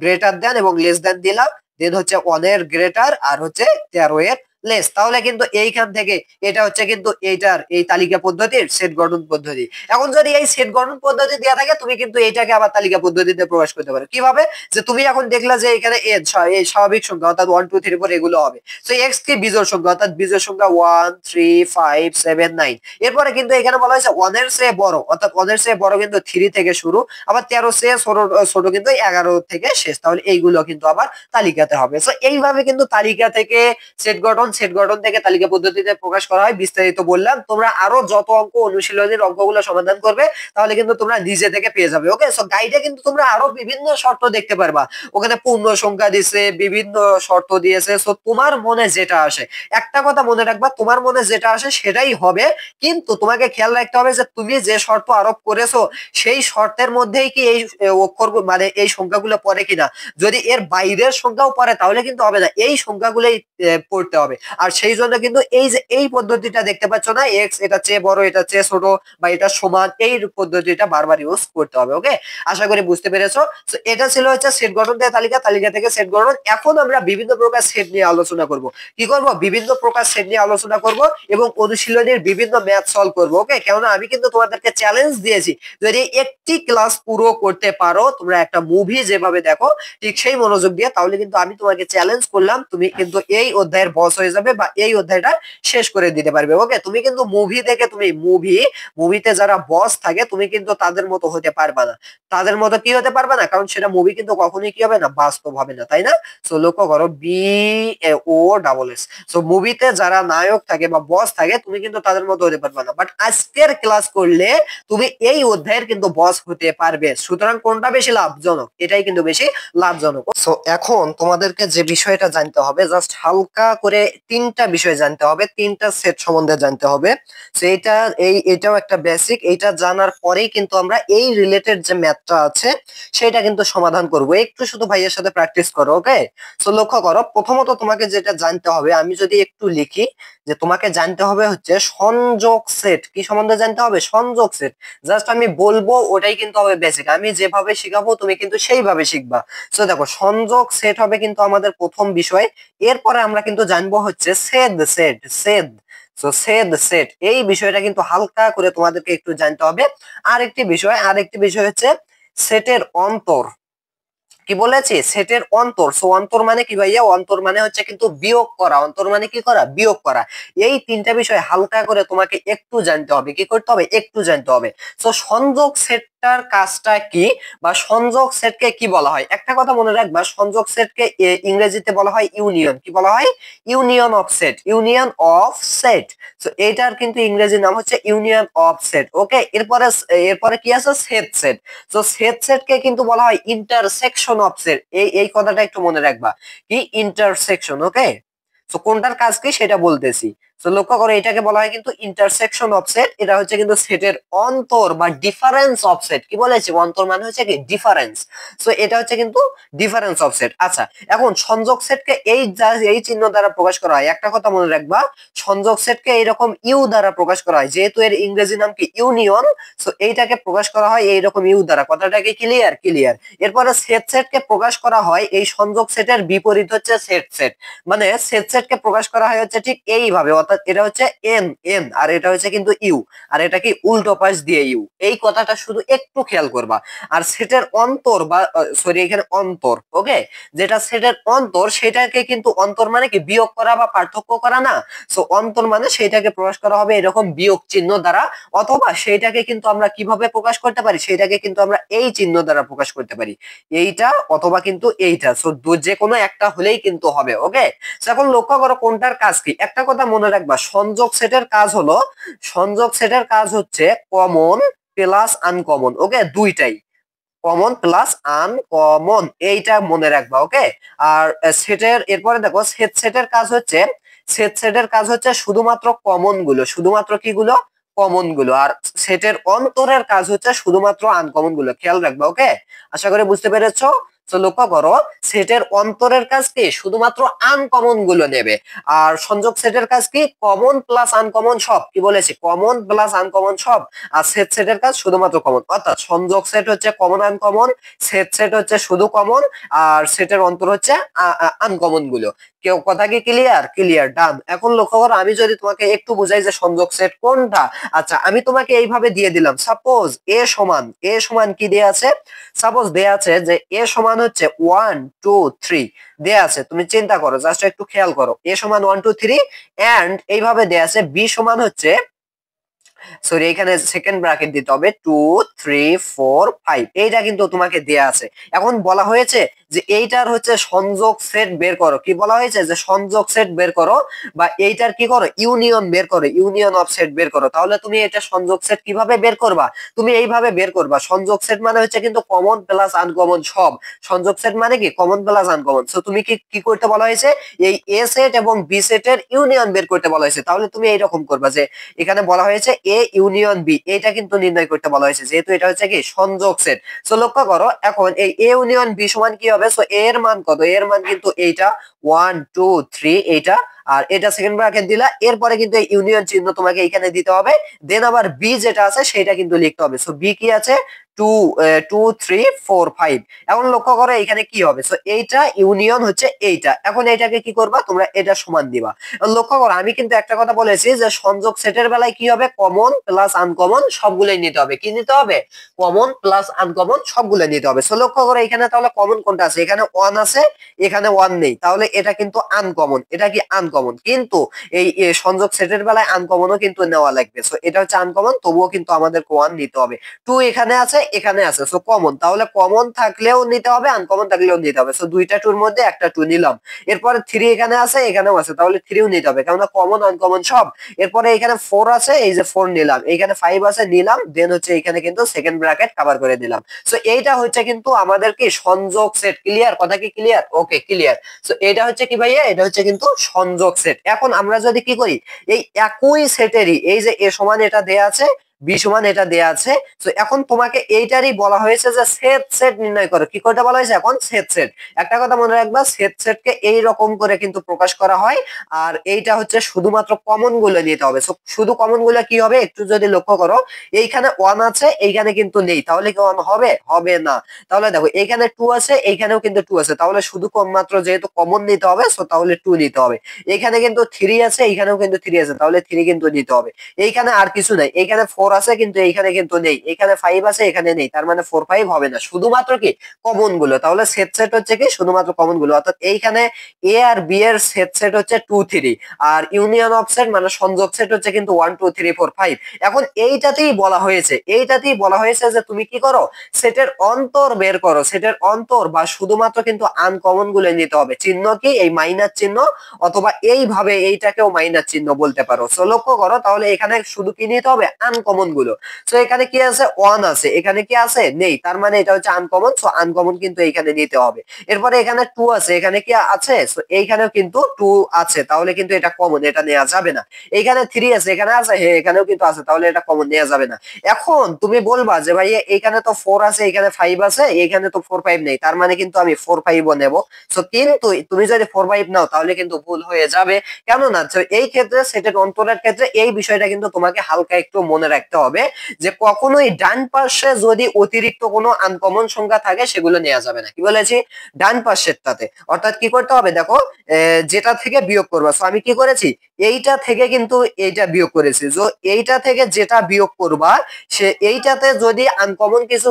গ্রেটার দেন এবং লেস দেন দিলাম, দেন হচ্ছে 1 এর গ্রেটার আর হচ্ছে 13 এর লেস। তাহলে কিন্তু এইখান থেকে এটা হচ্ছে কিন্তু এইটার এই তালিকা পদ্ধতির সেট গঠন পদ্ধতি। এখন যদি এই সেট গঠন পদ্ধতি দেওয়া থাকে, তুমি কিন্তু এইটাকে আবার তালিকা পদ্ধতিতে প্রকাশ করতে পারো। কিভাবে, যে তুমি এখন দেখলা যে এখানে এন এই স্বাভাবিক সংখ্যা অর্থাৎ 1, 2, 3, 4 এগুলো হবে। তো এক্স কি বিজোড় সংখ্যা, অর্থাৎ বিজোড় সংখ্যা 1, 3, 5, 7, 9। এরপরে কিন্তু এখানে বলা হয়েছে 1 এর চেয়ে বড়, অর্থাৎ 1 এর চেয়ে বড় কিন্তু 3 থেকে শুরু, আবার 13 চেয়ে ছোট ছোট কিন্তু 11 থেকে শেষ। তাহলে এইগুলো কিন্তু আবার তালিকাতে হবে। তো এইভাবে কিন্তু তালিকা থেকে সেট গঠন, সেট গঠন থেকে তালিকা পদ্ধতিতে প্রকাশ করা হয়। বিস্তারিত বললাম, তোমরা আরো যত অঙ্ক অনুশীলনের অঙ্কগুলো সমাধান করবে তাহলে কিন্তু তোমরা নিজে থেকে পেয়ে যাবে। ওকে, সো গাইডে কিন্তু তোমরা আরো বিভিন্ন শর্ত দেখতে পারবা, ওখানে পূর্ণ সংখ্যা দিয়েছে, বিভিন্ন শর্ত দিয়েছে। সো তোমার মনে যেটা আসে, একটা কথা মনে রাখবা, তোমার মনে যেটা আসে সেটাই হবে, কিন্তু তোমাকে খেয়াল রাখতে হবে যে তুমি যে শর্ত আরোপ করেছো সেই শর্তের মধ্যেই কি এই অক্ষর মানে এই সংখ্যাগুলো পড়ে কিনা। যদি এর বাইরের সংখ্যাও পড়ে তাহলে কিন্তু হবে না, এই সংখ্যাগুলোই পড়তে হবে। আর সেই জন্য কিন্তু এই যে এই পদ্ধতিটা দেখতে পাচ্ছ না, এক্স এটা চেয়ে বড়, এটা চেয়ে ছোট বা এটা সমান, এই পদ্ধতিটা বারবার ইউজ করতে হবে। ওকে, আশা করি বুঝতে পেরেছো। তো এটা ছিল হচ্ছে সেট গঠন দিয়ে তালিকা, তালিকা থেকে সেট গঠন। এখন আমরা বিভিন্ন প্রকার সেট নিয়ে আলোচনা করব। কি করব, বিভিন্ন প্রকার সেট নিয়ে আলোচনা করব এবং অনুশীলনের বিভিন্ন ম্যাথ সলভ করব। ওকে, কেননা আমি কিন্তু তোমাদেরকে চ্যালেঞ্জ দিয়েছি, যদি একটি ক্লাস পুরো করতে পারো, তোমরা একটা মুভি যেভাবে দেখো ঠিক সেই মনোযোগ দিয়ে, তাহলে কিন্তু আমি তোমাকে চ্যালেঞ্জ করলাম, তুমি কিন্তু এই অধ্যায়ের বস হয়ে যাবে বা এই অধ্যায়টা শেষ করে দিতে পারবে। ওকে, তুমি কিন্তু মুভি দেখে, তুমি মুভিতে যারা বস থাকে তুমি কিন্তু তাদের মতো হতে পারবে না, তাদের মতো কি হতে পারবে না, কারণ সেটা মুভি কিন্তু কখনোই কি হবে না, বাস্তব হবে না, তাই না? সো লক্ষ্য করো, BOSS। সো মুভিতে যারা নায়ক থাকে বা বস থাকে তুমি কিন্তু তাদের মতো হতে পারবে না, বাট আজকের ক্লাস করলে তুমি এই অধ্যায়ের কিন্তু বস হতে পারবে। সুতরাং কোনটা বেশি লাভজনক, এটাই কিন্তু বেশি লাভজনক। সো এখন তোমাদেরকে যে বিষয়টা জানতে হবে, জাস্ট হালকা করে 3টা বিষয় জানতে হবে, 3টা সেট সম্বন্ধে জানতে হবে। সো এটাও একটা বেসিক, এটা জানার পরেই কিন্তু আমরা এই রিলেটেড যে ম্যাথটা আছে সেটা কিন্তু সমাধান করব। একটু শুধু ভাইয়ের সাথে প্র্যাকটিস করো। ওকে, সো লক্ষ্য করো, প্রথমত তোমাকে যেটা জানতে হবে, আমি যদি একটু লিখি যে তোমাকে জানতে হবে হচ্ছে সংযোগ সেট। কি সম্বন্ধে জানতে হবে, সংযোগ সেট। জাস্ট আমি বলবো ওটাই কিন্তু হবে বেসিক, আমি যেভাবে শিখাবো তুমি কিন্তু সেইভাবে শিখবা। সো দেখো, সংযোগ সেট হবে কিন্তু আমাদের প্রথম বিষয়। এরপরে আমরা কিন্তু জানবো হচ্ছে সেট, এই বিষয়টা কিন্তু হালকা করে তোমাদেরকে একটু জানতে হবে। আরেকটি বিষয় হচ্ছে সেটের অন্তর, কি বলেছি সেটের অন্তর। সো অন্তর মানে কি ভাইয়া, অন্তর মানে হচ্ছে কিন্তু বিয়োগ করা, অন্তর মানে কি করা, বিয়োগ করা। এই তিনটা বিষয় হালকা করে তোমাকে একটু জানতে হবে, কি করতে হবে, একটু জানতে হবে। সো সংযোগ সেটটার কাজটা কি, বা সংযোগ সেটকে কি বলা হয়, একটা কথা মনে রাখবা, সংযোগ সেটকে ইংরেজিতে বলা হয় ইউনিয়ন, কি বলা হয়, union of set, union of set. So এটার কিন্তু ইংরেজি নাম হচ্ছে ইউনিয়ন অফ সেট। ওকে, এরপরে এরপরে কি আছে, সেট সেট। তো সেট সেটকে কিন্তু বলা হয় ইন্টারসেকশন অফ সেট, এই কথাটা একটু মনে রাখবা, কি ইন্টারসেকশন। ওকে, তো কোনটার কাজ কি সেটা বলতেছি। তো লক্ষ্য করো, এটাকে বলা হয় কিন্তু ইন্টারসেকশন অফ সেট, এটা হচ্ছে কিন্তু সেটের অন্তর বা ডিফারেন্স অফ সেট। কি বলেছি, অন্তর মানে হচ্ছে কি ডিফারেন্স। সো এটা হচ্ছে কিন্তু ডিফারেন্স অফ সেট। আচ্ছা, এখন সংযোগ সেটকে এই চিহ্ন দ্বারা প্রকাশ করা হয়। একটা কথা মনে রাখবা, সংযোগ সেটকে এইরকম ইউ দ্বারা প্রকাশ করা হয়, যেহেতু এর ইংরেজি নাম কি ইউনিয়ন। সো এইটাকে প্রকাশ করা হয় এইরকম ইউ দ্বারা। কথাটা কি ক্লিয়ার, ক্লিয়ার। এরপরে সেট সেটকে প্রকাশ করা হয়, এই সংযোগ সেটের বিপরীত হচ্ছে সেট সেট, মানে সেট সেটকে প্রকাশ করা হয় হচ্ছে ঠিক এইভাবে, অর্থাৎ এটা হচ্ছে এন এন, আর এটা হচ্ছে কিন্তু ইউ, আর এটা কি উল্টো পাশ দিয়ে ইউ। এই কথাটা শুধু একটু খেয়াল করবা। আর সেটের অন্তর বা সরি এখানে অন্তর, ওকে, যেটা সেটের অন্তর সেটাকে কিন্তু অন্তর মানে কি বিয়োগ করা বা পার্থক্য করা না। সো অন্তর মানে সেইটাকে প্রকাশ করা হবে এরকম বিয়োগ চিহ্ন দ্বারা, অথবা সেইটাকে কিন্তু আমরা কিভাবে প্রকাশ করতে পারি, সেইটাকে কিন্তু আমরা এই চিহ্ন দ্বারা প্রকাশ করতে পারি, এইটা অথবা কিন্তু এইটা। সো যে কোনো একটা হলেই কিন্তু হবে। ওকে, এখন লক্ষ্য করো কোনটার কাজ কি। একটা কথা মনে রাখবা, সংযোগ সেটের কাজ হলো, সংযোগ সেটের কাজ হচ্ছে কমন প্লাস আনকমন। ওকে, দুইটাই কমন প্লাস আনকমন, এইটা মনে রাখবা। ওকে, আর সেটের এরপরে দেখো সেট সেটের কাজ হচ্ছে, সেট সেটের কাজ হচ্ছে শুধুমাত্র কমন গুলো, শুধুমাত্র কি গুলো, কমন গুলো। আর সেটের অন্তরের কাজ হচ্ছে শুধুমাত্র আনকমন গুলো, খেয়াল রাখবা। ওকে, আশা করি বুঝতে পেরেছো। তো লক্ষ্য করো, সেটের অন্তরের কাজ কি, শুধুমাত্র আনকমন গুলো নেবে। আর সংযোগ সেটের কাজ কি, কমন প্লাস আনকমন সব, কি বলেছি, কমন প্লাস আনকমন সব। আর সেট সেটের কাজ শুধুমাত্র কমন, অর্থাৎ সংযোগ সেট হচ্ছে কমন আনকমন, সেট সেট হচ্ছে শুধু কমন, আর সেটের অন্তর হচ্ছে আনকমন গুলো। কেউ কথা কি ক্লিয়ার, ক্লিয়ার, ডান। এখন লক্ষ্য করো, আমি যদি তোমাকে একটু বুঝাই যে সংযোগ সেট কোনটা। আচ্ছা, আমি তোমাকে এইভাবে দিয়ে দিলাম, সাপোজ এ সমান কি দেয়া আছে, সাপোজ দেয়া আছে যে এ সমান হচ্ছে 1 2 3 দেয়া আছে। তুমি চিন্তা করো, জাস্ট একটু খেয়াল করো, এ সমান 1 2 3 এন্ড এইভাবে দেয়া আছে বি সমান হচ্ছে, সরি এখানে সেকেন্ড ব্র্যাকেট দিতে হবে 2 3 4 5, এইটা কিন্তু তোমাকে দেয়া আছে। এখন বলা হয়েছে যে এইটার হচ্ছে সংযোগ সেট বের করো, কি বলা হয়েছে যে সংযোগ সেট বের করো, বা এইটার কি করো, ইউনিয়ন বের করো, ইউনিয়ন অফ সেট বের করো। তাহলে তুমি এটা সংযোগ সেট কিভাবে বের করবা, তুমি এইভাবে বের করবা। সংযোগ সেট মানে হচ্ছে কিন্তু কমন প্লাস আনকমন সব, সংযোগ সেট মানে কি কমন প্লাস আনকমন। সো তুমি কি কি করতে বলা হয়েছে, এই এ সেট এবং বি সেটের ইউনিয়ন বের করতে বলা হয়েছে। তাহলে তুমি এইরকম করবা যে এখানে বলা হয়েছে এ ইউনিয়ন বি, এটা কিন্তু নির্ণয় করতে বলা হয়েছে, যেহেতু এটা হচ্ছে কি সংযোগ সেট। সো লক্ষ্য করো, এখন এই এ ইউনিয়ন বি সমান কি হবে, সো এ এর মান কত, এর মান কিন্তু এইটা 1 2 3 এইটা, আর এটা সেকেন্ড ব্র্যাকেট দিলা, এরপরে কিন্তু এই ইউনিয়ন চিহ্ন তোমাকে এখানে দিতে হবে। দেন আবার বি যেটা আছে সেটা কিন্তু লিখতে হবে। সো বি কি আছে, 2 2 3 4 5। এখন লক্ষ্য করো এখানে কি হবে, সো এইটা ইউনিয়ন হচ্ছে এইটা। এখন এটাকে কি করবা তোমরা, এটা সমান দিবা। লক্ষ্য করো, আমি কিন্তু একটা কথা বলেছি যে সংযোগ সেটের বেলায় কি হবে, কমন প্লাস আনকমন সবগুলোই নিতে হবে। কি নিতে হবে, কমন প্লাস আনকমন সবগুলো নিতে হবে। সো লক্ষ্য করো এখানে তাহলে কমন কোনটা আছে, এখানে 1 আছে, এখানে 1 নেই, তাহলে এটা কিন্তু আনকমন, এটা কি আনকমন। কিন্তু এই সংযোগ সেটের বেলায় আনকমনও কিন্তু নেওয়া লাগবে। সো এটা হচ্ছে আনকমন, তবুও কিন্তু আমাদের 1 নিতে হবে। 2 এখানে আছে, এখানে আছে, সো কমন, তাহলে কমন থাকলেও নিতে হবে, আনকমন থাকলেও নিতে হবে। সো দুইটা 2 এর মধ্যে একটা 2 নিলাম। এরপরে 3 এখানে আছে, এখানেও আছে, তাহলে 3ও নিতে হবে, কেননা কমন আনকমন সব। এরপরে এখানে 4 আছে, এই যে 4 নিলাম, এখানে 5 আছে নিলাম, দেন হচ্ছে এখানে কিন্তু সেকেন্ড ব্র্যাকেট কভার করে দিলাম। সো এইটা হচ্ছে কিন্তু আমাদের কি সংযোগ সেট। ক্লিয়ার, কথা কি ক্লিয়ার, ওকে ক্লিয়ার। সো এটা হচ্ছে কি ভাইয়া, এটা হচ্ছে কিন্তু সংযোগ সেট। এখন আমরা যদি কি করি, এই একই সেটেরই এই যে এ সমান এটা দেয়া আছে, বি সমান এটা দেয়া আছে, তো এখন তোমাকে এইটারই বলা হয়েছে যে সেট সেট নির্ণয় করো। কি করতে বলা হয়েছে, এখন সেট সেট। একটা কথা মনে রাখবা, সেট সেটকে এই রকম করে কিন্তু প্রকাশ করা হয়। আর এইটা হচ্ছে শুধুমাত্র কমন গুলো নিতে হবে। শুধু কমন গুলো কি হবে, একটু যদি লক্ষ্য করো, এইখানে 1 আছে, এইখানে কিন্তু নেই, তাহলে কি 1 হবে, হবে না। তাহলে দেখো এইখানে 2 আছে, এইখানেও কিন্তু 2 আছে, তাহলে শুধু কম মাত্র যেহেতু কমন নিতে হবে, সো তাহলে 2 নিতে হবে। এইখানে কিন্তু 3 আছে, এইখানেও কিন্তু 3 আছে, তাহলে 3 কিন্তু নিতে হবে। এইখানে আর কিছু নাই, এইখানে 4 4 আছে কিন্তু এইখানে কিন্তু নেই, এখানে 5 আছে এখানে নেই, তার মানে 4 5 হবে না, শুধুমাত্র কি কমন গুলো। তাহলে সেট সেট হচ্ছে কি শুধুমাত্র কমন গুলো, অর্থাৎ এইখানে এ আর বি এর সেট সেট হচ্ছে 2 3, আর ইউনিয়ন অফ সেট মানে সংযোগ সেট হচ্ছে কিন্তু 1 2 3 4 5। এখন এইটাতেই বলা হয়েছে, যে তুমি কি করো, সেটের অন্তর বের করো, সেটের অন্তর বা শুধুমাত্র কিন্তু আনকমন গুলো নিতে হবে। চিহ্ন কি এই মাইনাস চিহ্ন, অথবা এইভাবে এইটাকেও মাইনাস চিহ্ন বলতে পারো। সো লক্ষ্য করো, তাহলে এখানে শুধু কি নিতে হবে, আনকমন গুলো। সো এখানে কি আছে, 1 আছে, এখানে কি আছে, নেই, তার মানে এটা হচ্ছে আনকমন। সো আনকমন কিন্তু এখানে নিতে হবে। এরপরে এখানে 2 আছে, এখানে কি আছে, সো এইখানেও কিন্তু 2 আছে, তাহলে কিন্তু এটা কমন, এটা নেওয়া যাবে না। এখানে 3 আছে, এখানে আছে, হ্যাঁ এখানেও কিন্তু আছে, তাহলে এটা কমন নেওয়া যাবে না। এখন তুমি বলবা যে ভাই এখানে তো 4 আছে, এখানে 5 আছে, এখানে তো 4 5 নেই, তার মানে কিন্তু আমি 4 5 ও নেব। সো কিন্তু তুমি যদি 4 5 নাও তাহলে কিন্তু ভুল হয়ে যাবে। কেননা এই ক্ষেত্রে সেটের অন্তরের ক্ষেত্রে এই বিষয়টা কিন্তু তোমাকে হালকা একটু মনে রাখতে হবে, যে কখনোই ডান পাশে যদি অতিরিক্ত কোনো আনকমন সংখ্যা থাকে সেগুলো নেওয়া যাবে না। কি বলেছি, ডান পাশেরটাতে, অর্থাৎ কি করতে হবে দেখো, যেটা থেকে বিয়োগ করবা। সো আমি কি করেছি, এইটা থেকে কিন্তু এইটা বিয়োগ করেছি। তো এইটা থেকে যেটা বিয়োগ করবা, সে এইটাতে যদি আনকমন কিছু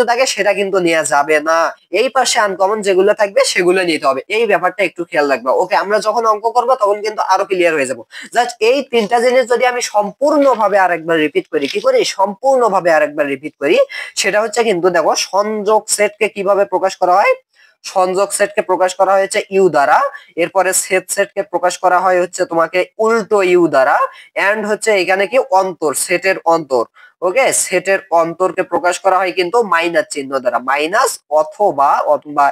থাকে, সেটা কিন্তু নেওয়া যাবে না। এই পাশে আনকমন যেগুলো থাকবে সেগুলো নিতে হবে, এই ব্যাপারটা একটু খেয়াল রাখবা। ওকে, আমরা যখন অঙ্ক করবো তখন কিন্তু আরো ক্লিয়ার হয়ে যাবো। জাস্ট এই তিনটা জিনিস যদি আমি সম্পূর্ণভাবে আরেকবার রিপিট করি, কি করি, সম্পূর্ণভাবে আরেকবার রিপিট করি, সেটা হচ্ছে কিন্তু দেখো, সংযোগ সেটকে কিভাবে প্রকাশ করা হয়, সংযোগ সেটকে প্রকাশ করা হয়েছে ইউ দ্বারা, এরপরে সেট সেটকে প্রকাশ করা হয় হচ্ছে তোমাকে উল্টো ইউ দ্বারা, এন্ড হচ্ছে এখানে কি অন্তর, সেটের অন্তর। ওকে, সেটের অন্তরকে প্রকাশ করা হয় কিন্তু মাইনাস চিহ্ন দ্বারা, মাইনাস অথবা অথবা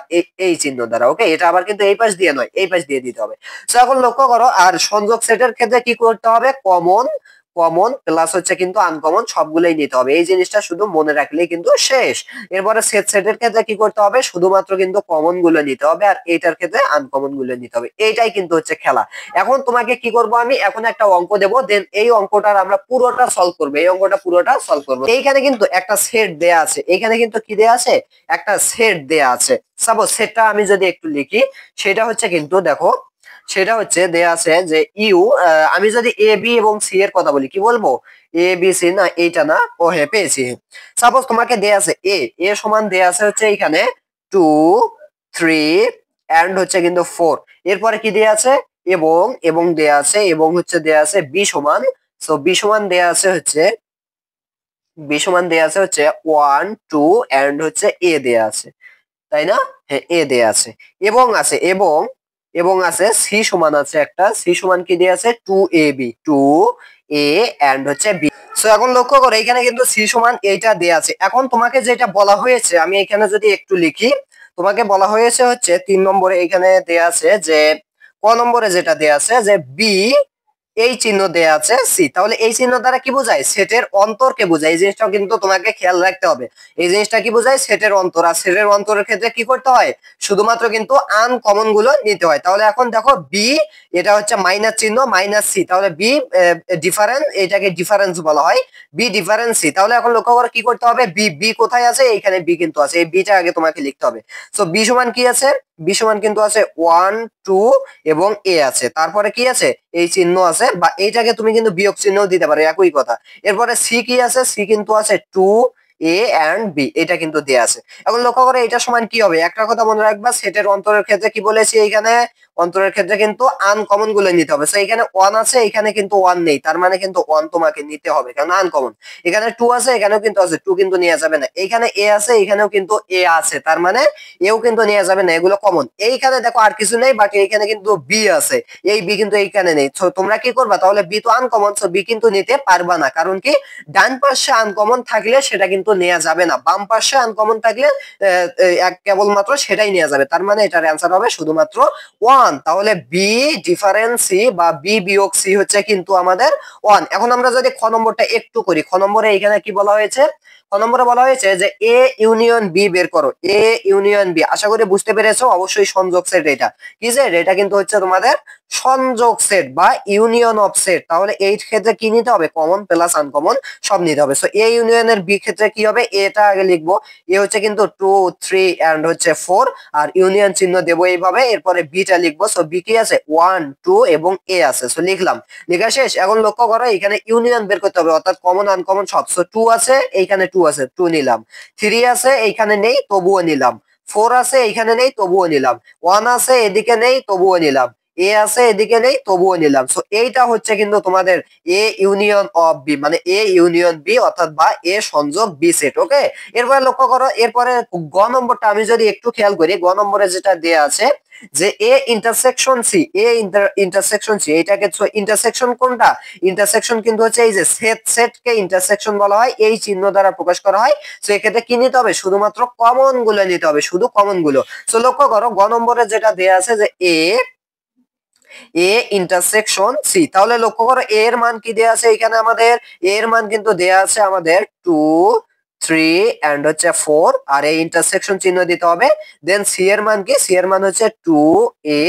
এই চিহ্ন দ্বারা। ওকে, এটা আবার কিন্তু এই পাশ দিয়ে নয়, এই পাশ দিয়ে দিতে হবে। তো এখন লক্ষ্য করো, আর সংযোগ সেটের ক্ষেত্রে কি করতে হবে, কমন, কমন প্লাস হচ্ছে কিন্তু আনকমন সবগুলোই নিতে হবে। এই জিনিসটা শুধু মনে রাখলেই কিন্তু শেষ। এরপরে সেট সেটের ক্ষেত্রে কি করতে হবে, শুধুমাত্র কিন্তু কমন গুলো নিতে হবে, আর এইটার ক্ষেত্রে আনকমন গুলো নিতে হবে। এইটাই কিন্তু হচ্ছে খেলা। এখন তোমাকে কি করব, আমি এখন একটা অঙ্ক দেব, দেন এই অঙ্কটার আমরা পুরোটা সলভ করব, এই অঙ্কটা পুরোটা সলভ করব। এইখানে কিন্তু একটা সেট দেয়া আছে, এখানে কিন্তু কি দেয়া আছে, একটা সেট দেয়া আছে। সাপোজ সেটটা আমি যদি একটু লিখি, সেটা হচ্ছে কিন্তু দেখো, সেটা হচ্ছে দেয়া আছে যে ইউ, আমি যদি এ বি এবং সি এর কথা বলি, কি বলবো, এ বি সি না, এইটা না, ও হ্যাঁ পেয়েছি। সাপোজ তোমাকে দেয়া আছে এ সমান দেয়া আছে হচ্ছে এখানে 2 3 এন্ড হচ্ছে কিন্তু 4। এরপরে কি দেয়া আছে, এবং দেয়া আছে, এবং হচ্ছে দেয়া আছে বি সমান, সো বি সমান দেয়া আছে হচ্ছে, 1 2 এন্ড হচ্ছে এ দেয়া আছে, তাই না, হ্যাঁ এ দেয়া আছে, এবং আছে, এবং আছে সি সমান আছে একটা, সি সমান কি দেয়া আছে, 2 এ বি, 2 এ এন্ড হচ্ছে বি। সো এখন লক্ষ্য করো, এখানে কিন্তু সি সমান এইটা দেয়া আছে। এখন তোমাকে যেটা বলা হয়েছে, আমি এখানে যদি একটু লিখি, তোমাকে বলা হয়েছে হচ্ছে 3 নম্বরে এখানে দেয়া আছে যে, ক নম্বরে যেটা দেয়া আছে যে বি, এই চিহ্ন দেয়া আছে সি, তাহলে এই চিহ্ন দ্বারা কি বোঝায়, সেটের অন্তরকে বোঝায়। এই জিনিসটাও কিন্তু তোমাকে খেয়াল রাখতে হবে, এই জিনিসটা কি বোঝায়, সেটের অন্তর। আর সেটের অন্তরের ক্ষেত্রে কি করতে হয়, শুধুমাত্র কিন্তু আনকমন গুলো নিতে হয়। তাহলে এখন দেখো বি, এটা হচ্ছে মাইনাস চিহ্ন, মাইনাস সি, তাহলে বি ডিফারেন্স, এটাকে ডিফারেন্স বলা হয়, বি ডিফারেন্স সি। তাহলে এখন লক্ষ্য করে কি করতে হবে, বি কোথায় আছে, এইখানে বি কিন্তু আছে, এই বিটা আগে তোমাকে লিখতে হবে। সো বি সমান কি আছে, বি সমান কিন্তু আছে 1 2 এবং এ আছে, তারপরে কি আছে, এই চিহ্ন আছে, বা এইটাকে তুমি কিন্তু বিয়োগ চিহ্ন দিতে পারো, একই কথা। এরপরে সি কি আছে, সি কিন্তু আছে 2 এ এন্ড বি, এটা কিন্তু দেয়া আছে। এখন লক্ষ্য করে এটা সমান কি হবে, একটা কথা মনে রাখবা, সেটের অন্তরের ক্ষেত্রে কি বলেছি, এইখানে অন্তরের ক্ষেত্রে কিন্তু আনকমন গুলো নিতে হবে। সো এখানে 1 আছে, এখানে কিন্তু 1 নেই, তার মানে কিন্তু 1 তোমাকে নিতে হবে, কারণ আনকমন। এখানে 2 আছে, এখানেও কিন্তু আছে, 2 কিন্তু নেওয়া যাবে না। এখানে এ আছে, এখানেও কিন্তু এ আছে, তার মানে এও কিন্তু নেওয়া যাবে না, এগুলো কমন। এইখানে দেখো আর কিছু নেই, বাট এইখানে কিন্তু বি আছে, এই বি কিন্তু এইখানে নেই। তো তোমরা কি করবা, তাহলে বি তো আনকমন, সো বি কিন্তু নিতে পারবা না, কারণ কি, ডান পাশে আনকমন থাকলে সেটা কিন্তু নেওয়া যাবে না, বাম পাশে আনকমন থাকলে কেবলমাত্র সেটাই নেওয়া যাবে। তার মানে এটার অ্যান্সার হবে শুধুমাত্র 1। তাহলে বি ডিফারেন্স সি বা বি বিয়োগ সি হচ্ছে কিন্তু আমাদের 1। এখন আমরা যদি খ নম্বরটা একটু করি, খ নম্বরে এখানে কি বলা হয়েছে, ক নম্বরে বলা হয়েছে যে এ ইউনিয়ন বি বের করো, এ ইউনিয়ন বি। আশা করি বুঝতে পেরেছো, অবশ্যই সংযোগ সেট এটা কি সেট, এটা কিন্তু হচ্ছে তোমাদের সংযোগ সেট বা ইউনিয়ন অফ সেট। তাহলে এই ক্ষেত্রে কি নিতে হবে, কমন প্লাস আনকমন সব নিতে হবে। সো এ ইউনিয়নের বি ক্ষেত্রে কি হবে, এটা আগে লিখবো, এ হচ্ছে কিন্তু 2 3 এন্ড হচ্ছে 4, আর ইউনিয়ন চিহ্ন দেবো এইভাবে, এরপরে বিটা লিখবো। সো বি কি আছে 1 2 এবং এ আছে। সো লিখলাম, লেখা শেষ। এখন লক্ষ্য করো এখানে ইউনিয়ন বের করতে হবে, অর্থাৎ কমন আনকমন সব। সো 2 আছে এইখানে 2 আছে, 2 নিলাম। 3 আছে এইখানে নেই, তবুও নিলাম। 4 আছে এইখানে নেই, তবুও নিলাম। 1 আছে এদিকে নেই, তবুও নিলাম। এ আছে এদিকে নেই, তবুও নিলাম। সো এইটা হচ্ছে কিন্তু তোমাদের এ ইউনিয়ন অফ বি, মানে এ ইউনিয়ন বি অর্থাৎ বা এ সংযোগ বি সেট। ওকে, এরপরে লক্ষ্য করো, এরপরে গ নম্বরটা আমি যদি একটু খেয়াল করি, গ নম্বরে যেটা দেয়া আছে যে A intersection C, A intersection C, এইটাকে ইন্টারসেকশন কোনটা, ইন্টারসেকশন কিন্তু হচ্ছে এই যে সেট, সেটকে ইন্টারসেকশন বলা হয়, এই চিহ্ন দ্বারা প্রকাশ করা হয়। সো এক্ষেত্রে কি নিতে হবে, শুধুমাত্র কমন গুলো নিতে হবে, শুধু কমন গুলো। সো লক্ষ্য করো গ নম্বরে যেটা দেয়া আছে যে এ ইন্টারসেকশন সি, তাহলে লক্ষ্য করো এ এর মান কি দেয়া আছে এখানে, আমাদের এ এর মান কিন্তু দেয়া আছে আমাদের 2 3 এন্ড হচ্ছে 4, আর এই ইন্টারসেকশন চিহ্ন দিতে হবে। দেন সি এর মান কি, সি এর মান হচ্ছে 2 এ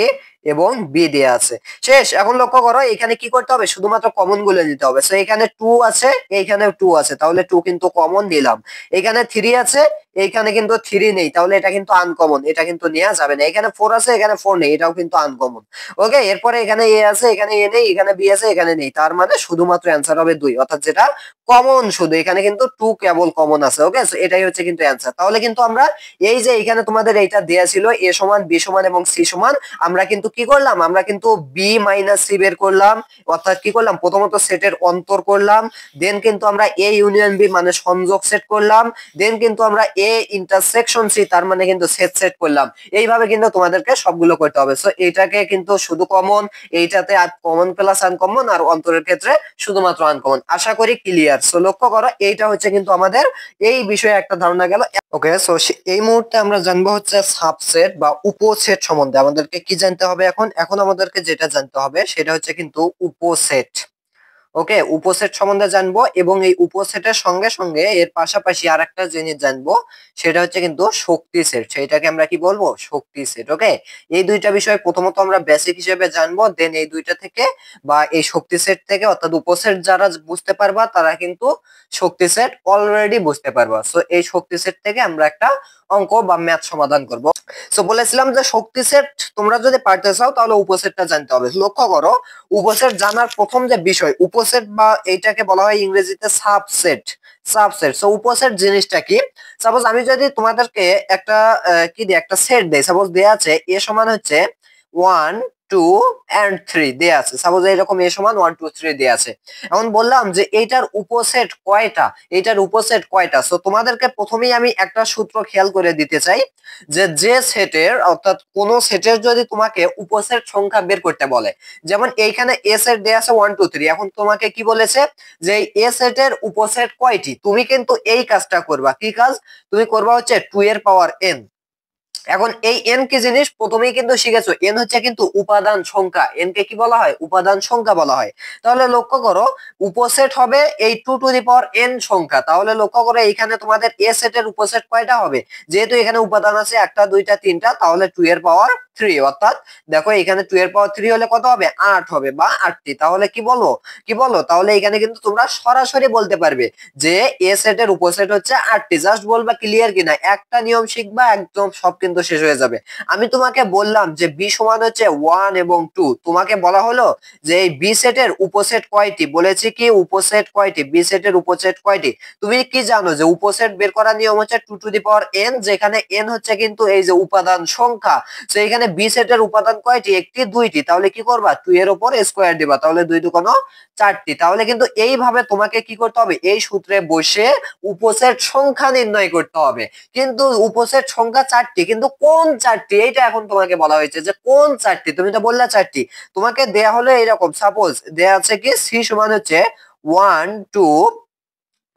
এবং বি দেয়া আছে। শেষ। এখন লক্ষ্য করো এখানে কি করতে হবে, শুধুমাত্র কমন গুলো নিতে হবে। সো এখানে 2 আছে, এইখানে 2 আছে, তাহলে 2 কিন্তু কমন নিলাম। এখানে 3 আছে, এইখানে কিন্তু 3 নেই, তাহলে এটা কিন্তু আনকমন, এটা কিন্তু নেওয়া যাবে না। এখানে 4 আছে, এখানে 4 নেই, এটাও কিন্তু আনকমন। ওকে, এরপরে এখানে এ আছে, এখানে এ নেই, এখানে বি আছে, এখানে নেই, তার মানে শুধুমাত্র অ্যান্সার হবে 2, অর্থাৎ যেটা কমন শুধু, এখানে কিন্তু 2 কেবল কমন আছে। ওকে, সো এটাই হচ্ছে কিন্তু অ্যান্সার। তাহলে কিন্তু আমরা এই যে এখানে তোমাদের এইটা দেয়া ছিল এ সমান বি সমান এবং সি সমান, আমরা কিন্তু কি করলাম, আমরা কিন্তু বি মাইনাস সি বের করলাম, অর্থাৎ কি করলাম, প্রথমত সেটের অন্তর করলাম, দেন কিন্তু আমরা এ ইউনিয়ন বি মানে সংযোগ সেট করলাম, দেন কিন্তু আমরা এ ইন্টারসেকশন সি তার মানে কিন্তু সেট সেট করলাম। এইভাবে কিন্তু তোমাদেরকে সবগুলো করতে হবে। সো এটাকে কিন্তু শুধু কমন, এইটাতে আর কমন প্লাস আনকমন, আর অন্তরের ক্ষেত্রে শুধুমাত্র আনকমন। আশা করি ক্লিয়ার। সো লক্ষ্য করো এইটা হচ্ছে কিন্তু আমাদের এই বিষয়ে একটা ধারণা গেল। ওকে, সো এই মুহূর্তে আমরা জানবো হচ্ছে সাবসেট বা উপসেট সম্বন্ধে। আমাদেরকে কি জানতে হবে এখন, এখন আমাদেরকে যেটা জানতে হবে সেটা হচ্ছে কিন্তু উপসেট। ওকে, উপসেট সম্বন্ধে জানবো, এবং এই উপসেটের সঙ্গে সঙ্গে এর পাশাপাশি আর একটা জিনিস জানবো, সেটা হচ্ছে কিন্তু শক্তি সেট। সেইটাকে আমরা কি বলবো, শক্তি সেট। ওকে, এই দুইটা বিষয় প্রথমত আমরা বেসিক হিসেবে জানবো, দেন এই দুইটা থেকে বা এই শক্তি সেট থেকে, অর্থাৎ উপসেট যারা বুঝতে পারবা তারা কিন্তু শক্তি সেট অলরেডি বুঝতে পারবা। সো এই শক্তি সেট থেকে আমরা একটা অঙ্ক বা ম্যাথ সমাধান করব। সো বলেছিলাম যে শক্তি সেট তোমরা যদি পারতে চাও তাহলে উপসেটটা জানতে হবে। লক্ষ্য করো, উপসেট জানার প্রথম যে বিষয়, উপসেট বা এইটাকে বলা হয় ইংরেজিতে সাবসেট। সাবসেট, সো উপসেট জিনিসটা কি, সাপোজ আমি যদি তোমাদেরকে একটা কি দিই, একটা সেট দেই, সাপোজ দেয়া আছে এ সমান হচ্ছে 1 2 এন্ড 3 দেয়া আছে, সাপোজ এরকম এ সমান 1 2 3 দেয়া আছে। এখন বললাম যে এইটার উপসেট কয়টা, এইটার উপসেট কয়টা। সো তোমাদেরকে প্রথমেই আমি একটা সূত্র খেয়াল করে দিতে চাই, যে সেটের, অর্থাৎ কোন সেটের যদি তোমাকে উপসেট সংখ্যা বের করতে বলে, যেমন এইখানে এ সেট দেয়া আছে 1 2 3, এখন তোমাকে কি বলেছে যে এ সেটের উপসেট কয়টি, তুমি কিন্তু এই কাজটা করবা। কি কাজ, তুমি করবা হচ্ছে 2 এর পাওয়ার n। এখন এই এন কি জিনিস প্রথমেই কিন্তু শিখেছো, এন হচ্ছে কিন্তু উপাদান সংখ্যা, এন কে কি বলা হয়, উপাদান সংখ্যা বলা হয়। তাহলে লক্ষ্য করো উপসেট হবে এই 2 টু দি পাওয়ার n সংখ্যা। তাহলে লক্ষ্য করো এখানে তোমাদের এ সেটের উপসেট কয়টা হবে, যেহেতু এখানে উপাদান আছে একটা দুইটা তিনটা, তাহলে 2 এর পাওয়ার 3, অর্থাৎ দেখো এখানে 2 এর পাওয়ার 3 হলে কত হবে, 8 হবে বা 8টি। তাহলে কি বলো, কি বলো, তাহলে এখানে কিন্তু তোমরা সরাসরি বলতে পারবে যে এ সেটের উপসেট হচ্ছে 8টি। জাস্ট বলবা ক্লিয়ার কিনা, একটা নিয়ম শিখবা, একদম সব কিন্তু শেষ হয়ে যাবে। আমি তোমাকে বললাম যে বি সমান হচ্ছে 1 এবং 2, তোমাকে বলা হলো যে এই বি সেটের উপসেট কয়টি, বলেছি কি উপসেট কয়টি, বি সেটের উপসেট কয়টি। তুমি কি জানো যে উপসেট বের করার নিয়ম হচ্ছে 2 টু দি পাওয়ার n, যেখানে n হচ্ছে কিন্তু এই যে উপাদান সংখ্যা। তো এখানে বি সেটের উপাদান কয়টি, একটি দুইটি, তাহলে কি করবা 2 এর উপর স্কয়ার দিবা, তাহলে 2 2 কোনো 4টি। তাহলে কিন্তু এইভাবে তোমাকে কি করতে হবে, এই সূত্রে বসে উপসেট সংখ্যা নির্ণয় করতে হবে। কিন্তু উপসেট সংখ্যা 4টি, কিন্তু কোন 4টি, এইটা এখন তোমাকে বলা হয়েছে যে কোন 4টি, তুমি তো বললে 4টি, তোমাকে দেয়া হলো এরকম, সাপোজ দেয়া আছে কি সি সমান হচ্ছে 1 2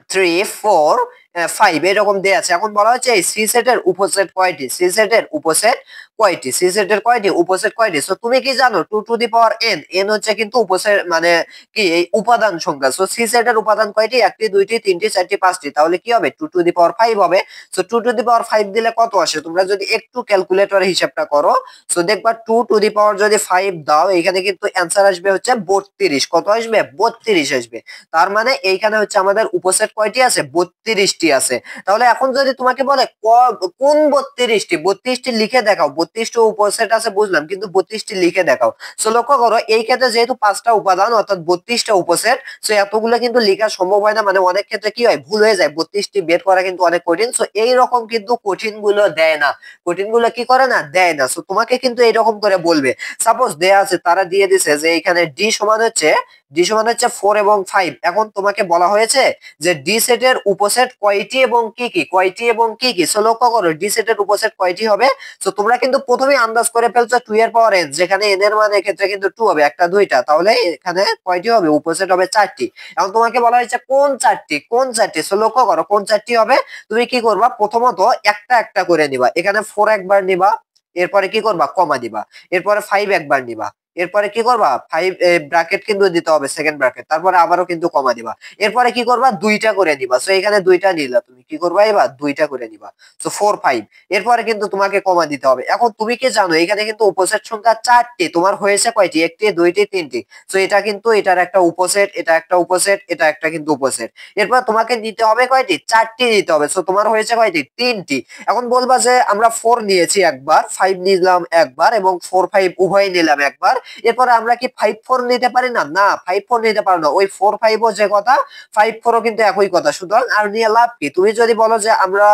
3 4 5 এরকম দেয়া আছে। এখন বলা হচ্ছে এই সি সেটের উপসেট কয়টি, সি সেটের উপসেট কয়টি, সি সেটের কয়টি উপসেট কয়টি। সো তুমি কি জানো 2 to the power n, n হচ্ছে কিন্তু উপসেট মানে কি এই উপাদান সংখ্যা। সো সি সেটের উপাদান কয়টি, একটি দুইটি তিনটি চারটি পাঁচটি, তাহলে কি হবে 2 টু দি পাওয়ার 5 হবে। সো 2 টু দি পাওয়ার 5 দিলে কত আসে, তোমরা যদি একটু ক্যালকুলেটরে হিসাবটা করো, সো দেখবা 2 টু দি পাওয়ার যদি 5 দাও এখানে কিন্তু অ্যান্সার আসবে হচ্ছে 32। কত আসবে, 32 আসবে। তার মানে এইখানে হচ্ছে আমাদের উপসেট কয়টি আছে, 32টি আছে। তাহলে এখন যদি তোমাকে বলে কোন 32টি, 32টি লিখে দেখাও, 32টি উপসেট আছে বুঝলাম, কিন্তু 32টি লিখে দেখাও। সো লক্ষ্য করো এই ক্ষেত্রে যেহেতু 5টা উপাদান অর্থাৎ 32টা উপসেট, সো এতগুলো কিন্তু লেখা সম্ভব হয় না, মানে অনেক ক্ষেত্রে কি হয় ভুল হয়ে যায়, 32টি বের করা কিন্তু অনেক কঠিন। সো এইরকম কিন্তু কঠিন গুলো দেয় না, কঠিন গুলো কি করে না, দেয় না। সো তোমাকে কিন্তু এরকম করে বলবে, সাপোজ দেয়া আছে তারা দিয়ে দিছে যে এখানে ডি সমান হচ্ছে 4 এবং 5। এখন তোমাকে বলা হয়েছে যে ডি সেটের উপসেট কয়টি এবং কি কি, কয়টি এবং কি কি। সো লক্ষ্য করো ডি সেটের উপসেট কয়টি হবে। সো তোমরা কিন্তু প্রথমেই আন্দাজ করে ফেলছো 2 এর পাওয়ার n, যেখানে n এর মান এক্ষেত্রে কিন্তু 2 হবে, একটা দুইটা, তাহলে এখানে কয়টি হবে, উপসেট হবে 4টি। এখন তোমাকে বলা হয়েছে কোন 4টি, কোন 4টি। সো লক্ষ্য করো কোন 4টি হবে, তুমি কি করবা, প্রথমত একটা একটা করে নিবা, এখানে 4 একবার নিবা, এরপরে কি করবা কমা দিবা, এরপরে 5 একবার নিবা, এরপরে কি করবা 5 ব্র্যাকেট কিন্তু দিতে হবে সেকেন্ড ব্র্যাকেট, তারপরে আবারও কিন্তু কমা দিবা, এরপরে কি করবা দুইটা করে দিবা। সো এখানে দুইটা নিলা, তুমি কি করবা এবার দুইটা করে নিবা। সো 4 5, এরপরে কিন্তু তোমাকে কমা দিতে হবে। এখন তুমি কি জানো এখানে কিন্তু উপসেট সংখ্যা 4টি, তোমার হয়েছে কয়টি, একটি দুইটি তিনটি। সো এটা কিন্তু এটার একটা উপসেট, এটা একটা উপসেট, এটা একটা কিন্তু উপসেট। এরপর তোমাকে নিতে হবে কয়টি, 4টি নিতে হবে। সো তোমার হয়েছে কয়টি, 3টি। এখন বলবা যে আমরা 4 নিয়েছি একবার, 5 নিলাম একবার এবং 4 5 উভয় নিলাম একবার, এরপরে আমরা কি 5 4 নিতে পারি না, না 5 4 নিতে পারো না, ওই 4 5 ও যে কথা 5 4 ও কিন্তু একই কথা। সুতরাং আর নিয়ে লাভ কি, তুমি যদি বলো যে আমরা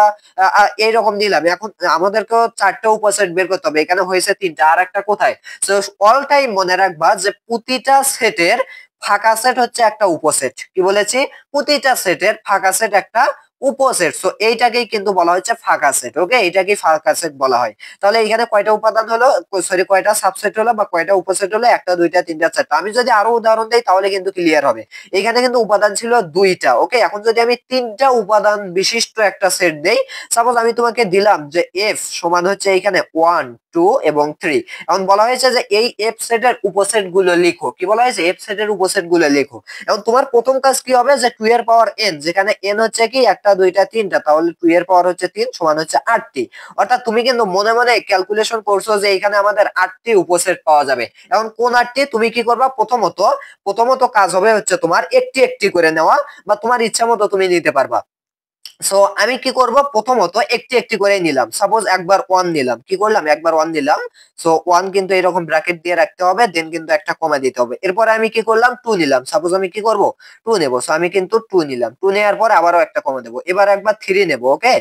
এইরকম নিলাম, এখন আমাদেরকে 4টা উপসেট বের করতে হবে, এখানে হয়েছে 3টা, আর একটা কোথায়। সো অল টাইম মনে রাখবা যে প্রতিটা সেটের ফাঁকা সেট হচ্ছে একটা উপসেট। কি বলেছি, প্রতিটা সেটের ফাঁকা সেট একটা উপসেট। সো এইটাকেই কিন্তু বলা হচ্ছে ফাঁকা সেট। ওকে, এইটাকেই ফাঁকা সেট বলা হয়। তাহলে এখানে কয়টা উপাদান হলো, সরি কয়টা সাবসেট হলো বা কয়টা উপসেট হলো, একটা দুইটা তিনটা চারটা। আমি যদি আরো উদাহরণ দেই তাহলে কিন্তু ক্লিয়ার হবে। এখানে কিন্তু উপাদান ছিল 2টা। ওকে, এখন যদি আমি 3টা উপাদান বিশিষ্ট একটা সেট দেই, সাপোজ আমি তোমাকে দিলাম যে এফ সমান হচ্ছে এখানে 1 2 এবং 3। এখন বলা হয়েছে যে এই এফ সেটের উপসেট গুলো লিখো। কি বলা হয়েছে, এফ সেটের উপসেট গুলো লিখো। এখন তোমার প্রথম কাজ কি হবে, যে 2 এর পাওয়ার n, যেখানে n হচ্ছে কি একটা দুইটা তিনটা, তাহলে 2 এর পাওয়ার হচ্ছে 3 সমান হচ্ছে 8টি। অর্থাৎ তুমি কিন্তু মনে মনে ক্যালকুলেশন করছো যে এখানে আমাদের 8টি উপসেট পাওয়া যাবে। এখন কোন 8টি, তুমি কি করবা, প্রথমত কাজ হবে হচ্ছে তোমার একটি একটি করে নেওয়া, বা তোমার ইচ্ছা মতো তুমি নিতে পারবা। সো আমি কি করব, প্রথমত একটি একটি করে নিলাম। সাপোজ একবার 1 নিলাম, কি করলাম একবার 1 নিলাম। সো 1 কিন্তু এরকম ব্র্যাকেট দিয়ে রাখতে হবে, দেন কিন্তু একটা কমা দিতে হবে। এরপর আমি কি করলাম 2 নিলাম, সাপোজ আমি কি করব 2 নেব। সো আমি কিন্তু 2 নিলাম, 2 নেওয়ার পর আবারও একটা কমা দেব, এবার একবার 3 নেব। ওকে,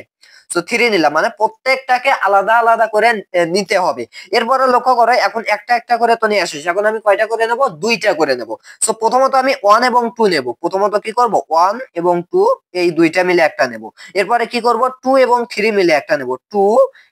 সো 3 নিলাম, মানে প্রত্যেকটাকে আলাদা আলাদা করে নিতে হবে। এরপরে লক্ষ্য করো এখন একটা একটা করে তো নিয়ে আসিস, এখন আমি কয়টা করে নেব, দুইটা করে নেব। সো প্রথমত আমি 1 এবং 2 নেব, প্রথমত কি করব 1 এবং 2 এই দুইটা মিলে একটা নেব। এরপরে কি করব 2 এবং 3 মিলে একটা নেব, 2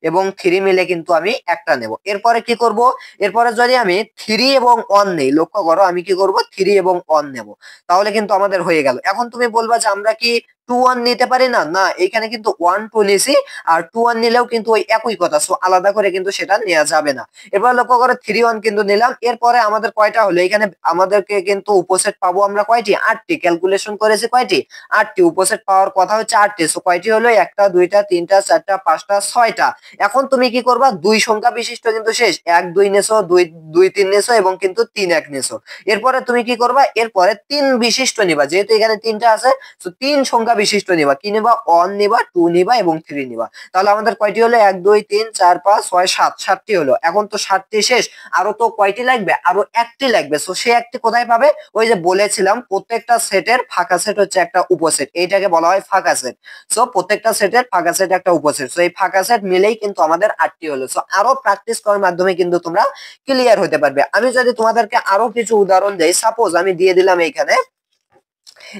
এবং 3 মিলে কিন্তু আমি একটা নেব। এরপরে কি করব, এরপরে যদি আমি 3 এবং 1 নেই, লক্ষ্য করো আমি কি করব 3 এবং 1 নেব, তাহলে কিন্তু আমাদের হয়ে গেল। এখন তুমি বলবা যে আমরা কি 2 1 নিতে পারি না, না এখানে কিন্তু 1 2 নিছি, আর 2 1 নিলেও কিন্তু ওই একই কথা। সো আলাদা করে কিন্তু সেটা নেওয়া যাবে না। এরপর লক্ষ্য করো 3 1 কিন্তু নিলাম। এরপরে আমাদের কয়টা হলো, এখানে আমাদেরকে কিন্তু উপসেট পাবো আমরা কয়টি, 8টি। ক্যালকুলেশন করেছি কয়টি, 8টি। উপসেট পাওয়ার কথা হচ্ছে 8টি। সো কয়টি হলো, একটা দুইটা তিনটা চারটা পাঁচটা 6টা। এখন তুমি কি করবা, দুই সংখ্যা বিশিষ্ট কিন্তু শেষ, 1 2 নেছো, 2 2 3 নেছো এবং কিন্তু 3 1 নেছো। এরপরে তুমি কি করবা, এরপরে 3 বিশিষ্ট নিবা, যেহেতু এখানে 3টা আছে। সো 3 সংখ্যা বিশিষ্ট নিবা, কি নিবা 1 নিবা 2 নিবা এবং 3 নিবা। তাহলে আমাদের কয়টি হলো, 1 2 3 4 5 6 7, 7টি হলো। এখন তো 7টি শেষ, আরো তো কয়টি লাগবে, আরো একটি লাগবে। সো সে একটি কোথায় পাবে, ওই যে বলেছিলাম প্রত্যেকটা সেটের ফাঁকা সেট হচ্ছে একটা উপসেট, এইটাকে বলা হয় ফাঁকা সেট। সো প্রত্যেকটা সেটের ফাঁকা সেট একটা উপসেট। সো এই ফাঁকা সেট মিলেই কিন্তু আমাদের 8টি হলো। সো আরো প্র্যাকটিস করার মাধ্যমে কিন্তু তোমরা ক্লিয়ার হতে পারবে। আমি যদি তোমাদেরকে আরো কিছু উদাহরণ দেই, সাপোজ আমি দিয়ে দিলাম এইখানে,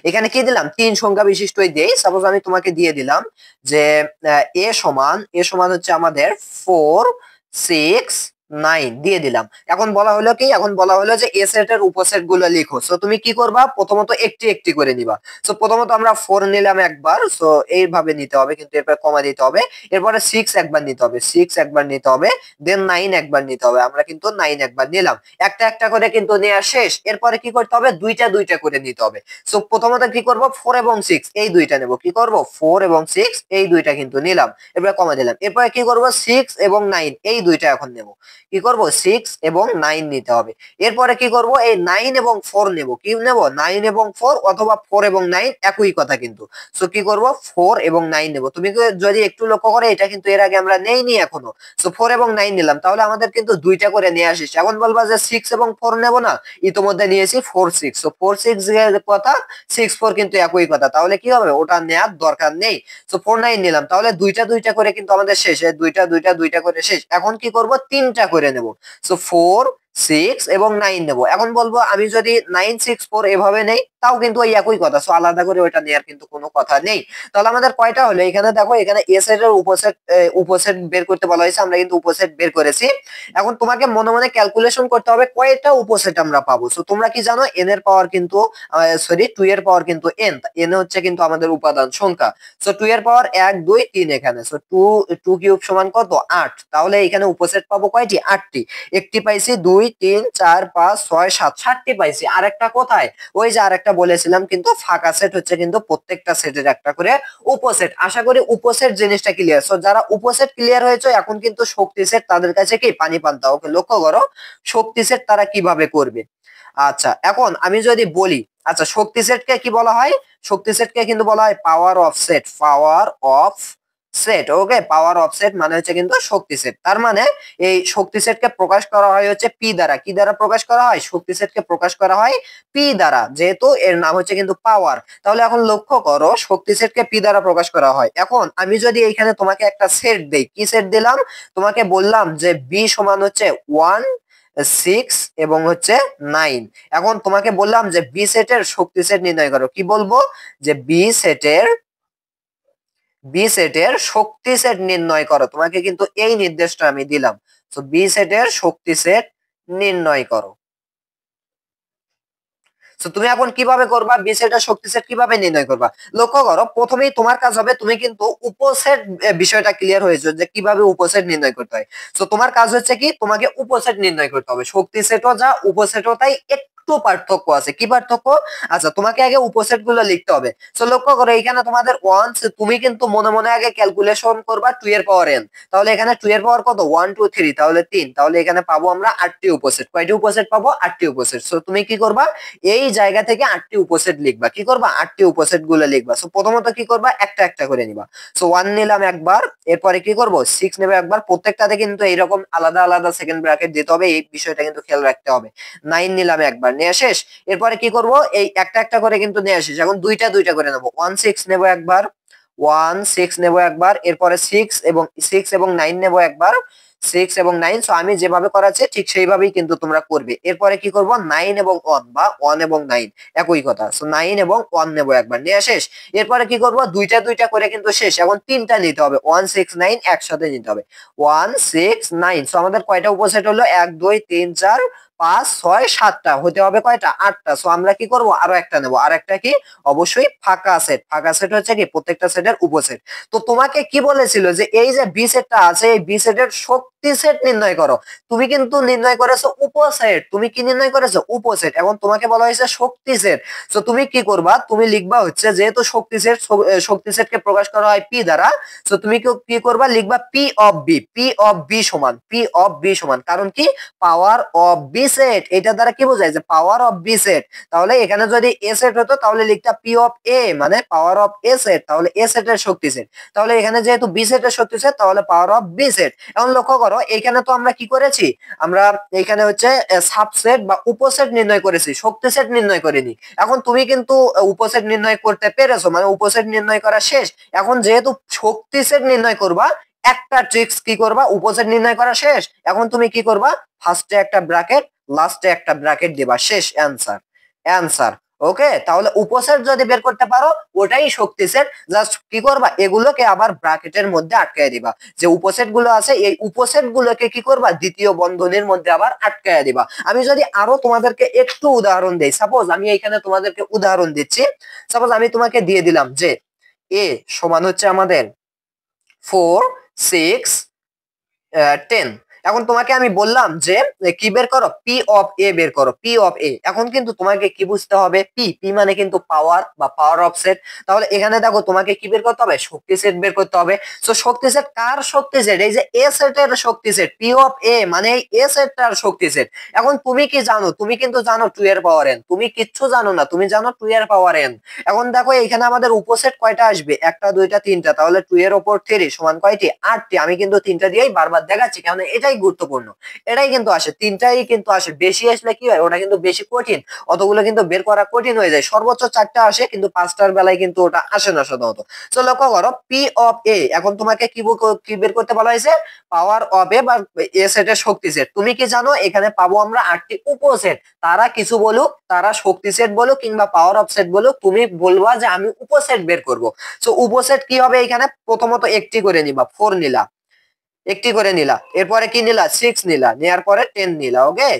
এখানে কি দিলাম 3 সংখ্যা বিশিষ্টই দেই। সাপোজ আমি তোমাকে দিয়ে দিলাম যে এ সমান হচ্ছে আমাদের 4 6 9 দিয়ে দিলাম। এখন বলা হলো কি, এখন বলা হলো যে এ সেটের উপসেট গুলো লিখো। সো তুমি কি করবা, প্রথমত একটি একটি করে নিবা। সো প্রথমত আমরা 4 নিলাম একবার, সো এইভাবে নিতে হবে, কিন্তু এরপর কমা দিতে হবে। এরপরে 6 একবার নিতে হবে, 6 একবার নিতে হবে, দেন 9 একবার নিতে হবে। আমরা কিন্তু 9 একবার নিলাম, একটা একটা করে কিন্তু নেওয়া শেষ। এরপরে কি করতে হবে, দুইটা দুইটা করে নিতে হবে। সো প্রথমত কি করব, 4 এবং 6 এই দুইটা নেব। কি করব, 4 এবং 6 এই দুইটা কিন্তু নিলাম, এরপর কমা দিলাম। এরপরে কি করব, 6 এবং 9 এই দুইটা এখন নেব। কি করব, 6 এবং 9 নিতে হবে। এরপরে কি করব, এই 9 এবং 4 নেব। কি নেব, 9 এবং 4 অথবা 4 এবং 9 একই কথা কিন্তু। সো কি করব, 4 এবং 9 নেব। তুমি যদি একটু লক্ষ্য করে, এটা কিন্তু এর আগে আমরা নেইনি এখনো। সো 4 এবং 9 নিলাম, তাহলে আমাদের কিন্তু দুইটা করে নিয়ে আসিস। এখন বলবা যে 6 এবং 4 নেব না, ইতোমধ্যে নিয়েছি 4 6। সো 4 6 এর কথা, 6 4 কিন্তু একই কথা, তাহলে কি হবে, ওটা নেওয়ার দরকার নেই। সো 4 9 নিলাম, তাহলে দুইটা দুইটা করে কিন্তু আমাদের শেষ, দুইটা দুইটা দুইটা করে শেষ। এখন কি করব, তিনটা করে নেব। সো 4 6 এবং 9 নেব। এখন বলবো আমি যদি 9 6 4 এভাবে নেই, তাও কিন্তু ওই একই কথা। সো আলাদা করে ওইটা নেওয়ার কিন্তু কোনো কথা নেই। তাহলে আমাদের কয়টা হলো, এখানে দেখো, এখানে এ সেটের উপসেট উপসেট বের করতে বলা হয়েছে, আমরা কিন্তু উপসেট বের করেছি। এখন তোমাকে মনে মনে ক্যালকুলেশন করতে হবে কয়টা উপসেট আমরা পাবো। সো তোমরা কি জানো, এন এর পাওয়ার কিন্তু, সরি 2 এর পাওয়ার কিন্তু এন, এন হচ্ছে কিন্তু আমাদের উপাদান সংখ্যা। সো 2 এর পাওয়ার 1 2 3 এখানে। সো 2 কিউব সমান কত, 8। তাহলে এখানে উপসেট পাবো কয়টি, 8টি। একটি পাইছি, 2 3 4 5 6 7, 7টি পাইছি। আরেকটা কোথায়, ওই যে আরেকটা বলেছিলাম কিন্তু, ফাঁকা সেট হচ্ছে কিন্তু প্রত্যেকটা সেটের একটা করে উপসেট। আশা করি উপসেট জিনিসটা ক্লিয়ার। সো যারা উপসেট ক্লিয়ার হয়েছে, এখন কিন্তু শক্তি সেট তাদের কাছে কি পানি পান্তা। ওকে লক্ষ্য করো, শক্তি সেট তারা কিভাবে করবে। আচ্ছা, এখন আমি যদি বলি, আচ্ছা শক্তি সেটকে কি বলা হয়, শক্তি সেটকে কিন্তু বলা হয় power of set, power of set. Okay, power of set মানে হচ্ছে কিন্তু শক্তি সেট। তার মানে এই শক্তি সেটকে প্রকাশ করা হয় হচ্ছে পি দ্বারা। কি দ্বারা প্রকাশ করা হয়, শক্তি সেটকে প্রকাশ করা হয় পি দ্বারা, যেহেতু এর নাম হচ্ছে কিন্তু পাওয়ার। তাহলে এখন লক্ষ্য করো, শক্তি সেটকে পি দ্বারা প্রকাশ করা হয়। এখন আমি যদি এইখানে তোমাকে একটা সেট দেই, কি সেট দিলাম, তোমাকে বললাম যে বি সমান হচ্ছে 1 6 এবং হচ্ছে 9। এখন তোমাকে বললাম যে বি সেটের শক্তি সেট নির্ণয় করো। কি বলবো, যে বি সেটের শক্তি সেট নির্ণয় করো। তোমাকে কিন্তু এই নির্দেশটা আমি দিলাম। তো বি সেটের শক্তি সেট নির্ণয় করো। তো তুমি এখন কিভাবে করবা, বি সেটের শক্তি সেট কিভাবে নির্ণয় করবা। লক্ষ্য করো, প্রথমেই তোমার কাজ হবে, তুমি কিন্তু উপসেট বিষয়টা ক্লিয়ার হয়েছে যে কিভাবে উপসেট নির্ণয় করতে হয়। তো তোমার কাজ হচ্ছে কি, তোমাকে উপসেট নির্ণয় করতে হবে। শক্তি সেটও যা, উপসেটও তাই, একটু পার্থক্য আছে। কি পার্থক্য, আচ্ছা তোমাকে আগে উপসেট গুলো লিখতে হবে। তো লক্ষ্য করো, এখানে তোমাদের ওয়ান, তুমি কিন্তু মনে মনে আগে ক্যালকুলেশন করবা 2 এর পাওয়ার এন। তাহলে এখানে 2 এর পাওয়ার কত, 1 2 3, তাহলে 3। তাহলে এখানে পাবো আমরা 8টি উপসেট। কয়টি উপসেট পাবো, 8টি উপসেট। তো তুমি কি করবা, এই জায়গা থেকে 8টি উপসেট লিখবা। কি করবা, 8টি উপসেট গুলো লিখবা। সো প্রথমত কি করবা, একটা একটা করে নিবা। সো 1 নিলাম একবার, এরপরে কি করব, 6 নেবে একবার। প্রত্যেকটাতে কিন্তু এইরকম আলাদা আলাদা সেকেন্ড ব্র্যাকেট দিতে হবে, এই বিষয়টা কিন্তু খেয়াল রাখতে হবে। 9 নিলাম একবার, নিয়ে শেষ। এরপরে কি করব, এই একটা একটা করে কিন্তু নিয়ে শেষ। এখন দুইটা দুইটা করে নেব। 1 6 নেব একবার, 1 6 নেব একবার। এরপরে 6 এবং 9 নেব একবার, 6 এবং 9। সো আমি যেভাবে করাচ্ছি ঠিক সেইভাবেই কিন্তু তোমরা করবে। এরপরে কি করব, 9 এবং 1 বা 1 এবং 9 একই কথা। সো 9 এবং 1 নেব একবার, নিয়ে শেষ। এরপরে কি করব, দুইটা দুইটা করে কিন্তু শেষ। এখন তিনটা নিতে হবে, 1 6 9 একসাথে নিতে হবে, 1 6 9। সো আমাদের কয়টা উপসেট হলো, 1 2 3 4 5 6 7টা, হতে হবে কয়টা, 8টা। সো আমরা কি করব, আরো একটা নেব। আর একটা কি, অবশ্যই ফাঁকা সেট। ফাঁকা সেট হচ্ছে কি প্রত্যেকটা সেটের উপসেট। তো তোমাকে কি বলেছিল যে এই যে বি সেটটা আছে, এই বি সেটের শক্তি সেট নির্ণয় করো। তুমি কিন্তু নির্ণয় করেছো উপসেট। তুমি কি নির্ণয় করেছো, উপসেট। এখন তোমাকে বলা হয়েছে শক্তি সেট। তো তুমি কি করবা, তুমি লিখবা হচ্ছে, যেহেতু শক্তি সেটকে প্রকাশ করা হয় পি দ্বারা। তো তুমি কি করবা, লিখবা P of B. P of B সমান কারণ কি, পাওয়ার অফ বি সেট। এটা দ্বারা কি বোঝায়, যে পাওয়ার অফ বি সেট। তাহলে এখানে যদি এ সেট হতো, তাহলে লিখতা পি অফ এ, মানে পাওয়ার অফ এ সেট। তাহলে এ সেটের শক্তি সেট। তাহলে এখানে যেহেতু বি সেটের শক্তি সেট, তাহলে পাওয়ার অফ বি সেট। এখন লক্ষ্য করো, এখানে তো আমরা কি করেছি, আমরা এখানে হচ্ছে সাবসেট বা উপসেট নির্ণয় করেছি, শক্তি সেট নির্ণয় করিনি। এখন তুমি কিন্তু উপসেট নির্ণয় করতে পেরেছো, মানে উপসেট নির্ণয় করা শেষ। এখন যেহেতু শক্তি সেট নির্ণয় করবা, একটা ট্রিক্স কি করবা, উপসেট নির্ণয় করা শেষ। এখন তুমি কি করবা, ফার্স্টে একটা ব্র্যাকেট, লাস্টে একটা ব্র্যাকেট দিবা, শেষ, অ্যান্সার। অ্যান্সার ওকে, তাহলে উপসেট যদি বের করতে পারো ওটাই শক্তি সেট। জাস্ট কি করবা, এগুলোকে আবার ব্র্যাকেটের মধ্যে আটকায় দিবা। যে উপসেট গুলো আছে এই উপসেট গুলোকে কি করবা, দ্বিতীয় বন্ধনীর মধ্যে আবার আটকায় দিবা। আমি যদি আরো তোমাদেরকে একটু উদাহরণ দেই, সাপোজ আমি এখানে তোমাদেরকে উদাহরণ দিচ্ছি। সাপোজ আমি তোমাকে দিয়ে দিলাম যে এ সমান হচ্ছে আমাদের 4 6 10। এখন তোমাকে আমি বললাম যে কি বের করো, পি অফ এ বের করো, পি অফ এ। এখন কিন্তু তোমাকে কি বুঝতে হবে, পি পি মানে কিন্তু পাওয়ার বা পাওয়ার অফ সেট। তাহলে এখানে দেখো তোমাকে কি বের করতে হবে, শক্তি সেট বের করতে হবে। তো শক্তি সেট কার শক্তি সেট, এই যে এ সেটের শক্তি সেট, পি অফ এ মানে এই এ সেটটার শক্তি সেট। এখন তুমি কি জানো, তুমি কিন্তু জানো 2 এর পাওয়ার এন, তুমি কিচ্ছু জানো না, তুমি জানো 2 এর পাওয়ার এন। এখন দেখো এখানে আমাদের উপসেট কয়টা আসবে, একটা দুইটা তিনটা, তাহলে 2 এর উপর 3 সমান কয়টি, 8টি। আমি কিন্তু তিনটা দিয়েই বারবার দেখাচ্ছি কারণ এটাই গুরুত্বপূর্ণ, এটাই কিন্তু আসে, তিনটাই কিন্তু আসে। বেশি আসলে কি হয়, ওটা কিন্তু বেশি কঠিন, অতগুলো কিন্তু বের করা কঠিন হয়ে যায়। সর্বোচ্চ 4টা আসে, কিন্তু 5টার বেলায় কিন্তু ওটা আসে না সাধারণত। তো লক্ষ্য করো পি অফ এ, এখন তোমাকে কি বের করতে বলা হয়েছে, পাওয়ার অফ এ বা এ সেটের শক্তি সেট। তুমি কি জানো এখানে পাবো আমরা 8টি উপসেট। তারা কিছু বলুক, তারা শক্তি সেট বলুক কিংবা পাওয়ার অফ সেট বলুক, তুমি বলবা যে আমি উপসেট বের করব। তো উপসেট কি হবে, এখানে প্রথমত একটি করে নিবা, 4 নিলা, একটি করে নিলা, এরপরে কি নিলা, 6 নিলা, নেয়ার পরে 10 নিলা। ওকে,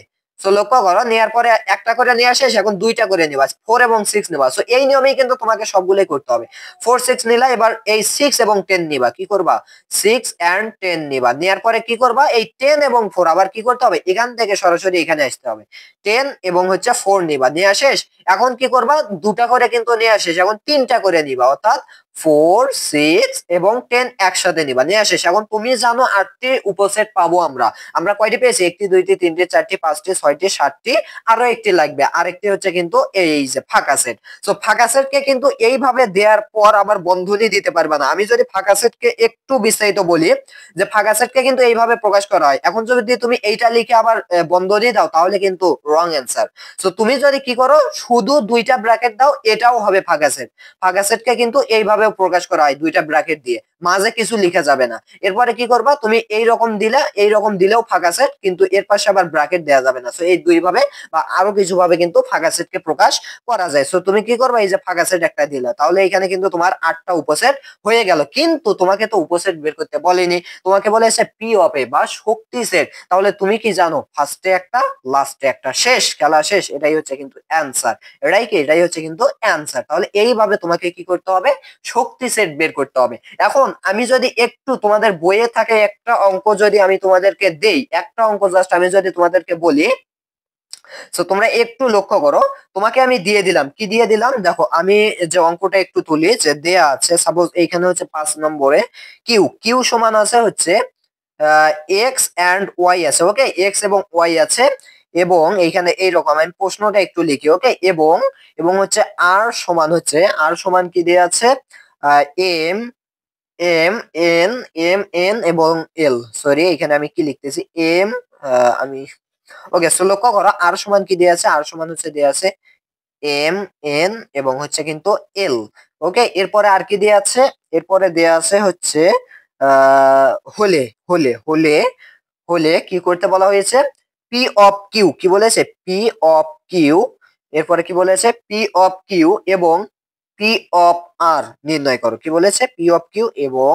সো লক্ষ্য করো নেয়ার পরে একটা করে নেওয়া শেষ, এখন দুইটা করে নিবা, 4 এবং 6 নিবা। সো এই নিয়মেই কিন্তু তোমাকে সবগুলোই করতে হবে। 4 6 নিলা, এবার এই 6 এবং 10 নিবা, কি করবা, 6 এন্ড 10 নিবা। নেয়ার পরে কি করবা, এই 10 এবং 4 আবার কি করতে হবে, এখান থেকে সরাসরি এখানে আসতে হবে, 10 এবং হচ্ছে 4 নিবা, নেওয়া শেষ। এখন কি করবা, দুটা করে কিন্তু নেওয়া শেষ, এখন তিনটা করে নিবা, অর্থাৎ 4 6 এবং 10 একসাথে নিবা, নিয়ে শেষ। এখন তুমি জানো 8টি উপসেট পাবো আমরা। আমরা কয়টি পেয়েছি, একটি দুইটি তিনটি চারটি পাঁচটি ছয়টি সাতটি, আরো একটি লাগবে, আরেকটি হচ্ছে কিন্তু এই যে ফাঁকা সেট। তো ফাঁকা সেটকে কিন্তু এইভাবে দেওয়ার পর আবার বন্ধনী দিতে পারবে না। আমি যদি ফাঁকা সেটকে একটু বিস্তারিত বলি, যে ফাঁকা সেটকে কিন্তু এইভাবে প্রকাশ করা হয়। এখন যদি তুমি এইটা লিখে আবার বন্ধনী দাও তাহলে কিন্তু রং অ্যান্সার। তো তুমি যদি কি করো, শুধু দুইটা ব্র্যাকেট দাও, এটাও হবে ফাঁকা সেট। ফাঁকা সেটকে কিন্তু এইভাবে প্রকাশ করা হয়, দুইটা ব্র্যাকেট দিয়ে, মাঝে কিছু লেখা যাবে না। এরপরে কি করবা, তুমি এই রকম দিলে, এই রকম দিলেও ফাঁকা সেট, কিন্তু এর পাশে আবার ব্র্যাকেট দেওয়া যাবে না। সো এই দুই ভাবে বা আরো কিছু ভাবে কিন্তু ফাঁকা সেটকে প্রকাশ করা যায়। সো তুমি কি করবা, এই যে ফাঁকা সেট একটা দিলা, তাহলে এখানে কিন্তু তোমার 8টা উপসেট হয়ে গেল। কিন্তু তোমাকে তো উপসেট বের করতে বলেনি, তোমাকে বলেছে পি অফ এ বা শক্তি সেট। তাহলে তুমি কি জানো, ফার্স্টে একটা, লাস্টে একটা, শেষ, খেলা শেষ। এটাই হচ্ছে কিন্তু অ্যান্সার, এটাই কি, এটাই হচ্ছে কিন্তু অ্যান্সার। তাহলে এইভাবে তোমাকে কি করতে হবে, শক্তি সেট বের করতে হবে। এখন আমি যদি একটু তোমাদের বইয়ে থাকে একটা অঙ্ক যদি আমি তোমাদেরকে দেই, একটা অঙ্ক জাস্ট আমি যদি তোমাদেরকে বলি, তো তোমরা একটু লক্ষ্য করো। তোমাকে আমি দিয়ে দিলাম, কি দিয়ে দিলাম, দেখো আমি যে অঙ্কটা একটু তুলি, যে দেয়া আছে সাপোজ এইখানে হচ্ছে 5 নম্বরে কিউ, কিউ সমান আছে হচ্ছে এক্স এন্ড ওয়াই আছে। ওকে, এক্স এবং ওয়াই আছে, এবং এইখানে এইরকম আমি প্রশ্নটা একটু লিখি। ওকে, এবং এবং হচ্ছে আর সমান হচ্ছে, আর সমান কি দেয়া আছে, M M N, M N এবং এল। সরি, এখানে আমি কি লিখতেছি, এম, আমি, ওকে। সো লক্ষ্য করো আর সমান কি দেয়া আছে, আর সমান হচ্ছে দেয়া আছে এম এন এবং হচ্ছে কিন্তু এল। ওকে, এরপরে আর কি দেয়া আছে, এরপরে দেয়া আছে হচ্ছে হলে, হলে হলে হলে কি করতে বলা হয়েছে, পি অফ কিউ, কি বলেছে, পি অফ কিউ। এরপরে কি বলেছে, পি অফ কিউ এবং পি অফ আর নির্ণয় করো, কি বলেছে, পি অফ কিউ এবং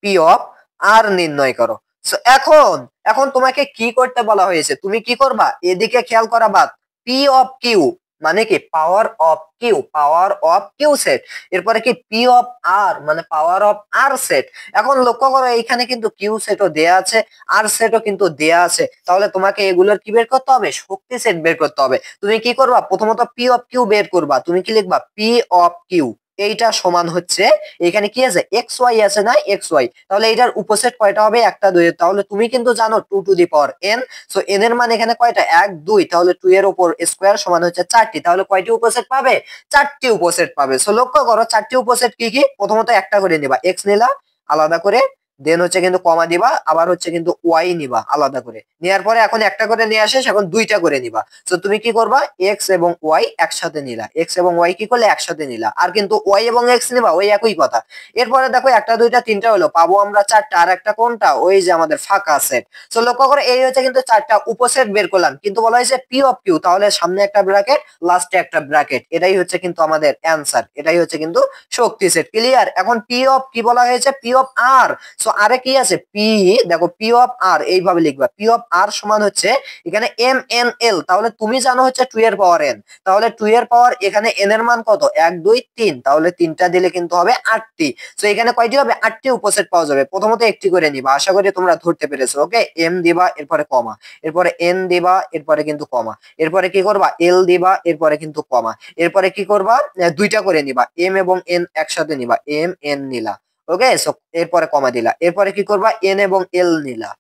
পি অফ আর নির্ণয় করো। So, এখন এখন তোমাকে কি করতে বলা হয়েছে, তুমি কি করবা, এদিকে খেয়াল করা বাদ, পি অফ কিউ মানে কি, power of Q, power of Q set. এরপরে কি, পি অফ আর মানে পাওয়ার অফ আর সেট। এখন লক্ষ্য করো এইখানে কিন্তু কিউ সেটও দেয়া আছে, আর সেটও কিন্তু দেয়া আছে। তাহলে তোমাকে এগুলোর কি বের করতে হবে, শক্তি সেট বের করতে হবে। তুমি কি করবা, প্রথমত পি অফ কিউ বের করবা। তুমি কি লিখবা, পি অফ কিউ এইটা সমান হচ্ছে, এখানে কি আছে, এক্স ওয়াই আছে না, এক্স ওয়াই। তাহলে এটার উপসেট কয়টা হবে, একটা দুই। তাহলে তুমি কিন্তু জানো 2 to the power N. So N এর মান এখানে কয়টা, 1 2, তাহলে 2 এর উপর স্কয়ার সমান হচ্ছে 4টি। তাহলে কয়টি উপসেট পাবে, 4টি উপসেট পাবে। সো লক্ষ্য করো 4টি উপসেট কি কি, প্রথমত একটা করে নিবা, এক্স নিলা আলাদা করে, দেন হচ্ছে কিন্তু কমা দিবা, আবার হচ্ছে কিন্তু ওয়াই নিবা আলাদা করে, নেওয়ার পরে এখন একটা করে নিয়ে আসিস, এখন দুইটা করে নিবা। তো তুমি কি করবা, এক্স এবং ওয়াই একসাথে নিলা, এক্স এবং ওয়াই কি করলে একসাথে নিলা, আর কিন্তু ওয়াই এবং এক্স নিবা ওই একই কথা। এরপরে দেখো একটা দুইটা তিনটা হলো, পাবো আমরা চারটা, আর একটা কোনটা, ওই যে আমাদের ফাঁকা সেট। তো লক্ষ্য করে এই হচ্ছে কিন্তু চারটা উপসেট বের করলাম, কিন্তু বলা হয়েছে পি অফ কিউ, তাহলে সামনে একটা ব্র্যাকেট লাস্টে একটা ব্র্যাকেট, এটাই হচ্ছে কিন্তু আমাদের অ্যান্সার, এটাই হচ্ছে কিন্তু শক্তি সেট। ক্লিয়ার? এখন পি অফ কি বলা হয়েছে, পি অফ আর। সো আরে কি আছে, পি, দেখো পি অফ আর এইভাবে লিখবা, পি অফ আর সমান হচ্ছে এখানে এম এন এল, তাহলে তুমি জানো হচ্ছে 2 এর পাওয়ার এন, তাহলে 2 এর পাওয়ার এখানে এন এর মান কত, 1 2 3, তাহলে তিনটা দিলে কিন্তু হবে 8টি। সো এখানে কয়টি হবে, 8টি উপসেট পাওয়া যাবে। প্রথমত একটি করে নিবা, আশা করি তোমরা ধরতে পেরেছো। ওকে, এম দিবা, এরপরে কমা, এরপরে এন দিবা, এরপরে কিন্তু কমা, এরপরে কি করবা, এল দিবা, এরপরে কিন্তু কমা, এরপরে কি করবা, দুইটা করে নিবা, এম এবং এন একসাথে নিবা, এম এন নিলা। ওকে, সো এরপরে কমা দিলা, এরপরে কি করবা, এন এবং এল নিলা।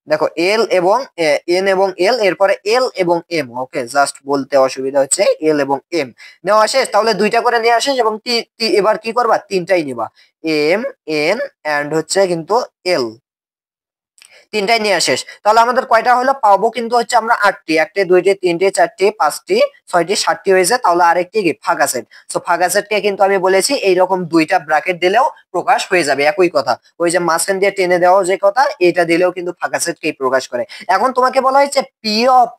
দেখো এল এবং এন এবং এল, এরপরে এল এবং এম। ওকে, জাস্ট বলতে অসুবিধা হচ্ছে, এল এবং এম নেওয়া শেষ, তাহলে দুইটা করে নেওয়া শেষ, এবং এবার কি করবা, তিনটাই নিবা, এম এন এন্ড হচ্ছে কিন্তু এল, তিনটাই নিয়ে শেষ। তাহলে আমাদের কয়টা হলো, পাবো কিন্তু হচ্ছে আমরা 8টি, 1টি 2টি 3টি 4টি 5টি 6টি 7টি হয়েছে, তাহলে আরেকটি কি, ফাঁকা সেট। সো ফাঁকা সেটকে কিন্তু আমি বলেছি এইরকম দুইটা ব্র্যাকেট দিলেও প্রকাশ হয়ে যাবে, একই কথা, ওই যে মাঝখান দিয়ে টেনে দেওয়া যে কথা, এটা দিলেও কিন্তু ফাঁকা সেটকেই প্রকাশ করে। এখন তোমাকে বলা হয়েছে P of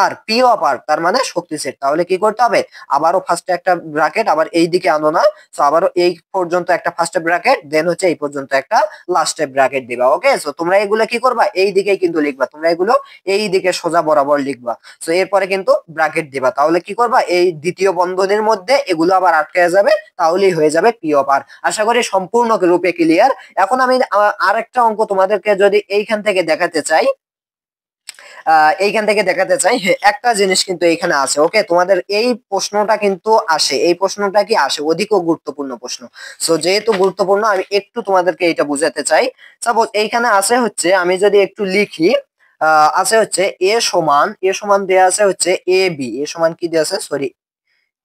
R, P of R তার মানে শক্তি সেট, তাহলে কি করতে হবে, আবারও ফার্স্টে একটা ব্র্যাকেট, আবার এই দিকে আনো না, সো আবারও এই পর্যন্ত একটা ফার্স্টে ব্র্যাকেট, দেন হচ্ছে এই পর্যন্ত একটা লাস্টে ব্র্যাকেট দিবা। ওকে, সো তোমরা এগুলো কি করবা, এই দিকে কিন্তু লিখবা, তোমরা এগুলো এই দিকে সোজা বরাবর লিখবা। সো এরপরে কিন্তু ব্র্যাকেট দিবা, তাহলে কি করবা, এই দ্বিতীয় বন্ধনীর মধ্যে এগুলো আবার আটকে যাবে, তাহলেই হয়ে যাবে পি অফ আর। আশা করি সম্পূর্ণ রূপে ক্লিয়ার। এখন আমি আরেকটা অঙ্ক তোমাদেরকে যদি এইখান থেকে দেখাতে চাই, এইখান থেকে দেখাতে চাই, একটা জিনিস কিন্তু এখানে আছে। ওকে, তোমাদের এই প্রশ্নটা কিন্তু আসে, এই প্রশ্নটা কি আসে, অধিক গুরুত্বপূর্ণ প্রশ্ন। সো যেহেতু গুরুত্বপূর্ণ, আমি একটু তোমাদেরকে এটা বুঝাতে চাই। সাপোজ এইখানে আছে হচ্ছে, আমি যদি একটু লিখি, আছে হচ্ছে এ সমান দেয়া আছে হচ্ছে এ বি, এ সমান কি দেয়া আছে, সরি,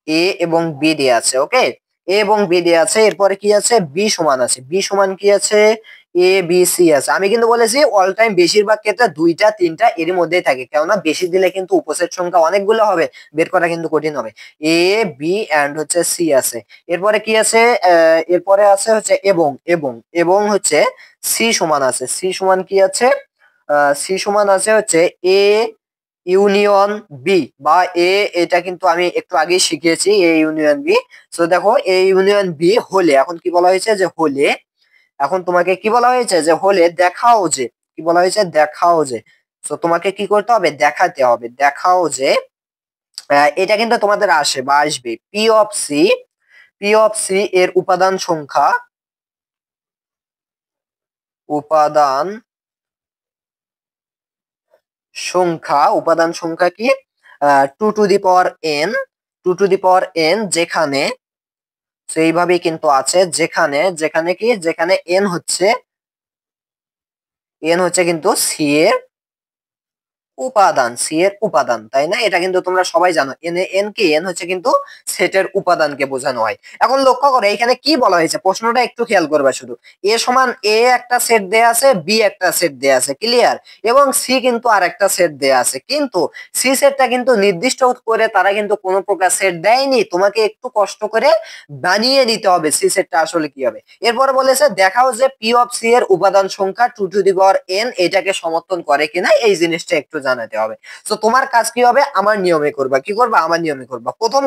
এ এবং বি দেয়া আছে। ওকে, এ এবং বি দেয়া আছে, এরপরে কি আছে, বি সমান আছে, বি সমান কি আছে, এ বি সি আছে। আমি কিন্তু বলেছি অল টাইম বেশিরভাগ ক্ষেত্রে দুইটা তিনটা এর মধ্যেই থাকে, কেননা বেশি দিলে কিন্তু উপসেট সংখ্যা অনেকগুলো হবে, বের করা কিন্তু কঠিন হবে। এ বি এন্ড হচ্ছে সি আছে, এরপরে কি আছে, এরপরে আছে হচ্ছে এবং, এবং হচ্ছে সি সমান আছে, সি সমান কি আছে, সি সমান আছে হচ্ছে এ ইউনিয়ন বি, বা এ, এটা কিন্তু আমি একটু আগেই শিখিয়েছি, এ ইউনিয়ন বি। তো দেখো এ ইউনিয়ন বি হলে, এখন কি বলা হয়েছে, যে হলে, এখন তোমাকে কি বলা হয়েছে, যে হলে দেখাও যে, কি বলা হয়েছে, দেখাও যে। তো তোমাকে কি করতে হবে, দেখাতে হবে, দেখাও যে এটা কিন্তু তোমাদের আসে বা আসবে, P of C, P of C এর উপাদান সংখ্যা, উপাদান উপাদান সংখ্যা কি, 2 to the power N, 2 to the power N, যেখানে, সেইভাবেই কিন্তু আছে, যেখানে, যেখানে কি, যেখানে এন হচ্ছে, এন হচ্ছে কিন্তু সি এর উপাদান, সি এর উপাদান, তাই না? এটা কিন্তু তোমরা সবাই জানো, এন, এন কি, এন হচ্ছে কিন্তু সেটের উপাদানকে বোঝানো হয়। এখন লক্ষ্য করো এখানে কি বলা হয়েছে, প্রশ্নটা একটু খেয়াল করবা শুধু, এ সমান এ একটা সেট দেয়া আছে, বি একটা সেট দেয়া আছে, ক্লিয়ার, এবং সি কিন্তু আর একটা সেট দেয়া আছে, কিন্তু সি সেটটা কিন্তু নির্দিষ্ট করে তারা কিন্তু কোনো প্রকার সেট দেয়নি, তোমাকে একটু কষ্ট করে বানিয়ে নিতে হবে সি সেটটা আসলে কি হবে। এরপরে বলেছে দেখাও যে পি অফ সি এর উপাদান সংখ্যা 2 টু দি পাওয়ার এন এটাকে সমর্থন করে কিনা, এই জিনিসটা একটু জানাতে হবে। তো তোমার কাজ কি হবে, আমার নিয়মে করবা, কি করবা, আমার নিয়মে করবা। প্রথম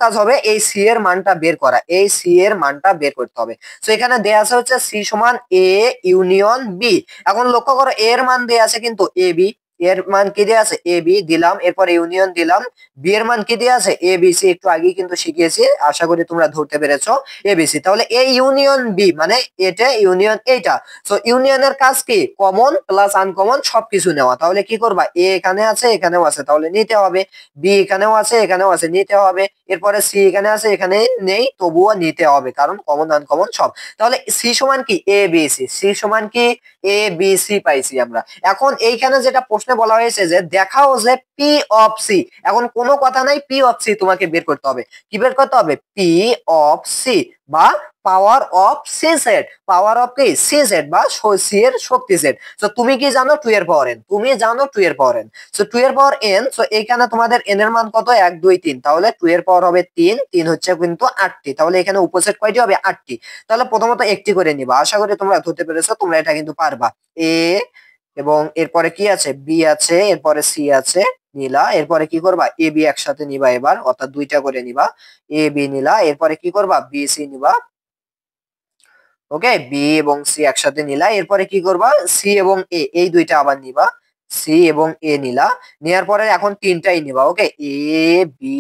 কাজ হবে এই সি এর মানটা বের করা, এই সি এর মানটা বের করতে হবে। তো এখানে দেয়া আছে হচ্ছে সি সমান এ ইউনিয়ন বি। এখন লক্ষ্য করো এর মান দেয়া আছে কিন্তু এ বি, এর মান কি দেয়া আছে, এ বি দিলাম, এরপর ইউনিয়ন দিলাম, বি এর মান কি দেয়া আছে, এ বি সি, একটু আগে কিন্তু শিখিয়েছি, আশা করি তোমরা ধরতে পেরেছো, এ বি সি। তাহলে এ ইউনিয়ন বি মানে এটা ইউনিয়ন এইটা। সো ইউনিয়নের কাজ কি, কমন প্লাস আনকমন সবকিছু নেওয়া। তাহলে কি করবা, এ এখানে আছে, এখানেও আছে, তাহলে নিতে হবে, বি এখানেও আছে, এখানেও আছে, নিতে হবে, এরপরে সি এখানে আছে, এখানে নেই, তবুও নিতে হবে, কারণ কমন আনকমন সব। তাহলে সি সমান কি, এ বি সি, সি সমান কি, এ বি সি পাইছি আমরা। এখন এইখানে যেটা প্রশ্নে বলা হয়েছে যে দেখাও যে পি অফ সি, এখন কোনো কথা নাই, পি অফ সি তোমাকে বের করতে হবে, কি বের করতে হবে, পি অফ সি বা power of C set, power of কি সি সেট বা সি এর শক্তি সেট। তো তুমি কি জানো 2 এর পাওয়ার n, তুমি জানো 2 এর পাওয়ার n। সো 2 এর পাওয়ার n, সো এইখানে তোমাদের n এর মান কত 1 2 3, তাহলে 2 এর পাওয়ার হবে 3, 3 হচ্ছে কিন্তু 8টি, তাহলে এখানে উপসেট কয়টি হবে 8টি। তাহলে প্রথমত একটি করে নিবা, আশা করি তোমরা ধরতে পেরেছো, তোমরা এটা কিন্তু পারবা। এ এবং এরপরে কি আছে বি আছে, এরপরে সি আছে নিলা, এরপরে কি করবা এ বি একসাথে নিবা এবার, অর্থাৎ দুইটা করে নিবা, এ বি নিলা, এরপরে কি করবা বি সি নিবা। ওকে, বি এবং সি একসাথে নিলা, এরপরে কি করবা সি এবং এ এই দুইটা আবার নিবা, সি এবং এ নিলা, নেয়ার পরে এখন তিনটাই নিবা। ওকে, এ বি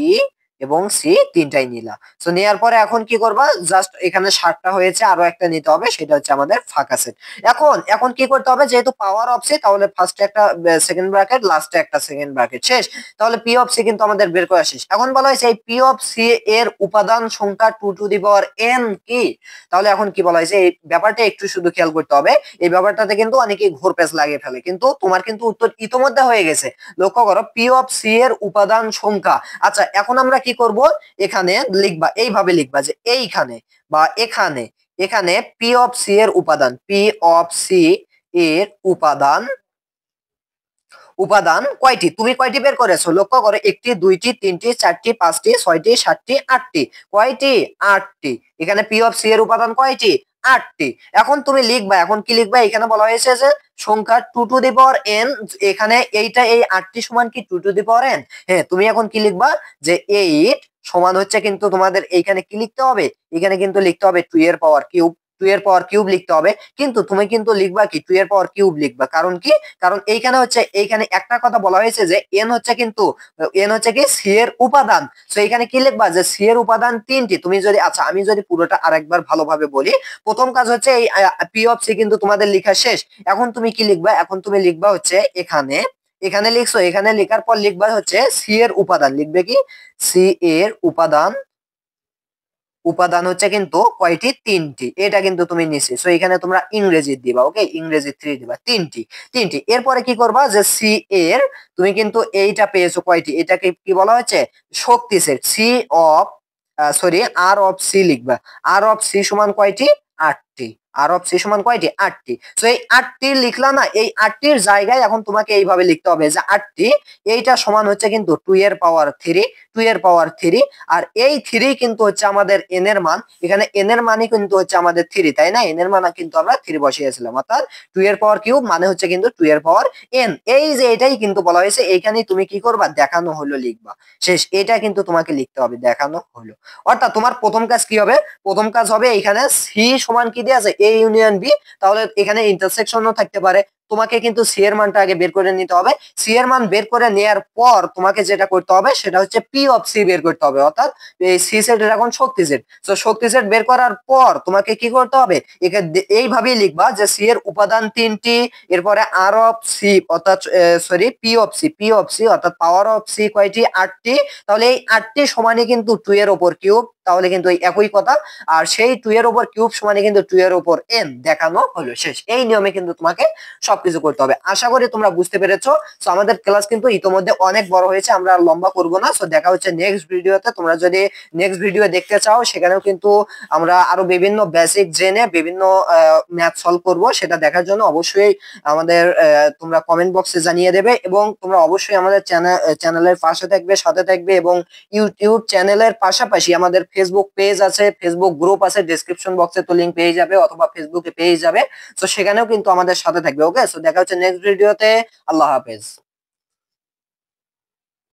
এবং সি তিনটাই নিলা। সো নেয়ার পরে এখন কি করবা, জাস্ট এখানে 7টা হয়েছে, আরো একটা নিতে হবে, সেটা হচ্ছে আমাদের ফাঁকা সেট। এখন এখন কি করতে হবে, যেহেতু পাওয়ার অফ সি, তাহলে ফার্স্টে একটা সেকেন্ড ব্র্যাকেট, লাস্টে একটা সেকেন্ড ব্র্যাকেট, শেষ। তাহলে পি অফ সি কিন্তু আমাদের বের করা শেষ। এখন বলা হয়েছে এই পি অফ সি এর উপাদান সংখ্যা 2 টু দি পাওয়ার n কি। তাহলে এখন কি বলা হয়েছে, এই ব্যাপারটা একটু শুধু খেয়াল করতে হবে, এই ব্যাপারটাতে কিন্তু অনেকেই ঘোর প্যাচ লাগিয়ে ফেলে, কিন্তু তোমার কিন্তু উত্তর ইতোমধ্যে হয়ে গেছে। লক্ষ্য করো, পি অফ সি এর উপাদান সংখ্যা। আচ্ছা, এখন আমরা কি করব, এখানে লিখবা, এইভাবে লিখবা যে এইখানে বা এখানে, এখানে পি অফ সি এর উপাদান, পি অফ সি এর উপাদান, উপাদান কয়টি, তুমি কয়টি বের করেছো, লক্ষ্য করো, একটি দুইটি তিনটি চারটি পাঁচটি ছয়টি সাতটি আটটি, কয়টি 8টি। এখানে পি অফ সি এর উপাদান কয়টি 8টি। এখন তুমি লিখবা, এখন কি লিখবা, এখানে বলা হয়েছে যে সংখ্যা 2 টু দি পাওয়ার n, এখানে এইটা এই 8টি সমান কি 2 টু দি পাওয়ার n। হ্যাঁ, তুমি এখন কি লিখবা যে 8 সমান হচ্ছে কিন্তু তোমাদের এইখানে কি লিখতে হবে, এখানে কিন্তু লিখতে হবে 2 এর পাওয়ার কিউব, 2 এর পাওয়ার কিউব লিখতে হবে। কিন্তু তুমি কিন্তু লিখবা কি 2 এর পাওয়ার কিউব লিখবা, কারণ কি, কারণ এইখানে হচ্ছে, এইখানে একটা কথা বলা হয়েছে যে এন হচ্ছে কিন্তু, এন হচ্ছে কি সি এর উপাদান। তো এখানে কি লিখবা যে সি এর উপাদান 3টি। তুমি যদি, আচ্ছা আমি যদি পুরোটা আরেকবার ভালোভাবে বলি, প্রথম কাজ হচ্ছে এই পি অফ সি কিন্তু তোমাদের লেখা শেষ। এখন তুমি কি লিখবা, এখন তুমি লিখবা হচ্ছে এখানে, এখানে লিখছো, এখানে লেখার পর লিখবা হচ্ছে সি এর উপাদান, লিখবে কি সি এর উপাদান, উপাদান হচ্ছে কিন্তু কয়টি 3টি, এটা কিন্তু তুমি নিছি। সো এখানে তোমরা ইংরেজি দিবা, ওকে, ইংরেজি 3 দিবা, 3টি, 3টি। এরপরে কি করবা যে সি এর, তুমি কিন্তু এইটা পেয়েছো কয়টি, এটাকে কি বলা হচ্ছে শক্তি set, C of, sorry R of C লিখবা, আর অফ সি সমান কয়টি 8টি, আর অফ সি সমান কয়টি 8টি। সো এই 8টি লিখলা না, এই 8টির জায়গায় এখন তোমাকে এইভাবে লিখতে হবে যে 8টি, এইটা সমান হচ্ছে কিন্তু 2 এর পাওয়ার 3, 2 এর পাওয়ার 3, আর এই 3 কিন্তু হচ্ছে আমাদের n এর মান, এখানে n এর মানই কিন্তু হচ্ছে আমাদের 3, তাই না, n এর মান কিন্তু আমরা 3 বসিয়েছিলাম, অর্থাৎ 2 এর পাওয়ার কিউব মানে হচ্ছে কিন্তু 2 এর পাওয়ার n। এই যে এটাই কিন্তু বলা হয়েছে, এইখানেই তুমি কি করবা দেখানো হলো লিখবা, শেষ। এটা কিন্তু তোমাকে লিখতে হবে দেখানো হলো। অর্থাৎ তোমার প্রথম কাজ কি হবে, প্রথম কাজ হবে এখানে সি সমান কি দিয়ে আছে এ ইউনিয়ন বি, তাহলে এখানে ইন্টারসেকশনও থাকতে পারে, তোমাকে কিন্তু সি এর মানটা আগে বের করে নিতে হবে। সি এর মান বের করে নেওয়ার পর তোমাকে যেটা করতে হবে সেটা হচ্ছে পি অফ সি বের করতে হবে, অর্থাৎ এই সি সেটের এখন শক্তি সেট। তো শক্তি সেট বের করার পর তোমাকে কি করতে হবে, এইভাবেই লিখবা যে সি এর উপাদান 3টি, এরপরে আর অফ সি অর্থাৎ sorry P of C, P of C অর্থাৎ পাওয়ার অফ সি কয়টি 8টি, তাহলে এই 8টি সমানই কিন্তু 2 এর উপর কিউব, তাহলে কিন্তু এই একই কথা। আর সেই 2 এর উপর কিউব সমানই কিন্তু 2 এর উপর n, দেখানো হলো, শেষ। এই নিয়মে কিন্তু তোমাকে সবকিছু করতে হবে। আশা করি তোমরা বুঝতে পেরেছো। সো আমাদের ক্লাস কিন্তু ইতোমধ্যে অনেক বড় হয়েছে, আমরা আর লম্বা করব না। সো দেখা হচ্ছে নেক্সট ভিডিওতে। তোমরা যদি নেক্সট ভিডিও দেখতে চাও, সেখানেও কিন্তু আমরা আরো বিভিন্ন বেসিক জেনে বিভিন্ন ম্যাথ সলভ করব, সেটা দেখার জন্য অবশ্যই আমাদের তোমরা কমেন্ট বক্সে জানিয়ে দেবে, এবং তোমরা অবশ্যই আমাদের চ্যানেলের পাশে থাকবে, সাথে থাকবে, এবং ইউটিউব চ্যানেলের পাশাপাশি আমাদের ফেসবুক পেজ আছে, ফেসবুক গ্রুপ আছে, ডেসক্রিপশন বক্সে তো লিংক পেয়ে যাবে, অথবা ফেসবুকে পেয়ে যাবে। তো সেখানেও কিন্তু আমাদের সাথে থাকবে। ওকে, সো দেখা হচ্ছে নেক্সট ভিডিওতে। আল্লাহ হাফেজ।